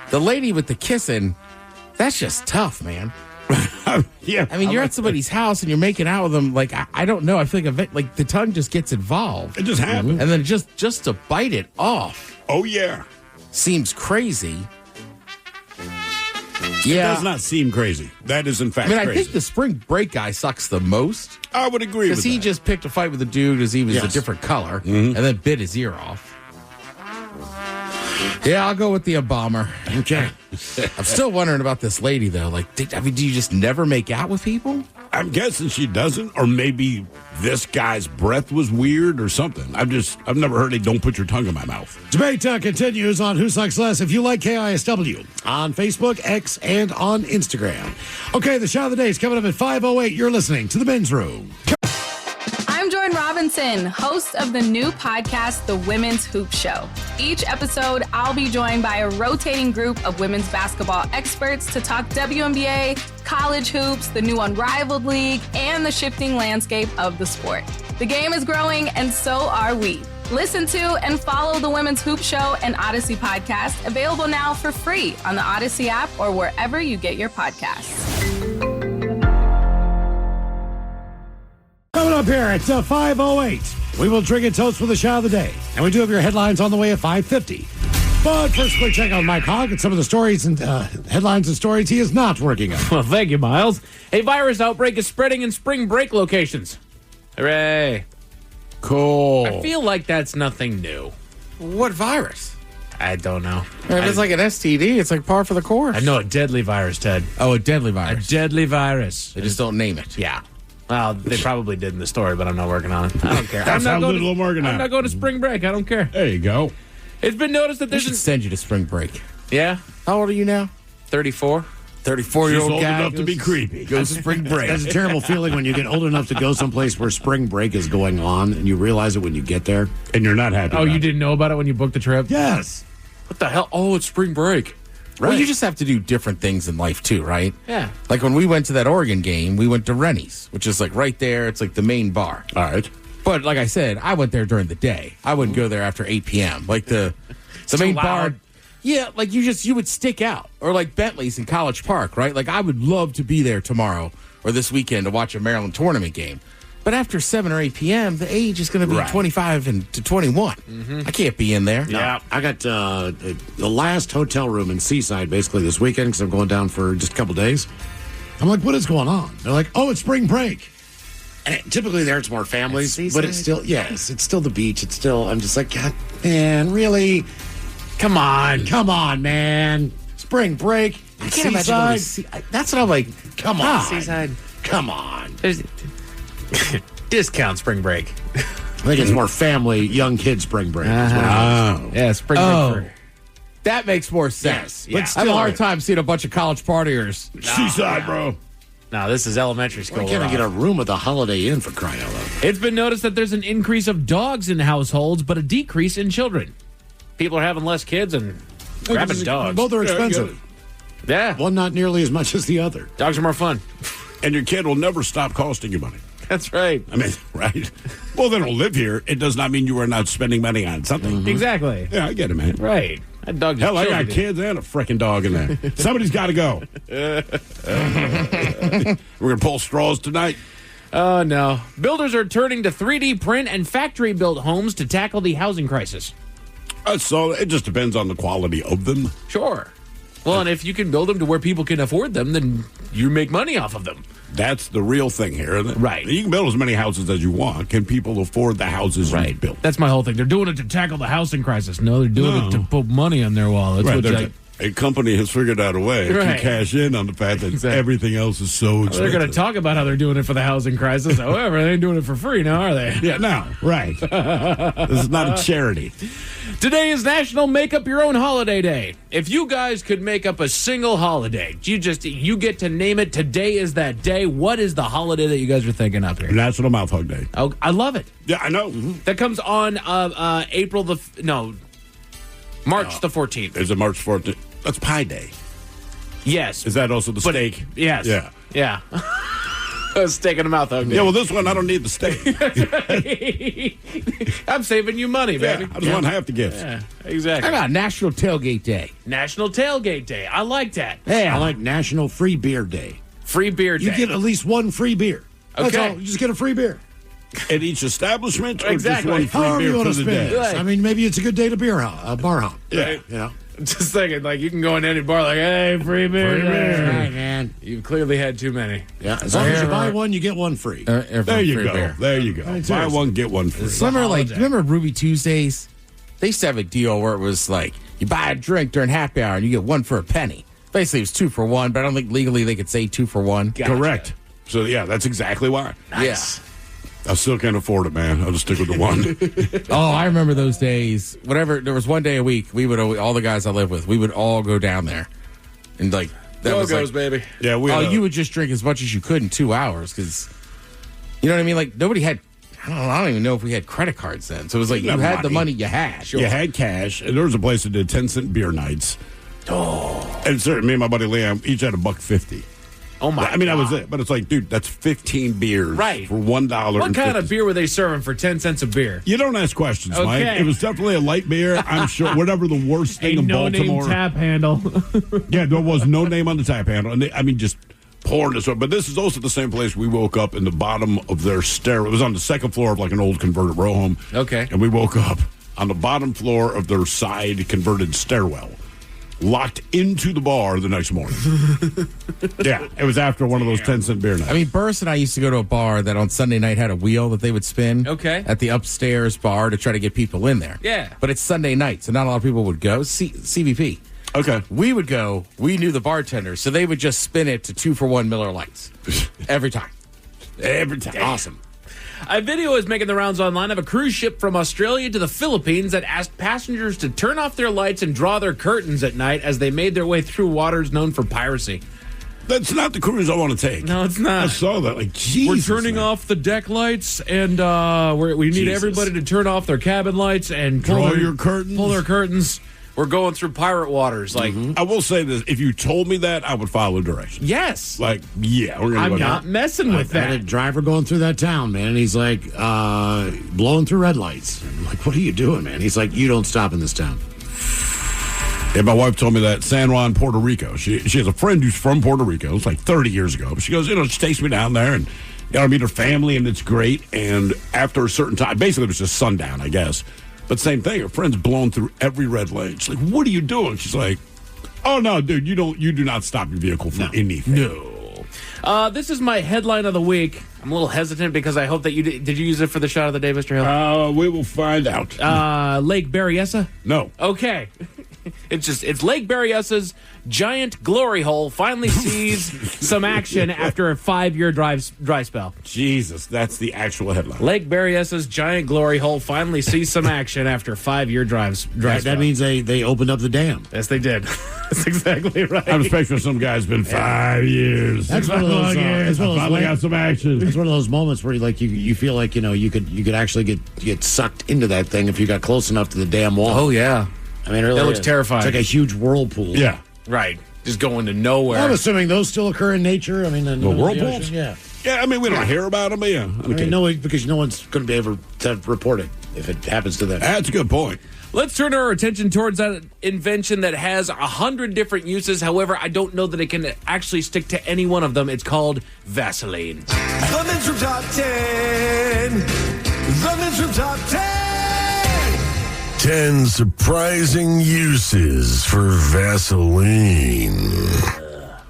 The lady with the kissing, that's just tough, man. Yeah. I mean, you're at somebody's house and you're making out with them. Like, I don't know. I feel like the tongue just gets involved. It just happens. And then just to bite it off. Oh, yeah. Seems crazy. It does not seem crazy. That is, in fact, I crazy. think the spring break guy sucks the most. I would agree with Because that. he just picked a fight with a dude because he was a different color and then bit his ear off. Yeah, I'll go with the bomber. Okay. I'm still wondering about this lady, though. Like, do you just never make out with people? I'm guessing she doesn't, or maybe this guy's breath was weird or something. I've never heard don't put your tongue in my mouth. Debate continues on Who Sucks Less. If you like KISW on Facebook, X, and on Instagram. Okay, the shot of the day is coming up at 5:08. You're listening to The Men's Room. I'm Jordan Robinson, host of the new podcast, The Women's Hoop Show. Each episode, I'll be joined by a rotating group of women's basketball experts to talk WNBA, college hoops, the new Unrivaled League, and the shifting landscape of the sport. The game is growing, and so are we. Listen to and follow The Women's Hoop Show and Odyssey podcast, available now for free on the Odyssey app or wherever you get your podcasts. Coming up here at 5:08, we will drink and toast for the shot of the day. And we do have your headlines on the way at 5:50. But first, quick check on Mike Hogg and some of the stories and headlines and stories he is not working on. Well, thank you, Miles. A virus outbreak is spreading in spring break locations. Hooray. Cool. I feel like that's nothing new. What virus? I don't know. If it's like an STD, it's like par for the course. I know a deadly virus, Ted. Oh, a deadly virus. A deadly virus. They just don't name it. Yeah. Well, they probably did in the story, but I'm not working on it. I don't care. That's how little I'm working on. I'm not going to spring break. I don't care. There you go. It's been noticed that They there's should send you to spring break. Yeah? How old are you now? 34. 34-year-old She's old guy enough to be creepy. Goes to spring break. That's a terrible feeling when you get old enough to go someplace where spring break is going on and you realize it when you get there. And you're not happy. Oh, about you it. didn't know about it when you booked the trip? Yes. What the hell? Oh, it's spring break. Well, Right. you just have to do different things in life, too, right? Yeah. Like when we went to that Oregon game, we went to Rennie's, which is like right there. It's like the main bar. All right. But like I said, I went there during the day. I wouldn't go there after 8 p.m. Like the main too bar. loud. Yeah, like you would stick out. Or like Bentley's in College Park, right? Like I would love to be there tomorrow or this weekend to watch a Maryland tournament game. But after 7 or 8 p.m., the age is going to be 25 and to 21. I can't be in there. Yeah. I got the last hotel room in Seaside basically this weekend because I'm going down for just a couple days. I'm like, what is going on? They're like, oh, it's spring break. And typically there it's more families, but it's still, yes, it's still the beach. It's still, I'm just like, God, man, really? Come on, man. Spring break. I can't imagine going to that's what I'm like. Come on. Seaside. Come on. There's discount spring break. I think it's more family, young kid spring break. is what it is. Yeah, spring break. That makes more sense. Yes, I have a hard time seeing a bunch of college partiers. Seaside, bro. No, this is elementary school. Why can't I get a room at the Holiday Inn for crying out loud? It's been noticed that there's an increase of dogs in households, but a decrease in children. People are having less kids and grabbing dogs. Both are expensive. Yeah. One not nearly as much as the other. Dogs are more fun. And your kid will never stop costing you money. That's right. I mean, right? Well, they don't live here. It does not mean you are not spending money on something. Exactly. Yeah, I get it, man. Right. That dog. Hell, I got kids and a freaking dog in there. Somebody's got to go. We're going to pull straws tonight. Oh, no. Builders are turning to 3D print and factory-built homes to tackle the housing crisis. So it just depends on the quality of them. Sure. Well, and if you can build them to where people can afford them, then you make money off of them. That's the real thing here. Right. You can build as many houses as you want. Can people afford the houses you built? That's my whole thing. They're doing it to tackle the housing crisis. No, they're doing it to put money in their wallets. Right. Which A company has figured out a way to cash in on the fact that everything else is so expensive. they're going to talk about how they're doing it for the housing crisis. However, they ain't doing it for free now, are they? Yeah, no, right. This is not a charity. Today is National Make Up Your Own Holiday Day. If you guys could make up a single holiday, you get to name it. Today is that day. What is the holiday that you guys are thinking up here? National Mouth Hug Day. Oh, I love it. Yeah, I know. That comes on April the... No. March the 14th. Is it March 14th? That's Pie Day. Yes. Is that also the steak? Yes. Yeah. Yeah. Steak in the mouth, Yeah, well, this one, I don't need the steak. I'm saving you money, baby. I just want half the gifts. Yeah, exactly. How about National Tailgate Day? National Tailgate Day. I like that. Hey, I like National Free Beer Day. Free beer day. You get at least one free beer. That's Okay. all. You just get a free beer. At each establishment, or Exactly. just one However free you beer want for to the spend day? it. I mean, maybe it's a good day to bar hop. Yeah. You know? I'm just thinking, like, you can go in any bar, like, hey, free beer. Free beer. day. Right, man. You've clearly had too many. Yeah, as long as you buy one, you get one free. There you go. Beer. There you go. Buy one, get one free. Remember Ruby Tuesdays? They used to have a deal where it was like, you buy a drink during happy hour and you get one for a penny. Basically, it was 2 for 1, but I don't think legally they could say 2 for 1. Gotcha. Correct. So, yeah, that's exactly why. Nice. I still can't afford it, man. I'll just stick with the one. Oh, I remember those days. Whatever, there was one day a week, we would, all the guys I lived with, we would all go down there. And, like, that was Go-Go's, like, baby. Yeah, you would just drink as much as you could in 2 hours because, you know what I mean? Like, nobody had, I don't even know if we had credit cards then. So it was like, you had the money you had. You had cash, and there was a place that did 10-cent beer nights. Oh. And me and my buddy Liam each had $1.50. Oh, my I mean, God. that was it. But it's like, dude, that's 15 beers Right. for $1. What kind of beer were they serving for 10 cents a beer? You don't ask questions, Okay. Mike. It was definitely a light beer. I'm sure whatever the worst thing in Baltimore. No-name tap handle. Yeah, there was no name on the tap handle. And just pouring this up. But this is also the same place we woke up in the bottom of their stair. It was on the second floor of like an old converted row home. Okay. And we woke up on the bottom floor of their side converted stairwell. Locked into the bar the next morning. Yeah, it was after one of those 10-cent beer nights. I mean, Burris and I used to go to a bar that on Sunday night had a wheel that they would spin. Okay. At the upstairs bar to try to get people in there. Yeah. But it's Sunday night, so not a lot of people would go. CVP. Okay. We would go. We knew the bartenders, so they would just spin it to 2 for 1 Miller Lights every time. Every time. Awesome. A video is making the rounds online of a cruise ship from Australia to the Philippines that asked passengers to turn off their lights and draw their curtains at night as they made their way through waters known for piracy. That's not the cruise I want to take. No, it's not. I saw that. Like, Jesus, We're turning man. off the deck lights, and we need Jesus. everybody to turn off their cabin lights and Draw your curtains. Pull their curtains. We're going through pirate waters. Like, I will say this: if you told me that, I would follow directions. yes, Like, yeah, we're gonna I'm go not down. messing with I had a that. driver going through that town, man, and he's like blowing through red lights. I'm like, what are you doing, man? He's like, you don't stop in this town. Yeah, my wife told me that San Juan, Puerto Rico. She has a friend who's from Puerto Rico. It's like 30 years ago. But she goes, she takes me down there and meet her family, and it's great. And after a certain time, basically it was just sundown, I guess. But same thing. Her friend's blown through every red light. She's like, "What are you doing?" She's like, "Oh no, dude, you do not stop your vehicle for anything." No. This is my headline of the week. I'm a little hesitant because I hope that you did you use it for the shot of the day, Mr. Hill? We will find out. Lake Berryessa? No. Okay. It's Lake Berryessa's giant glory hole finally sees some action after a 5-year dry spell. Jesus, that's the actual headline. Lake Berryessa's giant glory hole finally sees some action after a 5-year dry spell. That means they opened up the dam. Yes, they did. That's exactly right. I'm expecting some guy's been 5 years. That's one of those. It's one of those Finally got some action. It's one of those moments where you feel like you could actually get sucked into that thing if you got close enough to the damn wall. Oh yeah. I mean, it really That looks is. terrifying. It's like a huge whirlpool. Yeah. Right. Just going to nowhere. I'm assuming those still occur in nature. I mean, The whirlpools? ocean, yeah. Yeah, I mean, we don't hear about them, but yeah. I mean, no, because no one's going to be able to report it if it happens to them. That's a good point. Let's turn our attention towards that invention that has 100 different uses. However, I don't know that it can actually stick to any one of them. It's called Vaseline. The Men's Room Top 10. The Men's Room Top 10. 10 surprising uses for Vaseline.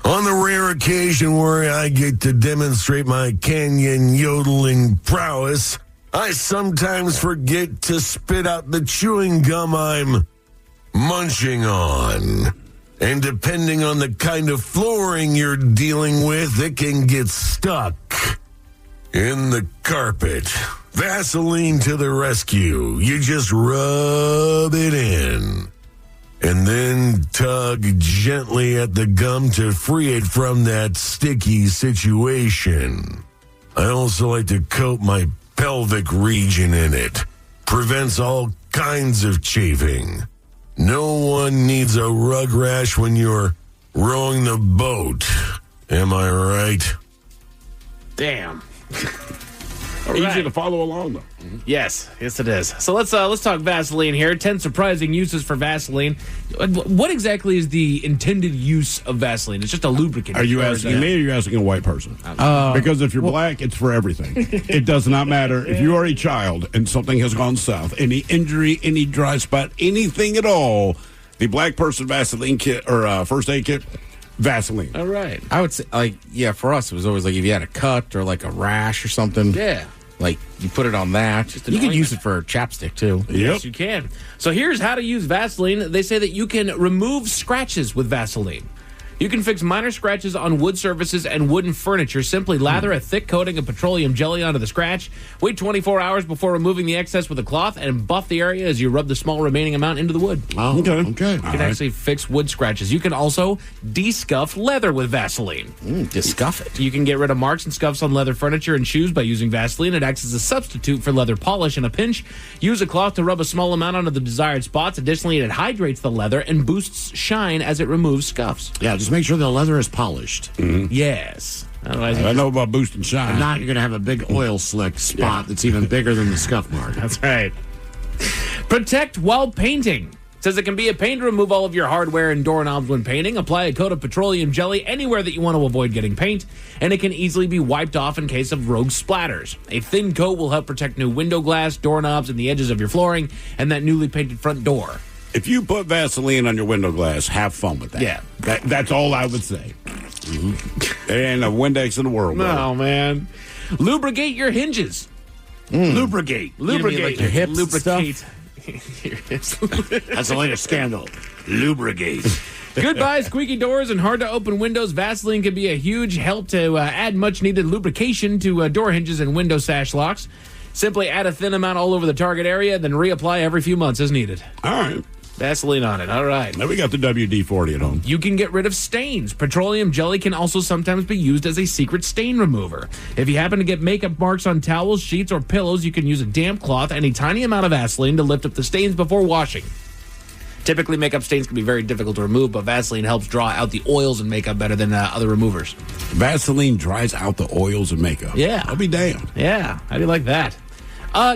On the rare occasion where I get to demonstrate my canyon yodeling prowess, I sometimes forget to spit out the chewing gum I'm munching on. And depending on the kind of flooring you're dealing with, it can get stuck in the carpet. Vaseline to the rescue. You just rub it in and then tug gently at the gum to free it from that sticky situation. I also like to coat my pelvic region in it. Prevents all kinds of chafing. No one needs a rug rash when you're rowing the boat. Am I right? Damn. Easy to follow along, though. Yes, it is. So let's talk Vaseline here. 10 surprising uses for Vaseline. What exactly is the intended use of Vaseline? It's just a lubricant. Are you asking me or are you asking a white person? Because if you're black, it's for everything. It does not matter. If you are a child and something has gone south, any injury, any dry spot, anything at all, the black person Vaseline kit or first aid kit, Vaseline. All right. I would say, for us, it was always like if you had a cut or like a rash or something. Yeah. Like, you put it on that. You can use it for chapstick, too. Yes, you can. So here's how to use Vaseline. They say that you can remove scratches with Vaseline. You can fix minor scratches on wood surfaces and wooden furniture. Simply lather a thick coating of petroleum jelly onto the scratch. Wait 24 hours before removing the excess with a cloth and buff the area as you rub the small remaining amount into the wood. Oh, okay. You can actually fix wood scratches. You can also de-scuff leather with Vaseline. De-scuff it. You can get rid of marks and scuffs on leather furniture and shoes by using Vaseline. It acts as a substitute for leather polish in a pinch. Use a cloth to rub a small amount onto the desired spots. Additionally, it hydrates the leather and boosts shine as it removes scuffs. Yeah, just make sure the leather is polished. Yes. Otherwise, I know about boosting shine. If not, you're going to have a big oil slick spot that's even bigger than the scuff mark. That's right. Protect while painting. Says it can be a pain to remove all of your hardware and doorknobs when painting. Apply a coat of petroleum jelly anywhere that you want to avoid getting paint, and it can easily be wiped off in case of rogue splatters. A thin coat will help protect new window glass, doorknobs, and the edges of your flooring, and that newly painted front door. If you put Vaseline on your window glass, have fun with that. Yeah. That's all I would say. There ain't a Windex in the world. No, man. Lubricate your hinges. Lubricate. Lubricate. Like your hips Lubricate. That's the latest scandal. Lubricate. Goodbye, squeaky doors and hard-to-open windows. Vaseline can be a huge help to add much-needed lubrication to door hinges and window sash locks. Simply add a thin amount all over the target area, then reapply every few months as needed. All right. Vaseline on it. All right. Now we got the WD-40 at home. You can get rid of stains. Petroleum jelly can also sometimes be used as a secret stain remover. If you happen to get makeup marks on towels, sheets, or pillows, you can use a damp cloth and a tiny amount of Vaseline to lift up the stains before washing. Typically, makeup stains can be very difficult to remove, but Vaseline helps draw out the oils in makeup better than other removers. Vaseline dries out the oils in makeup. Yeah. I'll be damned. Yeah. How do you like that?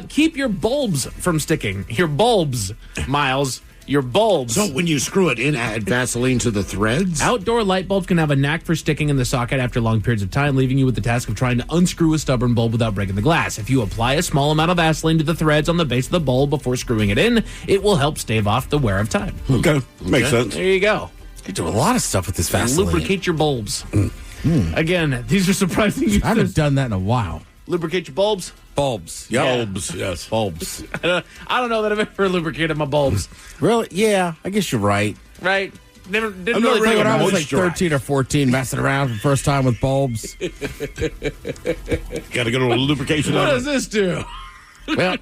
Keep your bulbs from sticking. Your bulbs, Miles. Your bulbs. So when you screw it in, add Vaseline to the threads? Outdoor light bulbs can have a knack for sticking in the socket after long periods of time, leaving you with the task of trying to unscrew a stubborn bulb without breaking the glass. If you apply a small amount of Vaseline to the threads on the base of the bulb before screwing it in, it will help stave off the wear of time. Okay. Makes sense. There you go. You do a lot of stuff with this Vaseline. Lubricate your bulbs. Again, these are surprising uses. I haven't done that in a while. Lubricate your bulbs? Bulbs. Yeah. Bulbs, yes. Bulbs. I don't know that I've ever lubricated my bulbs. Really? Yeah, I guess you're right. Right? Didn't I'm not really really think When I about was like moisturize. 13 or 14 messing around for the first time with bulbs. Got to go to a lubrication. What on does it. this do? Well,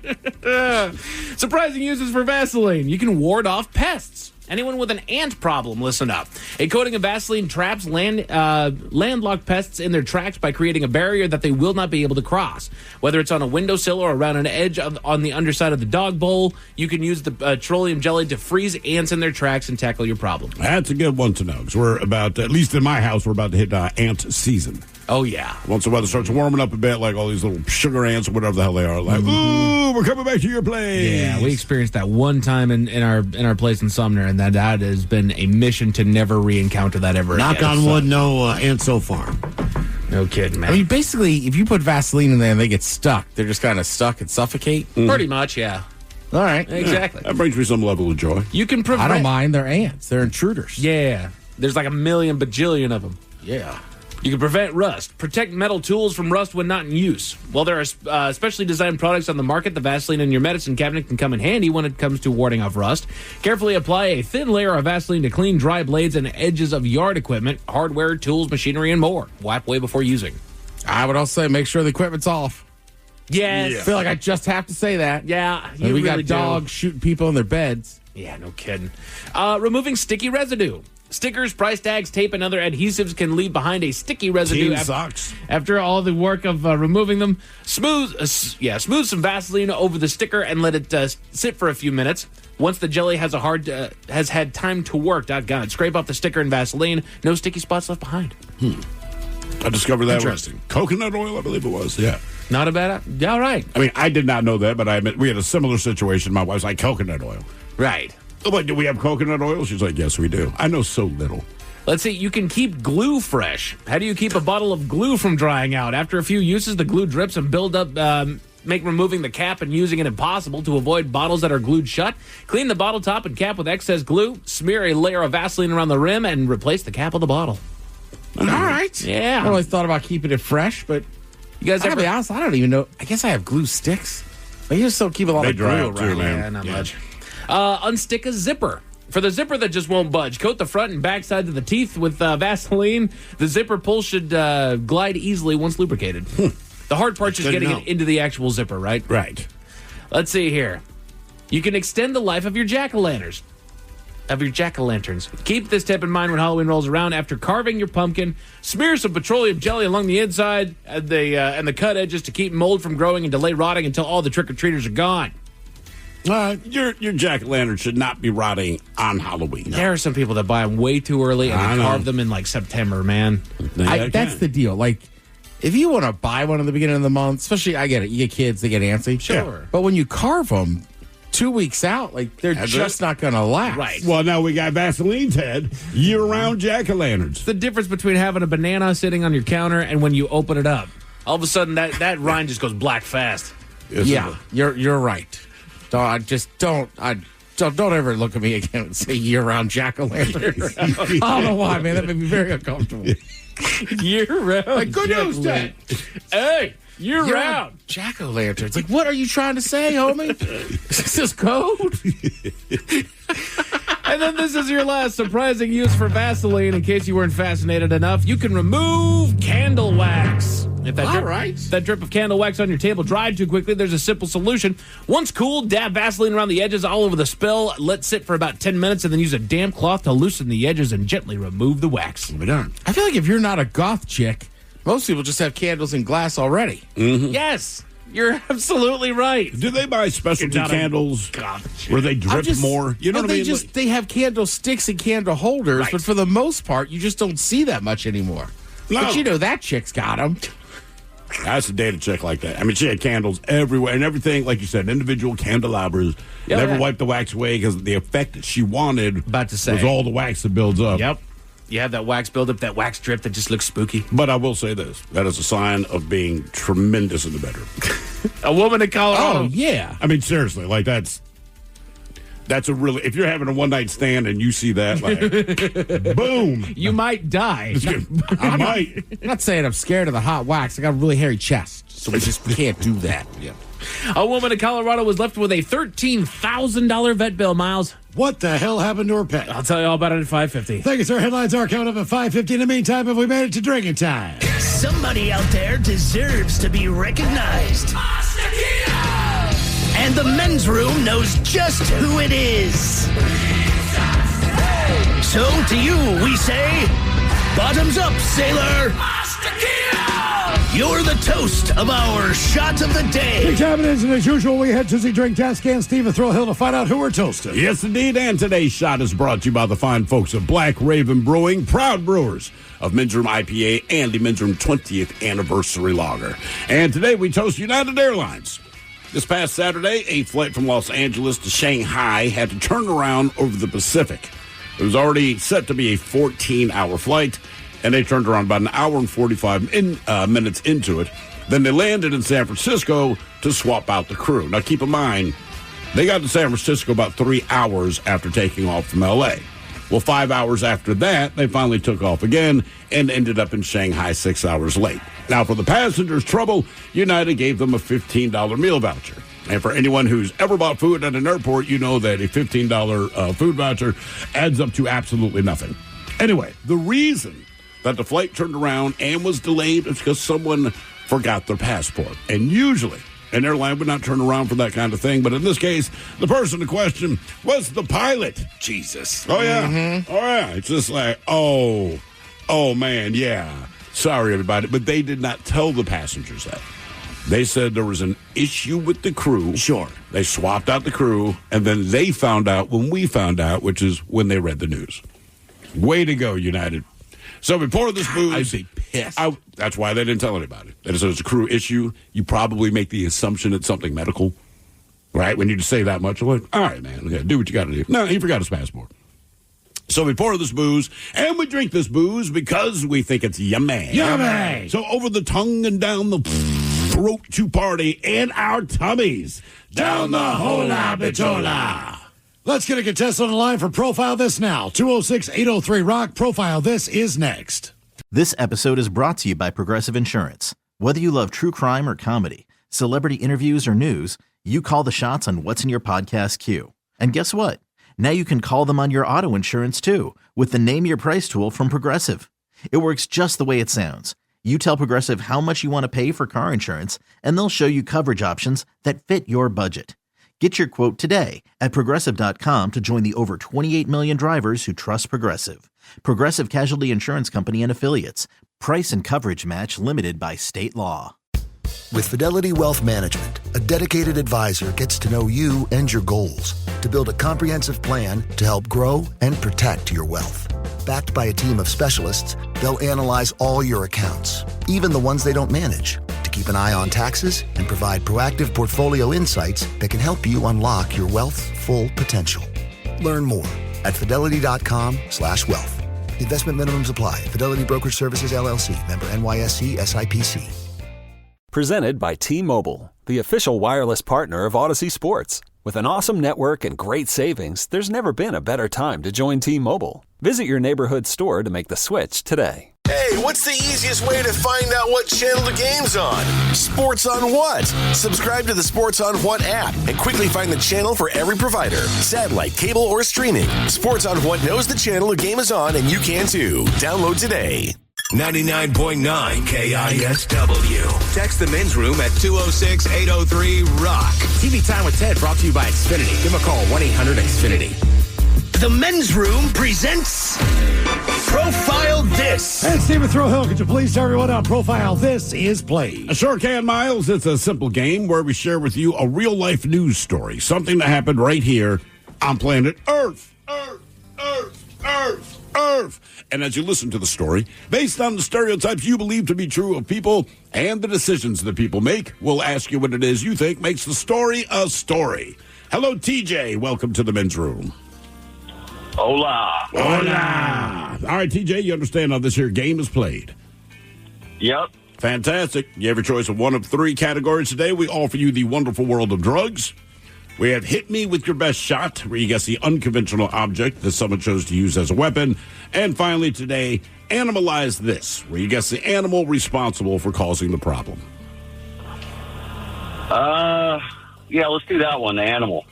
Surprising uses for Vaseline. You can ward off pests. Anyone with an ant problem, listen up. A coating of Vaseline traps landlocked pests in their tracks by creating a barrier that they will not be able to cross. Whether it's on a windowsill or around an edge on the underside of the dog bowl, you can use the petroleum jelly to freeze ants in their tracks and tackle your problem. That's a good one to know because we're about, at least in my house, we're about to hit ant season. Oh, yeah. Once the weather starts warming up a bit, like all these little sugar ants or whatever the hell they are, like, ooh, we're coming back to your place. Yeah, we experienced that one time in our place in Sumner, and that has been a mission to never re-encounter that ever Knock again. on wood, no ants so far. No kidding, man. I mean, basically, if you put Vaseline in there and they get stuck, they're just kind of stuck and suffocate. Pretty much, yeah. All right. Exactly. That brings me some level of joy. You can prevent... I don't mind. They're ants. They're intruders. Yeah. There's like a million bajillion of them. Yeah. You can prevent rust. Protect metal tools from rust when not in use. While there are specially designed products on the market, the Vaseline in your medicine cabinet can come in handy when it comes to warding off rust. Carefully apply a thin layer of Vaseline to clean dry blades and edges of yard equipment, hardware, tools, machinery, and more. Wipe away before using. I would also say make sure the equipment's off. Yes. I feel like I just have to say that. Yeah, And you we really got dogs shooting people in their beds. Yeah, no kidding. Removing sticky residue. Stickers, price tags, tape, and other adhesives can leave behind a sticky residue after all the work of removing them. Smooth some Vaseline over the sticker and let it sit for a few minutes. Once the jelly has has had time to work, doggone it, scrape off the sticker and Vaseline. No sticky spots left behind. I discovered that Interesting. with coconut oil, I believe it was. Yeah. Not a bad. Yeah, all right. I mean, I did not know that, but I admit we had a similar situation. My wife's like, coconut oil. Right. I'm like, do we have coconut oil? She's like, yes, we do. I know so little. Let's see, you can keep glue fresh. How do you keep a bottle of glue from drying out? After a few uses, the glue drips and build up, make removing the cap and using it impossible. To avoid bottles that are glued shut, clean the bottle top and cap with excess glue, smear a layer of Vaseline around the rim, and replace the cap of the bottle. All right. Yeah. I always thought about keeping it fresh, but you guys I gotta ever... be honest, I don't even know. I guess I have glue sticks. But you just don't keep a lot They of dry glue out too, around. man. Yeah, not much. Unstick a zipper. For the zipper that just won't budge, coat the front and back sides of the teeth with Vaseline. The zipper pull should glide easily once lubricated. The hard part's just getting it into the actual zipper, right? Right. Let's see here. You can extend the life of your jack-o'-lanterns. Keep this tip in mind when Halloween rolls around. After carving your pumpkin, smear some petroleum jelly along the inside and the cut edges to keep mold from growing and delay rotting until all the trick-or-treaters are gone. Your jack-o'-lantern should not be rotting on Halloween. There are some people that buy them way too early and they carve them in like September, man. That's the deal. Like, if you want to buy one at the beginning of the month, especially, I get it. You get kids, they get antsy. Sure. Yeah. But when you carve them 2 weeks out, like, they're just not going to last. Right. Well, now we got Vaseline's head, year-round jack-o'-lanterns. The difference between having a banana sitting on your counter and when you open it up. All of a sudden, that rind just goes black fast. Yeah, you're right. Don't ever look at me again and say year-round jack-o'-lantern. I don't know why, man. That made me very uncomfortable. Year-round Like, good news, Dad. Hey, year-round. Jack-o'-lanterns. Like, what are you trying to say, homie? Is this code? And then this is your last surprising use for Vaseline. In case you weren't fascinated enough, you can remove candle wax. If that drip of candle wax on your table dried too quickly, there's a simple solution. Once cooled, dab Vaseline around the edges all over the spill. Let sit for about 10 minutes and then use a damp cloth to loosen the edges and gently remove the wax. We're done. I feel like if you're not a goth chick, most people just have candles in glass already. Mm-hmm. Yes, you're absolutely right. Do they buy specialty candles where they drip more? You know what I mean? They have candlesticks and candle holders, but for the most part, you just don't see that much anymore. No. But you know that chick's got them. That's a data check like that. I mean, she had candles everywhere and everything, like you said, individual candelabras. Never wiped the wax away because the effect that she wanted was all the wax that builds up. Yep. You have that wax buildup, that wax drip that just looks spooky. But I will say this. That is a sign of being tremendous in the bedroom. A woman in Colorado. Oh, yeah. I mean, seriously, like that's a really, if you're having a one-night stand and you see that, like, boom. You might die. I might. I'm not saying I'm scared of the hot wax. I got a really hairy chest, so we just can't do that. Yeah. A woman in Colorado was left with a $13,000 vet bill, Miles. What the hell happened to her pet? I'll tell you all about it at 5:50. Thank you, sir. Headlines are coming up at 5:50. In the meantime, have we made it to drinking time? Somebody out there deserves to be recognized. And the men's room knows just who it is. So to you, we say, bottoms up, sailor. You're the toast of our shot of the day. Big time it is, and as usual, we head to the drink test can. Steve and Thrill Hill to find out who we're toasting. Yes, indeed. And today's shot is brought to you by the fine folks of Black Raven Brewing, proud brewers of Men's Room IPA and the Men's Room 20th Anniversary Lager. And today we toast United Airlines. This past Saturday, a flight from Los Angeles to Shanghai had to turn around over the Pacific. It was already set to be a 14-hour flight, and they turned around about an hour and 45 minutes into it. Then they landed in San Francisco to swap out the crew. Now, keep in mind, they got to San Francisco about 3 hours after taking off from L.A. Well, 5 hours after that, they finally took off again and ended up in Shanghai 6 hours late. Now, for the passengers' trouble, United gave them a $15 meal voucher. And for anyone who's ever bought food at an airport, you know that a $15 food voucher adds up to absolutely nothing. Anyway, the reason that the flight turned around and was delayed is because someone forgot their passport. And usually, an airline would not turn around for that kind of thing. But in this case, the person in question was the pilot. Jesus. Oh, yeah. Mm-hmm. Oh, yeah. It's just like, oh, man, yeah. Sorry, everybody. But they did not tell the passengers that. They said there was an issue with the crew. Sure. They swapped out the crew, and then they found out when we found out, which is when they read the news. Way to go, United. So we pour this booze. I'd be pissed. That's why they didn't tell anybody. They said it's a crew issue. You probably make the assumption it's something medical, right? When you say that much, like, all right, man, okay, do what you got to do. No, he forgot his passport. So we pour this booze, and we drink this booze because we think it's yummy. Yummy! So over the tongue and down the throat to party in our tummies. Down the hola bitola. Let's get a contestant on the line for Profile This now. 206-803-ROCK. Profile This is next. This episode is brought to you by Progressive Insurance. Whether you love true crime or comedy, celebrity interviews or news, you call the shots on what's in your podcast queue. And guess what? Now you can call them on your auto insurance too with the Name Your Price tool from Progressive. It works just the way it sounds. You tell Progressive how much you want to pay for car insurance, and they'll show you coverage options that fit your budget. Get your quote today at Progressive.com to join the over 28 million drivers who trust Progressive. Progressive Casualty Insurance Company and Affiliates. Price and coverage match limited by state law. With Fidelity Wealth Management, a dedicated advisor gets to know you and your goals to build a comprehensive plan to help grow and protect your wealth. Backed by a team of specialists, they'll analyze all your accounts, even the ones they don't manage, to keep an eye on taxes and provide proactive portfolio insights that can help you unlock your wealth's full potential. Learn more at fidelity.com/wealth. Investment minimums apply. Fidelity Brokerage Services, LLC. Member NYSE SIPC. Presented by T-Mobile, the official wireless partner of Odyssey Sports. With an awesome network and great savings, there's never been a better time to join T-Mobile. Visit your neighborhood store to make the switch today. Hey, what's the easiest way to find out what channel the game's on? Sports on What? Subscribe to the Sports on What app and quickly find the channel for every provider. Satellite, cable, or streaming. Sports on What knows the channel the game is on, and you can too. Download today. 99.9 KISW. Text the men's room at 206-803-ROCK. TV Time with Ted brought to you by Xfinity. Give them a call, 1-800-XFINITY. The men's room presents Profile This. And Stephen Throwhill, could you please tell everyone how Profile This is played? I sure can, Miles. It's a simple game where we share with you a real-life news story, something that happened right here on planet Earth. Earth. And as you listen to the story, based on the stereotypes you believe to be true of people and the decisions that people make, we'll ask you what it is you think makes the story a story. Hello, TJ. Welcome to the men's room. Hola. All right, TJ, you understand how this here game is played? Yep. Fantastic. You have your choice of one of three categories today. We offer you the wonderful world of drugs. We have Hit Me With Your Best Shot, where you guess the unconventional object that someone chose to use as a weapon. And finally today, Animalize This, where you guess the animal responsible for causing the problem. Yeah, let's do that one, the animal.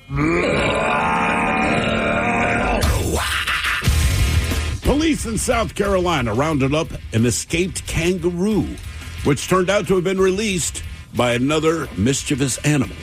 Police in South Carolina rounded up an escaped kangaroo, which turned out to have been released by another mischievous animal.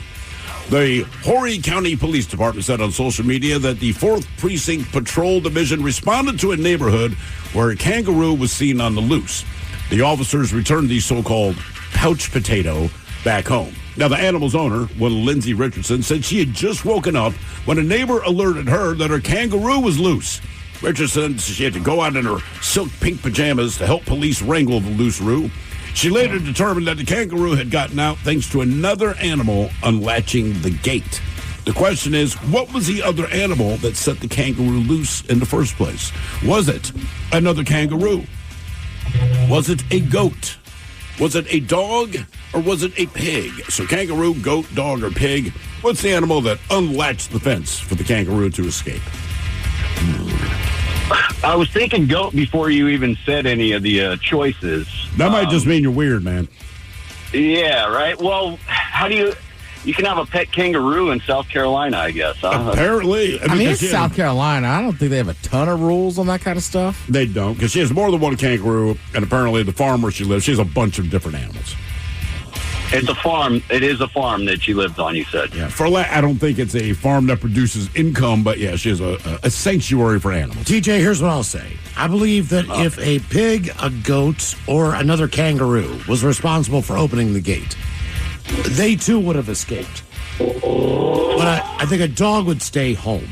The Horry County Police Department said on social media that the 4th Precinct Patrol Division responded to a neighborhood where a kangaroo was seen on the loose. The officers returned the so-called pouch potato back home. Now, the animal's owner, one Lindsay Richardson, said she had just woken up when a neighbor alerted her that her kangaroo was loose. Richardson said she had to go out in her silk pink pajamas to help police wrangle the loose roo. She later determined that the kangaroo had gotten out thanks to another animal unlatching the gate. The question is, what was the other animal that set the kangaroo loose in the first place? Was it another kangaroo? Was it a goat? Was it a dog? Or was it a pig? So kangaroo, goat, dog, or pig? What's the animal that unlatched the fence for the kangaroo to escape? I was thinking goat before you even said any of the choices. That might just mean you're weird, man. Yeah, right? Well, how do you can have a pet kangaroo in South Carolina, I guess. Huh? Apparently. I mean, it's South Carolina. I don't think they have a ton of rules on that kind of stuff. They don't, because she has more than one kangaroo, and apparently the farm where she lives, she has a bunch of different animals. It's a farm. It is a farm that she lives on, you said. Yeah, I don't think it's a farm that produces income, but yeah, she has a sanctuary for animals. TJ, here's what I'll say. I believe that if a pig, a goat, or another kangaroo was responsible for opening the gate, they too would have escaped. But I think a dog would stay home.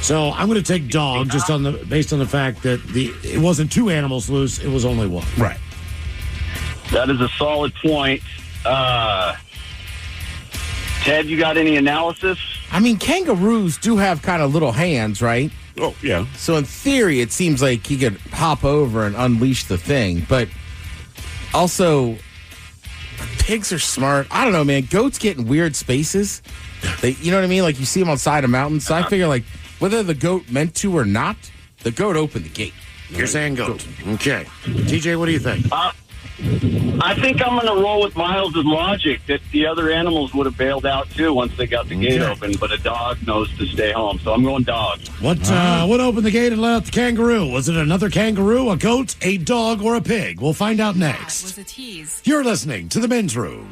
So I'm going to take dog just based on the fact that it wasn't two animals loose, it was only one. Right. That is a solid point. Ted, you got any analysis? I mean, kangaroos do have kind of little hands, right? Oh, yeah. So in theory, it seems like he could hop over and unleash the thing. But also, pigs are smart. I don't know, man. Goats get in weird spaces. You know what I mean? Like you see them on side of mountains. So I figure, like, whether the goat meant to or not, the goat opened the gate. You're saying goat. Okay. TJ, what do you think? I think I'm going to roll with Miles' logic that the other animals would have bailed out too once they got the gate open, but a dog knows to stay home. So I'm going dog. What opened the gate and let out the kangaroo? Was it another kangaroo, a goat, a dog, or a pig? We'll find out next. It was a tease. You're listening to The Men's Room.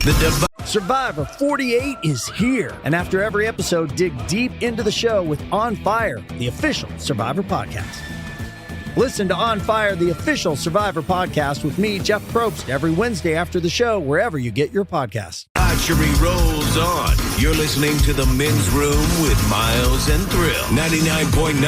Survivor 48 is here. And after every episode, dig deep into the show with On Fire, the official Survivor podcast. Listen to On Fire, the official Survivor podcast with me, Jeff Probst, every Wednesday after the show, wherever you get your podcasts. Archery rolls on. You're listening to The Men's Room with Miles and Thrill. 99.9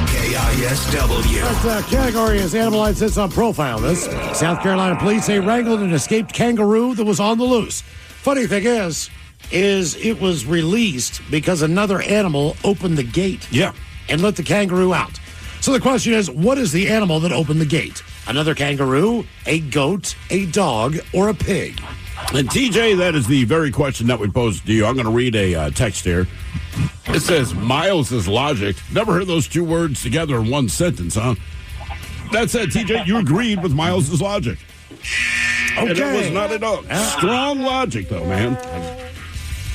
KISW. That category is Animal Line sits on Profile This. South Carolina police say wrangled an escaped kangaroo that was on the loose. Funny thing is it was released because another animal opened the gate. Yeah. And let the kangaroo out. So the question is, what is the animal that opened the gate? Another kangaroo, a goat, a dog, or a pig? And TJ, that is the very question that we posed to you. I'm going to read a text here. It says, Miles' logic. Never heard those two words together in one sentence, huh? That said, TJ, you agreed with Miles' logic. Okay. And it was not at all. Strong logic, though, man.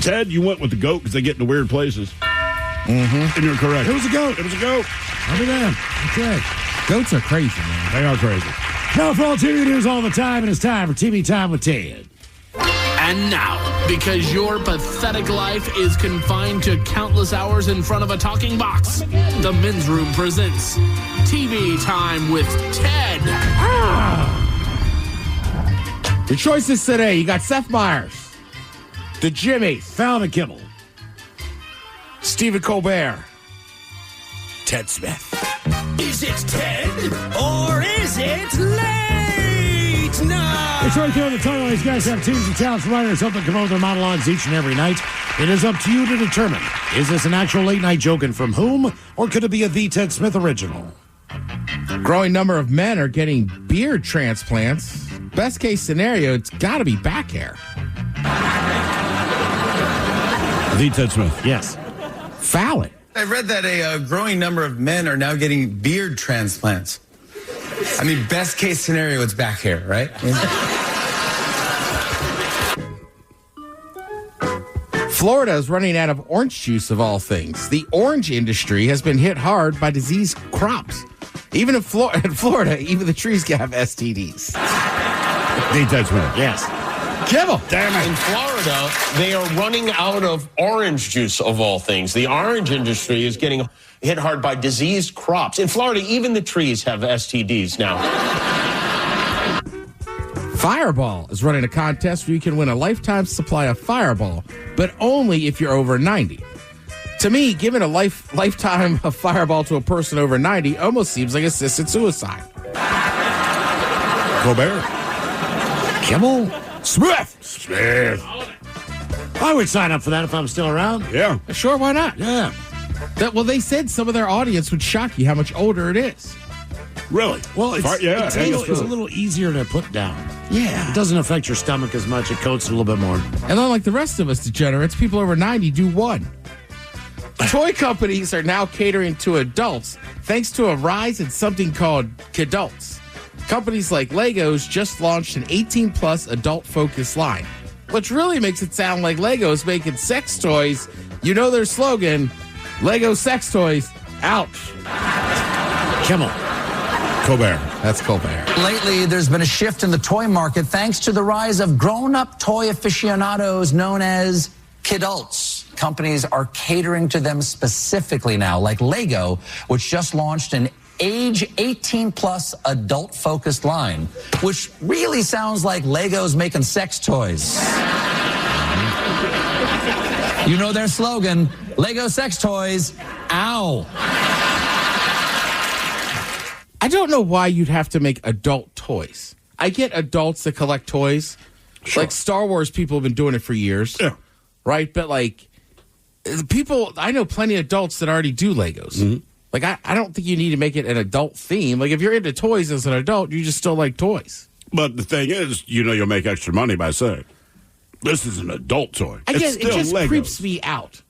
Ted, you went with the goat because they get into weird places. Mm-hmm. And you're correct. It was a goat. It was a goat. I'll be damned. Okay. Goats are crazy, man. They are crazy. Now for all TV news all the time, and it's time for TV Time with Ted. And now, because your pathetic life is confined to countless hours in front of a talking box, the Men's Room presents TV Time with Ted. Your choices today, you got Seth Meyers, The Jimmy, Fallon and Kimmel, Stephen Colbert, Ted Smith. Is it Ted or is it late night? It's right there on the title. These guys have teams of talents, writers help them come up with their monologues each and every night. It is up to you to determine, is this an actual late night joke and from whom, or could it be a The Ted Smith original? Growing number of men are getting beard transplants. Best case scenario, it's got to be back hair. The Ted Smith. Yes. Fallon. I read that a growing number of men are now getting beard transplants. I mean, best case scenario, it's back hair, right? Florida is running out of orange juice, of all things. The orange industry has been hit hard by diseased crops. Even in Florida, even the trees can have STDs. The Ted Smith. Yes. Kimmel. Damn it. In Florida, they are running out of orange juice, of all things. The orange industry is getting hit hard by diseased crops. In Florida, even the trees have STDs now. Fireball is running a contest where you can win a lifetime supply of Fireball, but only if you're over 90. To me, giving a lifetime of Fireball to a person over 90 almost seems like assisted suicide. Colbert. Kimmel. Smith. I would sign up for that if I'm still around. Yeah. Sure, why not? Yeah. Well, they said some of their audience would shock you how much older it is. Really? Well, it's a little easier to put down. Yeah. It doesn't affect your stomach as much. It coats it a little bit more. And unlike the rest of us degenerates, people over 90 do one. Toy companies are now catering to adults thanks to a rise in something called kidults. Companies like Legos just launched an 18-plus adult-focused line, which really makes it sound like Legos making sex toys. You know their slogan, Lego sex toys, ouch. Kimmel. Colbert. That's Colbert. Lately, there's been a shift in the toy market thanks to the rise of grown-up toy aficionados known as kidults. Companies are catering to them specifically now, like Lego, which just launched an age 18-plus adult-focused line, which really sounds like Lego's making sex toys. You know their slogan, Lego sex toys, ow. I don't know why you'd have to make adult toys. I get adults that collect toys. Sure. Like Star Wars people have been doing it for years. Yeah. Right? But like people, I know plenty of adults that already do Legos. Mm-hmm. Like I don't think you need to make it an adult theme. Like if you're into toys as an adult, you just still like toys. But the thing is, you'll make extra money by saying, this is an adult toy. I guess it's still it just Legos. creeps me out.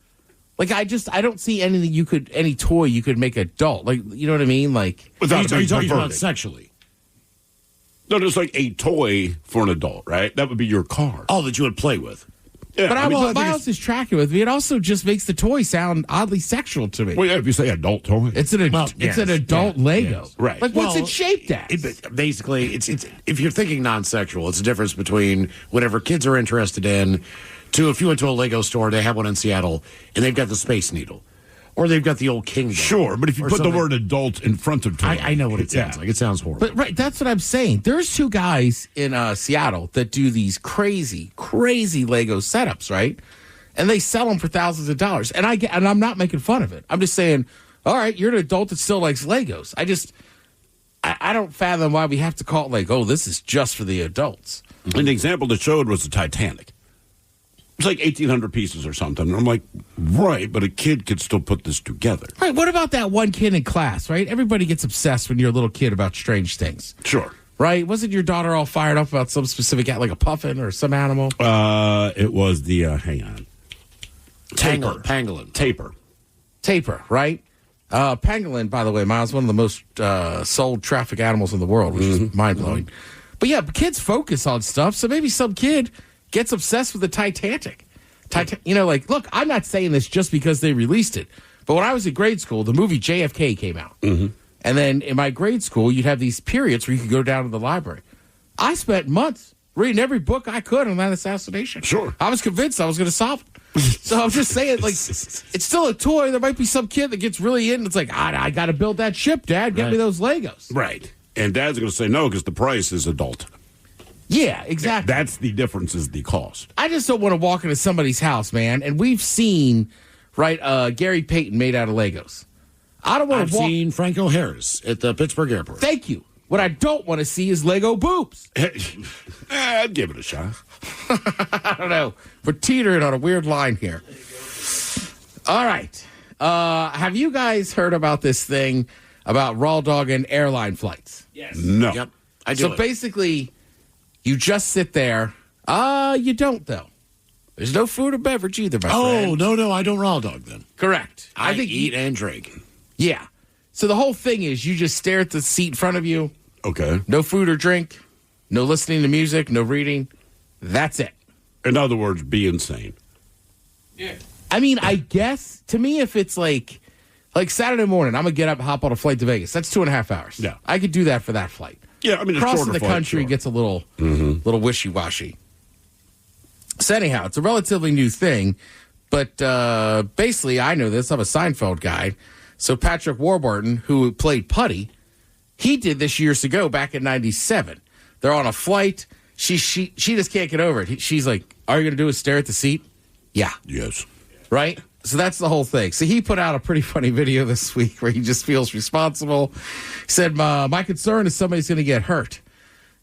Like I don't see anything any toy you could make adult. Like, you know what I mean? Like, without are you talking about perverted. sexually? No, just like a toy for an adult, right? That would be your car. Oh, that you would play with. Yeah, but I Miles is tracking with me. It also just makes the toy sound oddly sexual to me. Well, yeah, if you say adult toy, it's an adult Lego, yes. right? Like, what's it shaped as? Basically, it's if you're thinking non-sexual, it's a difference between whatever kids are interested in. To if you went to a Lego store, they have one in Seattle, and they've got the Space Needle, or they've got the old Kingdom. Sure, but if you put the word adult in front of toy, I know what it sounds like. It sounds horrible. But right, that's what I'm saying. There's two guys in Seattle that do these crazy Lego setups, right? And they sell them for thousands of dollars. And I'm not making fun of it. I'm just saying, all right, you're an adult that still likes Legos. I don't fathom why we have to call it like, oh, this is just for the adults. An example that showed was the Titanic. It's like 1,800 pieces or something. And I'm like, right, but a kid could still put this together. Right, what about that one kid in class, right? Everybody gets obsessed when you're a little kid about strange things. Sure. Right? Wasn't your daughter all fired up about some specific, like a puffin or some animal? It was the, hang on. Pangolin. Tapir, right? Pangolin, by the way, Miles, one of the most sold traffic animals in the world, which is mind-blowing. But yeah, kids focus on stuff, so maybe some kid gets obsessed with the Titanic. Like, look, I'm not saying this just because they released it, but when I was in grade school, the movie JFK came out. Mm-hmm. And then in my grade school, you'd have these periods where you could go down to the library. I spent months reading every book I could on that assassination. Sure. I was convinced I was going to solve it. So I'm just saying, like, it's still a toy. There might be some kid that gets really in. It's like, I got to build that ship, Dad. Get me those Legos. Right. And Dad's going to say no because the price is adult. Yeah, exactly. That's the difference is the cost. I just don't want to walk into somebody's house, man. And we've seen, Gary Payton made out of Legos. I don't want to walk. I've seen Franco Harris at the Pittsburgh airport. Thank you. What I don't want to see is Lego boobs. I'd give it a shot. I don't know. We're teetering on a weird line here. All right. Have you guys heard about this thing about raw dog and airline flights? Yes. No. Yep. I do. So basically, you just sit there. You don't, though. There's no food or beverage either, my friend. No, I don't raw dog then. Correct. I think eat and drink. Yeah. So the whole thing is you just stare at the seat in front of you. Okay. No food or drink. No listening to music. No reading. That's it. In other words, be insane. Yeah. I mean, I guess, to me, if it's like Saturday morning, I'm going to get up and hop on a flight to Vegas. That's 2.5 hours. Yeah. I could do that for that flight. Yeah, I mean, crossing the flight, country sure. gets a little wishy-washy. So anyhow, it's a relatively new thing, but basically, I know this. I'm a Seinfeld guy. So Patrick Warburton, who played Putty, he did this years ago, back in '97. They're on a flight. She just can't get over it. She's like, "All you're gonna do is stare at the seat?" Yeah. Yes. Right. So that's the whole thing. So he put out a pretty funny video this week where he just feels responsible. He said, my concern is somebody's going to get hurt.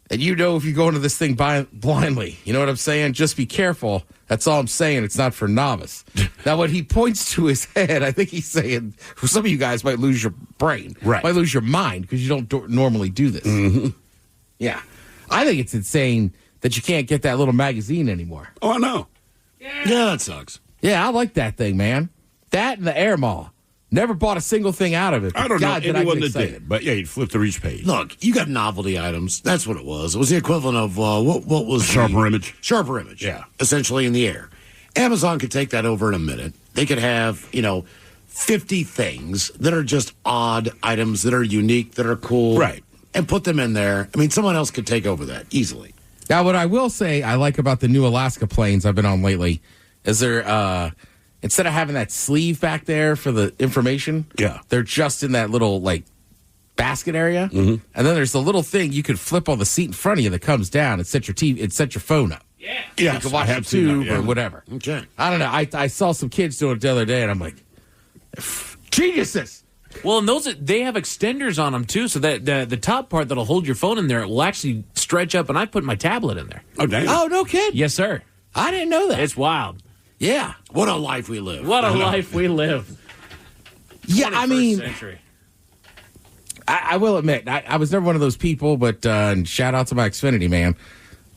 And if you go into this thing blindly, you know what I'm saying? Just be careful. That's all I'm saying. It's not for novice. Now, when he points to his head, I think he's saying, some of you guys might lose your brain. Right. Might lose your mind because you don't normally do this. Mm-hmm. Yeah. I think it's insane that you can't get that little magazine anymore. Oh, I know. Yeah, that sucks. Yeah, I like that thing, man. That and the Air Mall. Never bought a single thing out of it. I don't God, know anyone that excited. did, but yeah, you'd flip through each page. Look, you got novelty items. That's what it was. It was the equivalent of what was Sharper Image. Sharper Image. Yeah. Essentially in the air. Amazon could take that over in a minute. They could have, 50 things that are just odd items that are unique, that are cool. Right. And put them in there. I mean, someone else could take over that easily. Now, what I will say I like about the new Alaska planes I've been on lately is they're, instead of having that sleeve back there for the information, they're just in that little, basket area. Mm-hmm. And then there's the little thing you could flip on the seat in front of you that comes down and set your phone up. Yes, you can watch I have YouTube seen that, yeah. or whatever. Okay. I don't know. I saw some kids doing it the other day, and I'm like, geniuses. Well, and they have extenders on them too, so that the top part that'll hold your phone in there, it will actually stretch up. And I put my tablet in there. Oh, damn. Oh, no kid. Yes, sir. I didn't know that. It's wild. Yeah. What a life we live. What a life we live. Yeah, I 21st mean, century. I will admit, I was never one of those people, but and shout out to my Xfinity, man.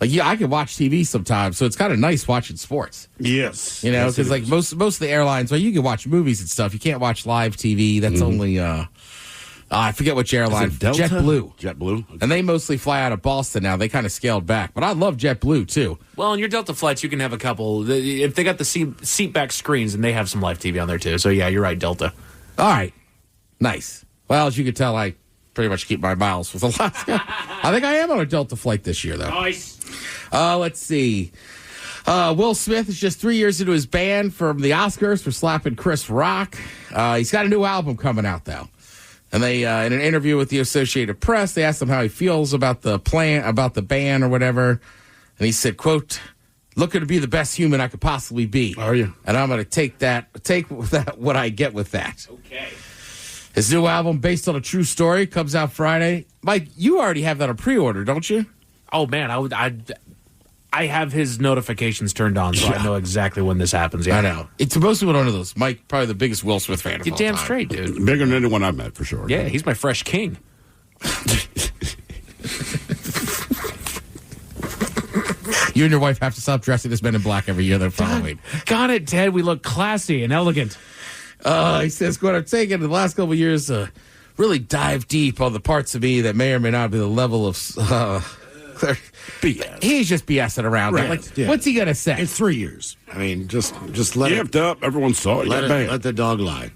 Like, yeah, I can watch TV sometimes, so it's kind of nice watching sports. Yes. You know, Yes, because it like is. most of the airlines, well, you can watch movies and stuff. You can't watch live TV. That's only, I forget which airline. Is it Delta? JetBlue. JetBlue. Okay. And they mostly fly out of Boston now. They kind of scaled back. But I love JetBlue, too. Well, on your Delta flights, you can have a couple. If they got the seat back screens, and they have some live TV on there too. So yeah, you're right, Delta. All right. Nice. Well, as you can tell, I pretty much keep my miles with Alaska. I think I am on a Delta flight this year, though. Nice. Let's see. Will Smith is just 3 years into his ban from the Oscars for slapping Chris Rock. He's got a new album coming out, though. And they, in an interview with the Associated Press, they asked him how he feels about the ban or whatever. And he said, quote, "Looking to be the best human I could possibly be. Are you? And I'm going to take what I get with that." Okay. His new album, based on a true story, comes out Friday. Mike, you already have that on pre-order, don't you? Oh man, I have his notifications turned on, so I know exactly when this happens. Yeah. I know. It's most people don't know this. Mike, probably the biggest Will Smith fan of You're all damn time. straight, dude. Bigger than anyone I've met, for sure. Yeah, he's my fresh king. You and your wife have to stop dressing as Men in Black every year. They're following. Got it, Ted. We look classy and elegant. He says, "What I've taken in the last couple of years to really dive deep on the parts of me that may or may not be the level of BS. He's just BSing around. Right. Like, Yeah. what's he gonna say? It's 3 years. I mean, just let it. Amped up. Everyone saw it. Let the dog lie.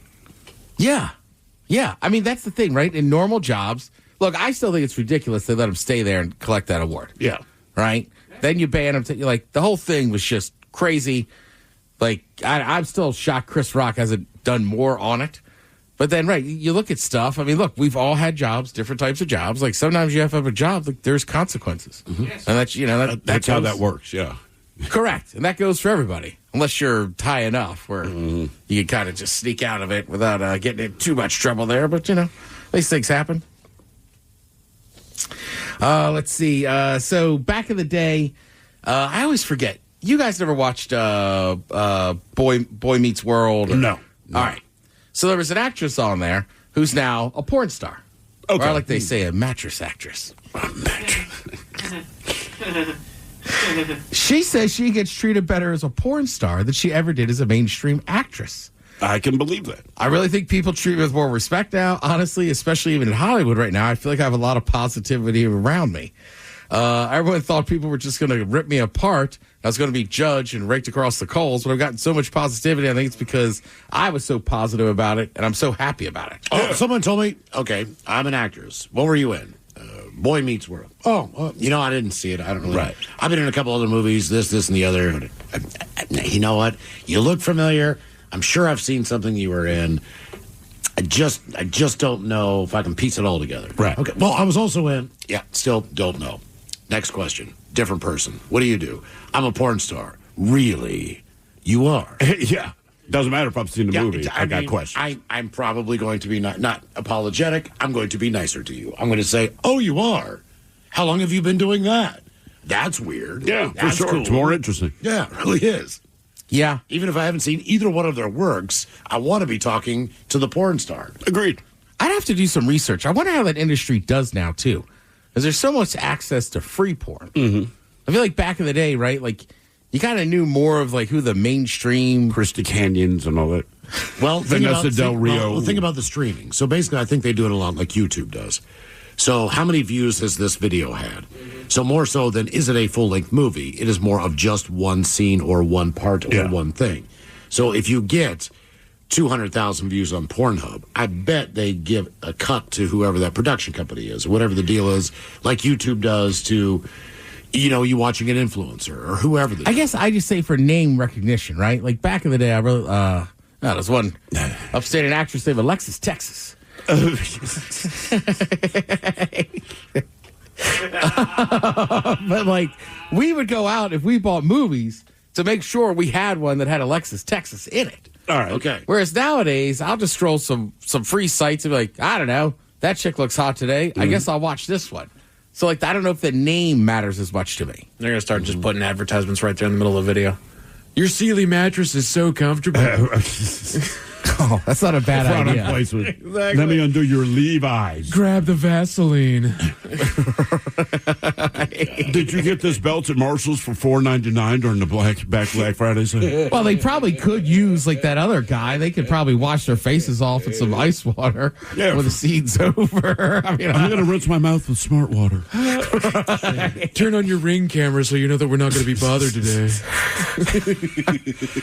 Yeah. I mean, that's the thing, right? In normal jobs, look, I still think it's ridiculous they let him stay there and collect that award. Yeah. Right? Then you ban him. Like, the whole thing was just crazy. Like, I'm still shocked Chris Rock hasn't done more on it. But then, right, you look at stuff. I mean, look, we've all had jobs, different types of jobs. Like, sometimes you have to have a job, like, there's consequences. Yes. And that's, That's how that works, yeah. Correct. And that goes for everybody. Unless you're high enough where you can kind of just sneak out of it without getting in too much trouble there. But, these things happen. Let's see. So back in the day, I always forget. You guys never watched Boy Meets World? No. All right. So there was an actress on there who's now a porn star. Okay. Or like they say, a mattress actress. She says she gets treated better as a porn star than she ever did as a mainstream actress. I can believe that. I really think people treat me with more respect now, honestly, especially even in Hollywood right now. I feel like I have a lot of positivity around me. Everyone thought people were just going to rip me apart. I was going to be judged and raked across the coals, but I've gotten so much positivity. I think it's because I was so positive about it, and I'm so happy about it. Oh, someone told me, okay, I'm an actress. What were you in? Boy Meets World. Oh, I didn't see it. I don't really. Right. I've been in a couple other movies, this, and the other. You know what? You look familiar. I'm sure I've seen something you were in. I just don't know if I can piece it all together. Right. Okay. Well, I was also in. Yeah, still don't know. Next question. Different person. What do? I'm a porn star. Really? You are? Yeah. Doesn't matter if I've seen the movie. I got mean, questions. I'm probably going to be not apologetic. I'm going to be nicer to you. I'm going to say, "Oh, you are? How long have you been doing that? That's weird. Yeah, That's for sure. cool. It's more interesting. Yeah, it really is. Yeah. Even if I haven't seen either one of their works, I want to be talking to the porn star. Agreed. I'd have to do some research. I wonder how that industry does now, too. Because there's so much access to free porn. Mm-hmm. I feel like back in the day, right, like, you kind of knew more of, like, who the mainstream... Christy Canyons and all that. Well, Vanessa Del Rio. Well, think about the streaming. So basically, I think they do it a lot like YouTube does. So how many views has this video had? So more so than is it a full-length movie, it is more of just one scene or one part or one thing. So if you get 200,000 views on Pornhub, I bet they give a cut to whoever that production company is, whatever the deal is, like YouTube does to, you watching an influencer or whoever. I guess I just say for name recognition, right? Like back in the day, I really, there's one upstate actress named Alexis Texas. But like, we would go out if we bought movies to make sure we had one that had Alexis Texas in it. All right. Okay. Whereas nowadays, I'll just scroll some free sites and be like, I don't know, that chick looks hot today. I guess I'll watch this one. So like, I don't know if the name matters as much to me. They're gonna start just putting advertisements right there in the middle of the video. Your Sealy mattress is so comfortable. Oh, that's not a bad idea. Exactly. Let me undo your Levi's. Grab the Vaseline. Did you get this belt at Marshall's for $4.99 during the Black Friday sale? Well, they probably could use like that other guy. They could probably wash their faces off with some ice water when the seed's over. I mean, I'm going to rinse my mouth with smart water. Turn on your Ring camera so you know that we're not going to be bothered today.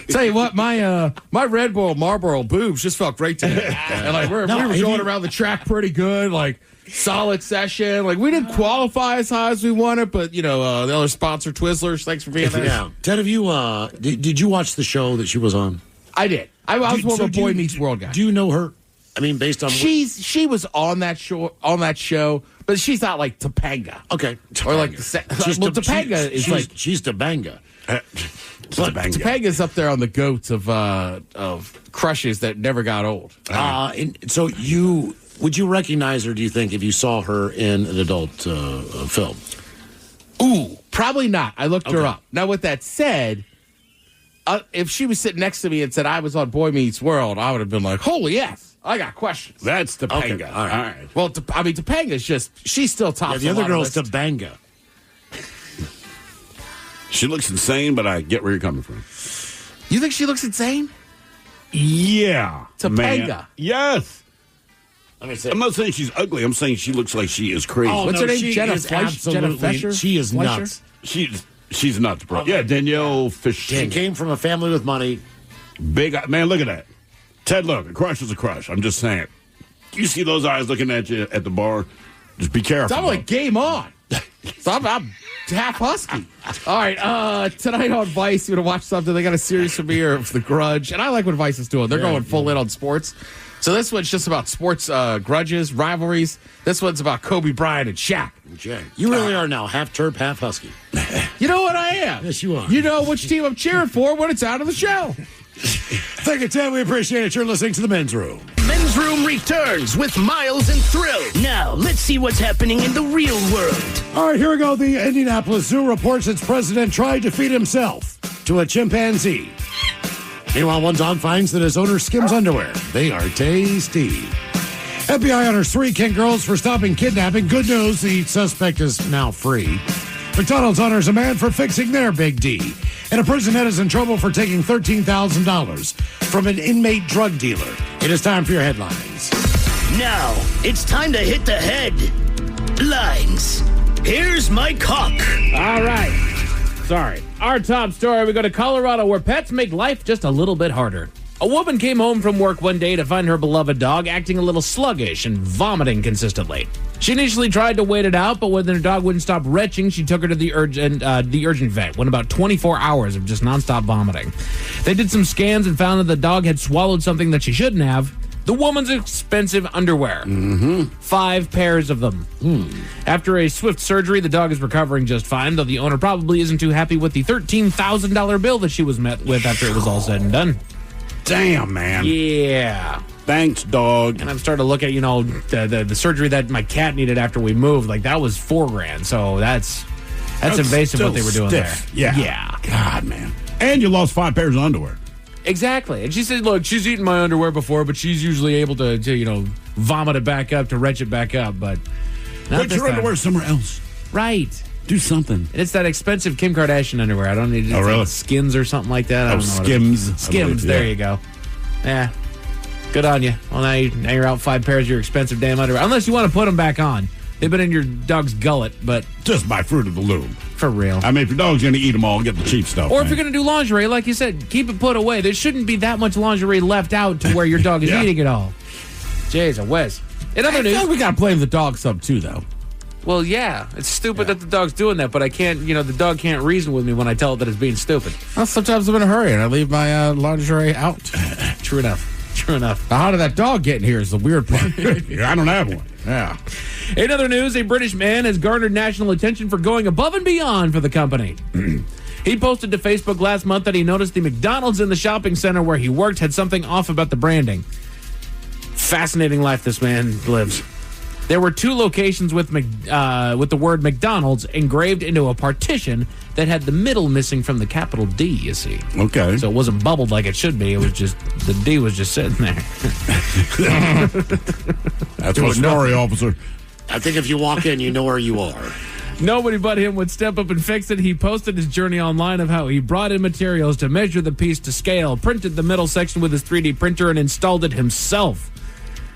Tell you what, my Red Bull Marlboro boobs just felt great today. And like we were going around the track pretty good, like solid session. Like we didn't qualify as high as we wanted, but the other sponsor, Twizzlers, thanks for being there. Yeah. Ted, have you did you watch the show that she was on? I did. I was more of a Boy Meets World guy. Do you know her? I mean, based on she was on that show, but she's not like Topanga. Okay. Or like Topanga is like she's Topanga. But Topanga's up there on the goats of crushes that never got old. And so would you recognize her, do you think, if you saw her in an adult film? Ooh, probably not. I looked her up. Now, with that said, if she was sitting next to me and said I was on Boy Meets World, I would have been like, holy yes, I got questions. That's Topanga. Okay. All right. Well, Topanga's she's still top. Yeah, the other girl's Topanga. She looks insane, but I get where you're coming from. You think she looks insane? Yeah. Topanga. Man. Yes. I'm not saying she's ugly. I'm saying she looks like she is crazy. What's her name? Jenna Fisher? She is nuts. She's nuts, bro. Yeah, Danielle Fisher. She came from a family with money. Big man, look at that. Ted, look, a crush is a crush. I'm just saying. You see those eyes looking at you at the bar? Just be careful. I'm like, game on. So I'm half husky. All right, tonight on Vice, you're going to watch something. They got a series premiere of The Grudge, and I like what Vice is doing. They're going full in on sports. So this one's just about sports grudges, rivalries. This one's about Kobe Bryant and Shaq. Okay. You really are now half Terp, half Husky. You know what I am? Yes, you are. You know which team I'm cheering for when it's out of the show. Thank you, Ted. We appreciate it. You're listening to The Men's Room. Men's Room returns with Miles and Thrill. Now, let's see what's happening in the real world. All right, here we go. The Indianapolis Zoo reports its president tried to feed himself to a chimpanzee. Meanwhile, one dog finds that his owner skims underwear. They are tasty. FBI honors 3 Kent girls for stopping kidnapping. Good news, the suspect is now free. McDonald's honors a man for fixing their Big D. And a prison head is in trouble for taking $13,000 from an inmate drug dealer. It is time for your headlines. Now, it's time to hit the headlines. Here's my cock. All right. Sorry. Our top story, we go to Colorado where pets make life just a little bit harder. A woman came home from work one day to find her beloved dog acting a little sluggish and vomiting consistently. She initially tried to wait it out, but when her dog wouldn't stop retching, she took her to the urgent vet. Went about 24 hours of just nonstop vomiting. They did some scans and found that the dog had swallowed something that she shouldn't have. The woman's expensive underwear. 5 pairs of them. After a swift surgery, the dog is recovering just fine, though the owner probably isn't too happy with the $13,000 bill that she was met with after it was all said and done. Damn, man. Yeah. Thanks, dog. And I'm starting to look at, the surgery that my cat needed after we moved. Like, that was $4,000. So that's invasive what they were doing stiff. there. Yeah. God, man. And you lost 5 pairs of underwear. Exactly. And she said, look, she's eaten my underwear before, but she's usually able to vomit it back up, to retch it back up. But put your underwear somewhere else. Right. Do something. And it's that expensive Kim Kardashian underwear. I don't need it. Really? Like Skims or something like that. I don't know. Skims. Skims. There you go. Yeah. Good on you. Well, now you're out 5 pairs of your expensive damn underwear. Unless you want to put them back on. They've been in your dog's gullet, but... Just by Fruit of the Loom. For real. I mean, if your dog's going to eat them all, get the cheap stuff. Or if you're going to do lingerie, like you said, keep it put away. There shouldn't be that much lingerie left out to where your dog is eating it all. Jeez, a whiz. In other news... we got to blame the dog some, too, though. Well, yeah. It's stupid that the dog's doing that, but I can't, the dog can't reason with me when I tell it that it's being stupid. Well, sometimes I'm in a hurry and I leave my lingerie out. True enough. Now, how did that dog get in here is the weird part. I don't have one. Yeah. In other news, a British man has garnered national attention for going above and beyond for the company. He posted to Facebook last month that he noticed the McDonald's in the shopping center where he worked had something off about the branding. Fascinating life this man lives. There were 2 locations with the word McDonald's engraved into a partition that had the middle missing from the capital D, you see. Okay. So it wasn't bubbled like it should be. It was just, the D was just sitting there. That's what story, officer. I think if you walk in, you know where you are. Nobody but him would step up and fix it. He posted his journey online of how he brought in materials to measure the piece to scale, printed the middle section with his 3D printer, and installed it himself.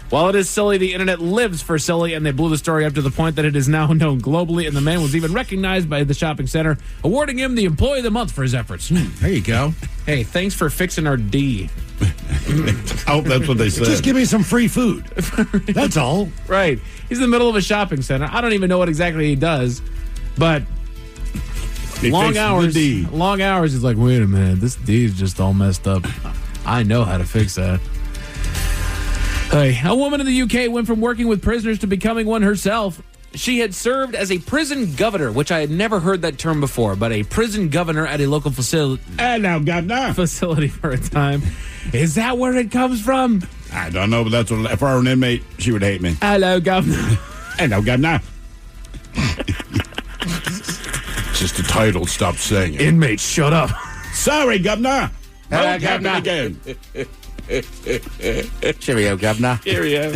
While it is silly, the internet lives for silly, and they blew the story up to the point that it is now known globally, and the man was even recognized by the shopping center, awarding him the Employee of the Month for his efforts. There you go. Hey, thanks for fixing our D. I hope that's what they said. Just give me some free food. That's all. Right. He's in the middle of a shopping center. I don't even know what exactly he does, but long hours. He's like, wait a minute, this D is just all messed up. I know how to fix that. Hey, a woman in the UK went from working with prisoners to becoming one herself. She had served as a prison governor, which I had never heard that term before, but a prison governor at a local facility. Hello, governor. Facility for a time. Is that where it comes from? I don't know, but that's what, if I were an inmate, she would hate me. Hello, governor. Hello, governor. Just the title. Stop saying it. Inmate, shut up. Sorry, governor. Hello, governor. Again. Cheerio, governor. Cheerio.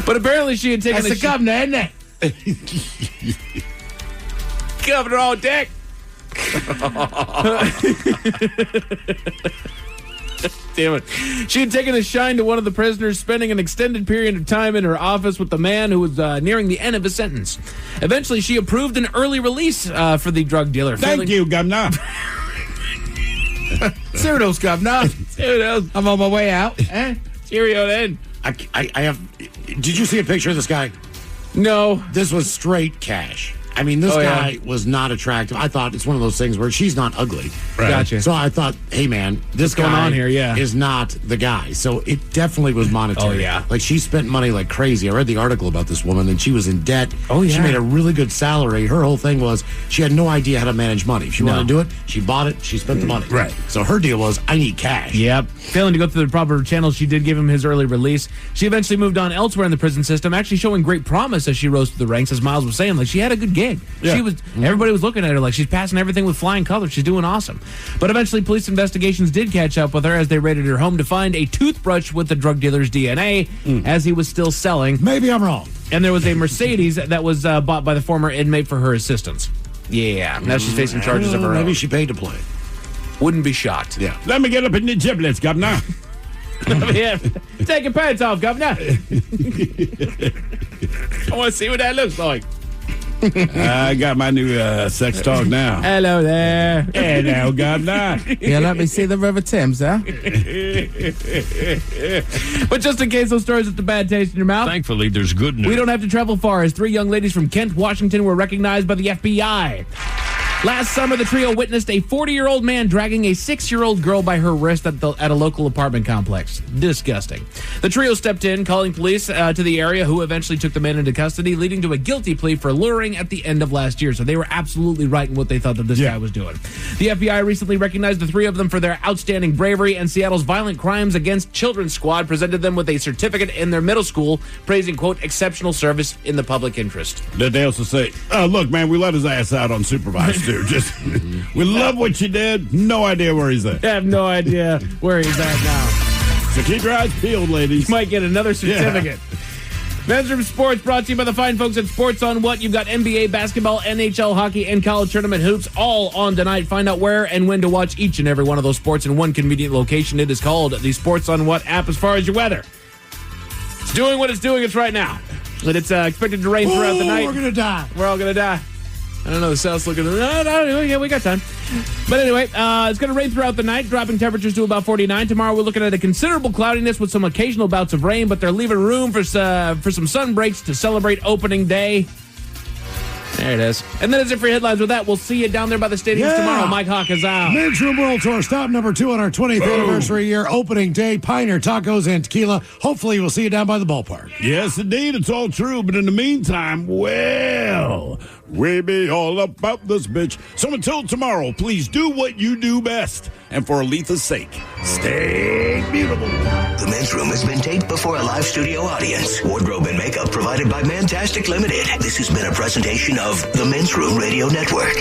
But apparently she had taken That's the governor, isn't it? Governor on deck. Damn it. She had taken a shine to one of the prisoners, spending an extended period of time in her office with the man who was nearing the end of his sentence. Eventually, she approved an early release for the drug dealer. Thank you, governor. Pseudos, governor. Pseudos. I'm on my way out. Cheerio then. I have. Did you see a picture of this guy? No. This was straight cash. I mean, this guy was not attractive. I thought it's one of those things where she's not ugly. Right. Gotcha. So I thought, hey, man, this What's going on here? Yeah. is not the guy. So it definitely was monetary. Oh, yeah. Like, she spent money like crazy. I read the article about this woman, and she was in debt. Oh, yeah. She made a really good salary. Her whole thing was she had no idea how to manage money. If she wanted to do it, she bought it, she spent the money. Right. So her deal was, I need cash. Yep. Failing to go through the proper channels, she did give him his early release. She eventually moved on elsewhere in the prison system, actually showing great promise as she rose through the ranks, as Miles was saying. Like, she had a good gig. Yeah. She was. Everybody was looking at her like she's passing everything with flying colors. She's doing awesome. But eventually, police investigations did catch up with her as they raided her home to find a toothbrush with the drug dealer's DNA as he was still selling. Maybe I'm wrong. And there was a Mercedes that was bought by the former inmate for her assistance. Yeah. Now she's facing charges of her own. Maybe she paid to play. Wouldn't be shocked. Yeah. Let me get up in the giblets, governor. Yeah. Take your pants off, governor. I want to see what that looks like. I got my new sex talk now. Hello there. Hello, governor. Yeah, let me see the River Thames, huh? But just in case those stories left a bad taste in your mouth, Thankfully, there's good news. we don't have to travel far as 3 young ladies from Kent, Washington were recognized by the FBI. Last summer, the trio witnessed a 40-year-old man dragging a 6-year-old girl by her wrist at a local apartment complex. Disgusting. The trio stepped in, calling police to the area, who eventually took the man into custody, leading to a guilty plea for luring at the end of last year. So they were absolutely right in what they thought that this guy was doing. The FBI recently recognized the 3 of them for their outstanding bravery, and Seattle's Violent Crimes Against Children Squad presented them with a certificate in their middle school, praising, quote, exceptional service in the public interest. Did they also say, oh, look, man, we let his ass out unsupervised, too. Just, we love what you did. No idea where he's at. I have no idea where he's at now. So keep your eyes peeled, ladies. You might get another certificate. Men's Room Sports brought to you by the fine folks at Sports on What. You've got NBA, basketball, NHL, hockey, and college tournament hoops all on tonight. Find out where and when to watch each and every one of those sports in one convenient location. It is called the Sports on What app. As far as your weather, it's doing what it's doing. It's right now. And it's expected to rain throughout the night. We're going to die. We're all going to die. I don't know. The South's looking. No, yeah, we got time. But anyway, it's going to rain throughout the night, dropping temperatures to about 49. Tomorrow, we're looking at a considerable cloudiness with some occasional bouts of rain, but they're leaving room for some sun breaks to celebrate opening day. There it is. And then that's it for headlines. With that, we'll see you down there by the stadiums tomorrow. Mike Hawk is out. Men's Room World Tour, stop number 2 on our 20th anniversary year, opening day, Pioneer Tacos and Tequila. Hopefully we'll see you down by the ballpark. Yes, indeed, it's all true. But in the meantime, well, we be all about this bitch. So until tomorrow, please do what you do best. And for Aletha's sake, stay beautiful. The Men's Room has been taped before a live studio audience. Wardrobe and makeup provided by Mantastic Limited. This has been a presentation of the Men's Room Radio Network.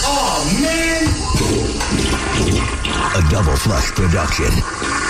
Oh, man! A Double Flush production.